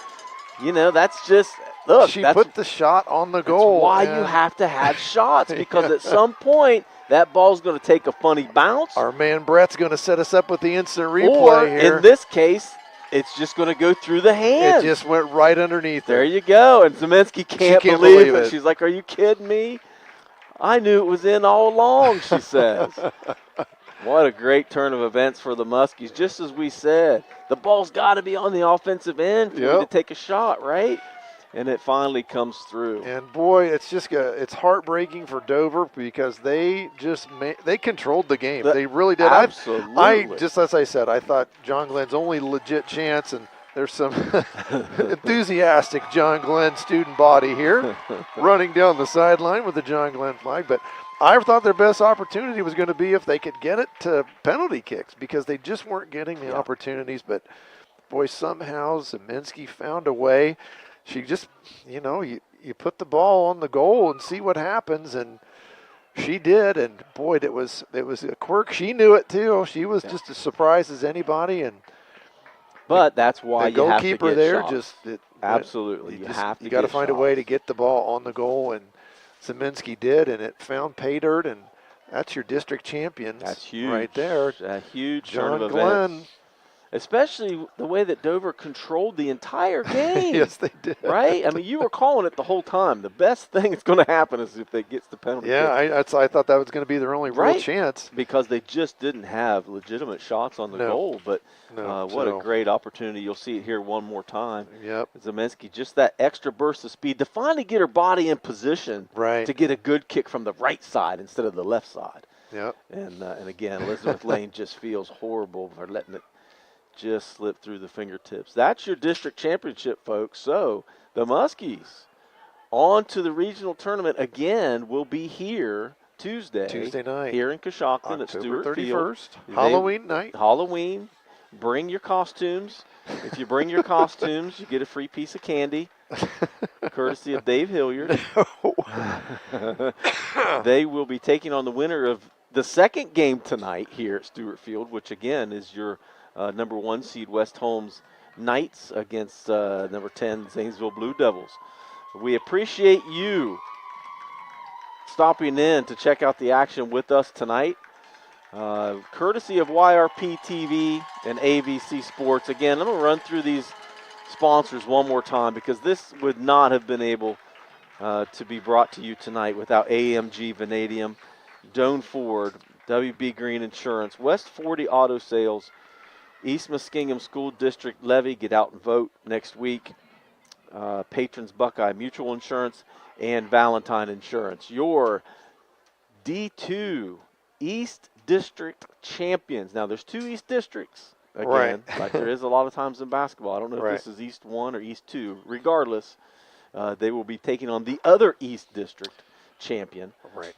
Speaker 2: you know, that's just, look.
Speaker 3: She put the shot on the goal.
Speaker 2: That's why you have to have shots, because at some point that ball's going to take a funny bounce.
Speaker 3: Our man Brett's going to set us up with the instant replay
Speaker 2: or
Speaker 3: here.
Speaker 2: In this case, it's just going to go through the hands.
Speaker 3: It just went right underneath her.
Speaker 2: There you go. And Zemensky can't believe it. She's like, are you kidding me? I knew it was in all along, she says. What a great turn of events for the Muskies. Just as we said, the ball's got to be on the offensive end for you to take a shot, right? And it finally comes through.
Speaker 3: And boy, it's just it's heartbreaking for Dover because they just they controlled the game. They really did.
Speaker 2: Absolutely.
Speaker 3: I just as I said, I thought John Glenn's only legit chance, and there's some enthusiastic John Glenn student body here running down the sideline with the John Glenn flag. But I thought their best opportunity was going to be if they could get it to penalty kicks because they just weren't getting the opportunities. But, boy, somehow Zemensky found a way. She just, you you put the ball on the goal and see what happens, and she did. And boy, it was a quirk. She knew it too. She was just as surprised as anybody. And
Speaker 2: but that's why
Speaker 3: the
Speaker 2: you have to
Speaker 3: goalkeeper
Speaker 2: get
Speaker 3: there
Speaker 2: shots.
Speaker 3: just
Speaker 2: Absolutely, you have to.
Speaker 3: You got to
Speaker 2: get
Speaker 3: find a
Speaker 2: shots.
Speaker 3: way to get the ball on the goal, and Zeminski did, and it found pay dirt, and that's your district champions.
Speaker 2: That's huge
Speaker 3: right there.
Speaker 2: A huge
Speaker 3: John
Speaker 2: turn of
Speaker 3: Glenn.
Speaker 2: events. Especially the way that Dover controlled the entire game.
Speaker 3: Yes, they did.
Speaker 2: Right? I mean, you were calling it the whole time. The best thing that's going to happen is if they get the penalty kick.
Speaker 3: I thought that was going to be their only real chance.
Speaker 2: Because they just didn't have legitimate shots on the goal. But what a great opportunity. You'll see it here one more time.
Speaker 3: Yep.
Speaker 2: Zeminski, just that extra burst of speed to finally get her body in position to get a good kick from the right side instead of the left side.
Speaker 3: Yep.
Speaker 2: And again, Elizabeth Lane just feels horrible for letting it just slip through the fingertips. That's your district championship, folks. So the Muskies on to the regional tournament again will be here Tuesday
Speaker 3: night
Speaker 2: here in Coshocton at
Speaker 3: October
Speaker 2: Stweart
Speaker 3: 31st.
Speaker 2: Field.
Speaker 3: Halloween night.
Speaker 2: Halloween. Bring your costumes. If you bring your costumes, you get a free piece of candy, courtesy of Dave Hilliard. They will be taking on the winner of the second game tonight here at Stweart Field, which again is your number 1 seed West Holmes Knights against number 10 Zanesville Blue Devils. We appreciate you stopping in to check out the action with us tonight. Courtesy of YRPtv and AVC Sports. Again, I'm going to run through these sponsors one more time because this would not have been able to be brought to you tonight without AMG Vanadium, Doan Ford, WB Green Insurance, West 40 Auto Sales, East Muskingum School District Levy, get out and vote next week. Patrons Buckeye Mutual Insurance and Valentine Insurance. Your D2 East District champions. Now, there's 2 East Districts, again, like there is a lot of times in basketball. I don't know if this is East 1 or East 2. Regardless, they will be taking on the other East District champion.
Speaker 3: Right.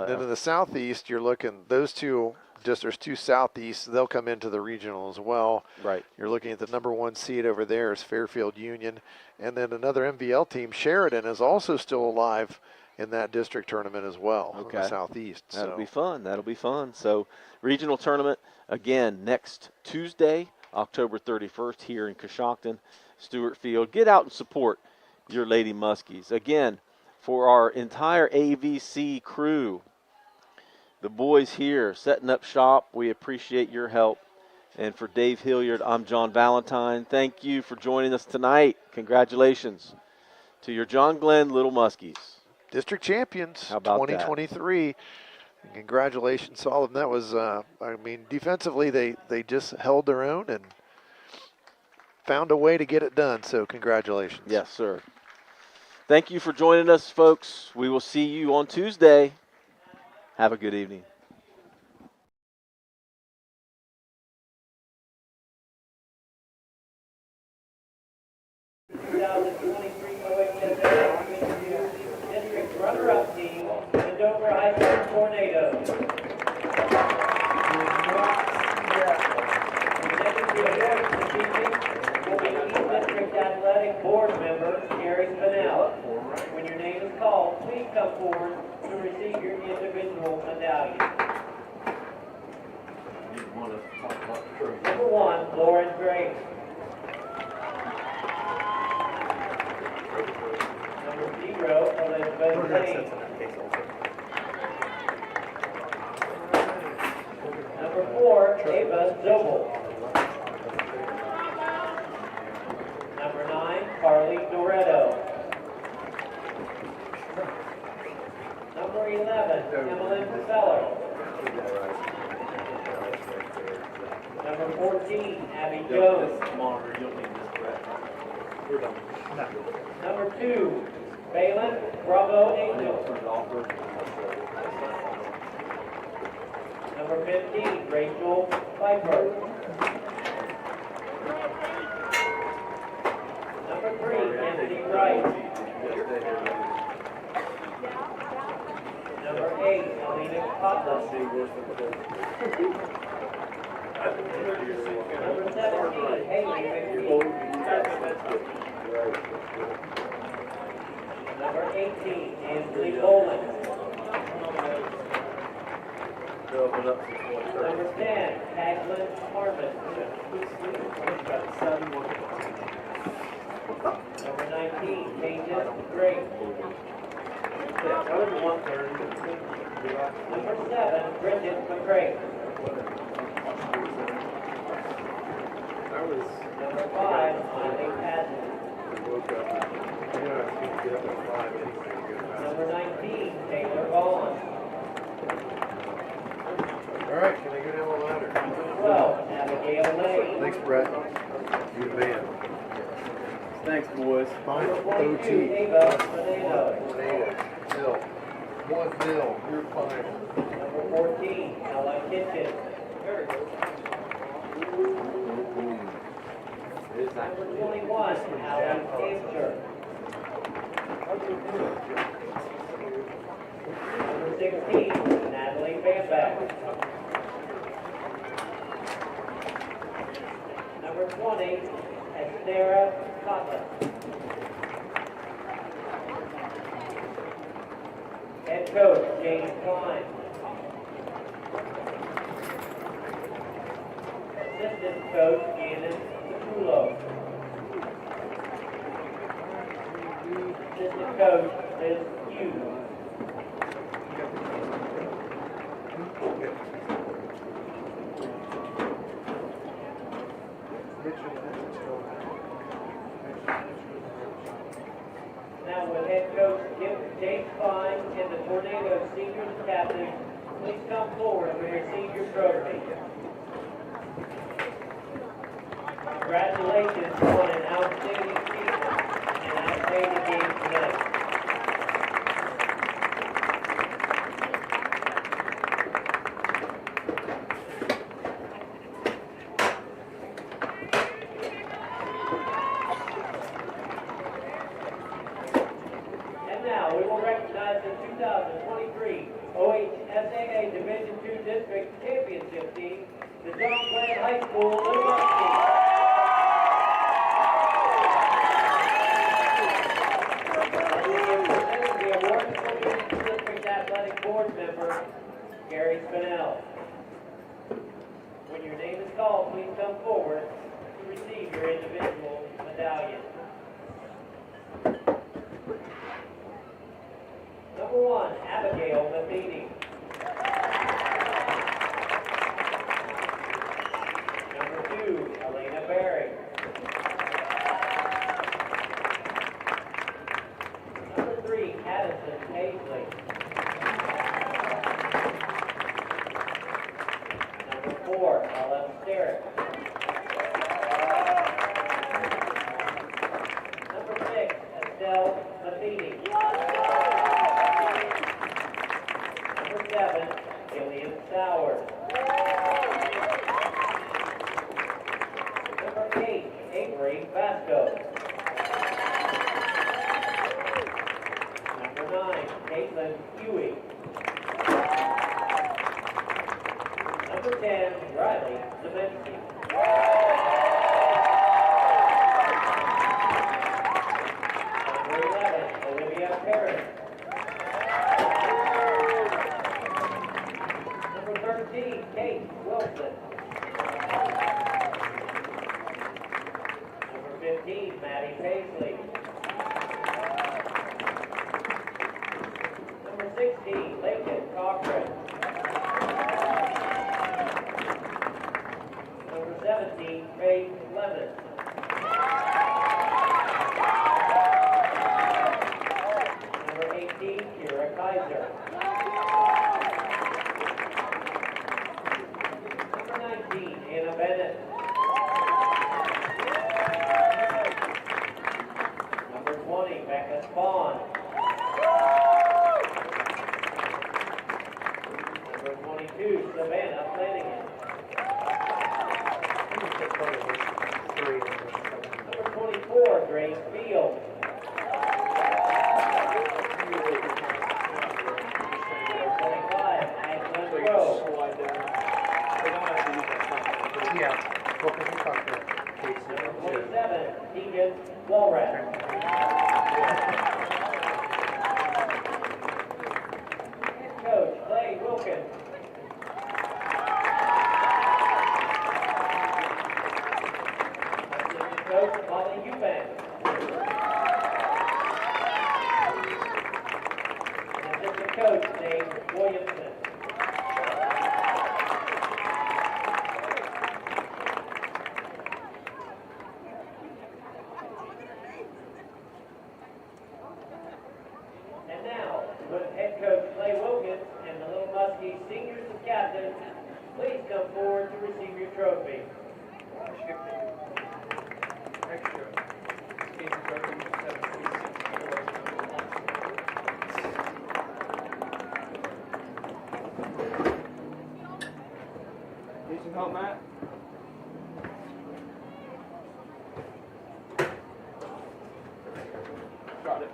Speaker 3: Then in the Southeast, you're looking, those two districts, 2 Southeast, they'll come into the regional as well.
Speaker 2: Right.
Speaker 3: You're looking at the number 1 seed over there is Fairfield Union. And then another MVL team, Sheridan, is also still alive in that district tournament as well. In the Southeast.
Speaker 2: That'll be fun. That'll be fun. So regional tournament, again, next Tuesday, October 31st here in Coshocton, Stweart Field. Get out and support your Lady Muskies. Again, for our entire AVC crew, the boys here setting up shop, we appreciate your help. And for Dave Hilliard, I'm John Valentine. Thank you for joining us tonight. Congratulations to your John Glenn Little Muskies.
Speaker 3: District champions,
Speaker 2: How about
Speaker 3: 2023. And congratulations to all of them. That was, I mean, defensively, they just held their own and found a way to get it done. So congratulations.
Speaker 2: Yes, sir. Thank you for joining us, folks. We will see you on Tuesday. Have a good evening.
Speaker 10: District runner-up team, the Dover High School Tornadoes. Presented to awards this evening will be East District Athletic Board member Gary Spinell. When your name is called, please come forward to receive your individual medallion. Number 1, Lauren Grace. Number 0, Elizabeth Lane. Number 4, Ava Zobel. Number 9, Carly Doretto. Number 11, Emmeline Feller. Number 14, Abby Jones. Number 2, Balin Bravo Angel. Number 15, Rachel Piper. Number 3, Anthony Wright. Number 8, Alina Cotton. Number 17, Haley McPhee. Number Number 18, Ansley Bowling. Number 10, Caglin Harmon. Number 19, Pages Drake. Number 7, Bridget McCray. Number 5, Miley Patton. Number 19, Taylor Vaughn.
Speaker 3: All right, can I go down the ladder?
Speaker 10: Number 12, Abigail Lane.
Speaker 3: Thanks, Brett. You the man.
Speaker 11: Thanks, boys.
Speaker 3: Fine.
Speaker 10: Number 42,
Speaker 3: OT.
Speaker 10: Ava Bonado.
Speaker 3: Nil. 1-0. You're fine.
Speaker 10: Number 14, Ella Kitchen. Number 21, Alan Amster. Number 16, Natalie Bamback. Number 20, Estera Cotta. Head coach, James Klein. Assistant coach, Anna Tulo. Assistant coach, Liz Hughes. Now with head coach James Klein and the Tornadoes seniors captain, please come forward for your senior trophy. Congratulations on an outstanding season and outstanding game tonight. And now we will recognize the 2023 OHSAA Division II District Championship team, the John Glenn High School Little Muskies. The award to the District Athletic Board member, Gary Spinell. When your name is called, please come forward to receive your individual medallion. Number 1, Abigail Matheny. Number 2, Elena Berry. Number 3, Addison Paisley. Number 4, Ellen Sterrick. Number 6, Estelle Matheny. Number 7, Gillian Sowers. Number 8, Avery Vasco. Number 9, Caitlin Huey. Number 10, Riley Zemeski. Number 11, Olivia Perrin. Number 13, Kate Wilson. Number 15, Maddie Paisley. Number 16, Lincoln Cochran. Number 17, Faith Lemon. Number 18, Kira Kaiser. Number 19, Anna Bennett. Number 20, Becca Spawn. Number 22, Savannah Flanagan. Number 24, Grace Field. Number 25, Ashlyn Rowe. Number 27, Tegan Walrath. Wilkins. Assistant coach, Molly Eubanks. Assistant coach, Dave Williamson. And now, with head coach Clay Wilkins and the Little Muskies seniors and captains, please come forward to receive your trophy.
Speaker 11: Need some help, Matt? Got it.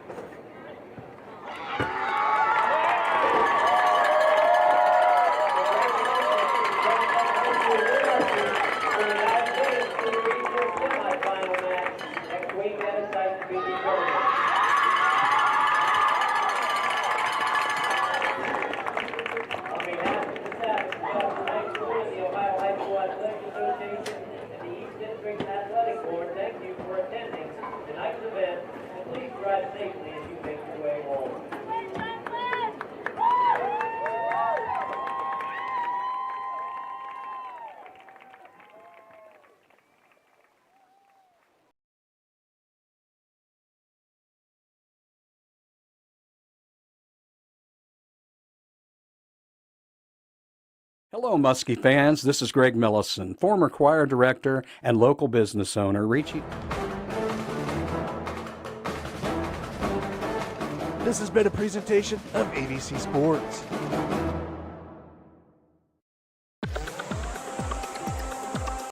Speaker 10: Safely as you make your way home.
Speaker 6: Hello, Muskie fans. This is Greg Millison, former choir director and local business owner, reaching.
Speaker 1: This has been a presentation of ABC Sports.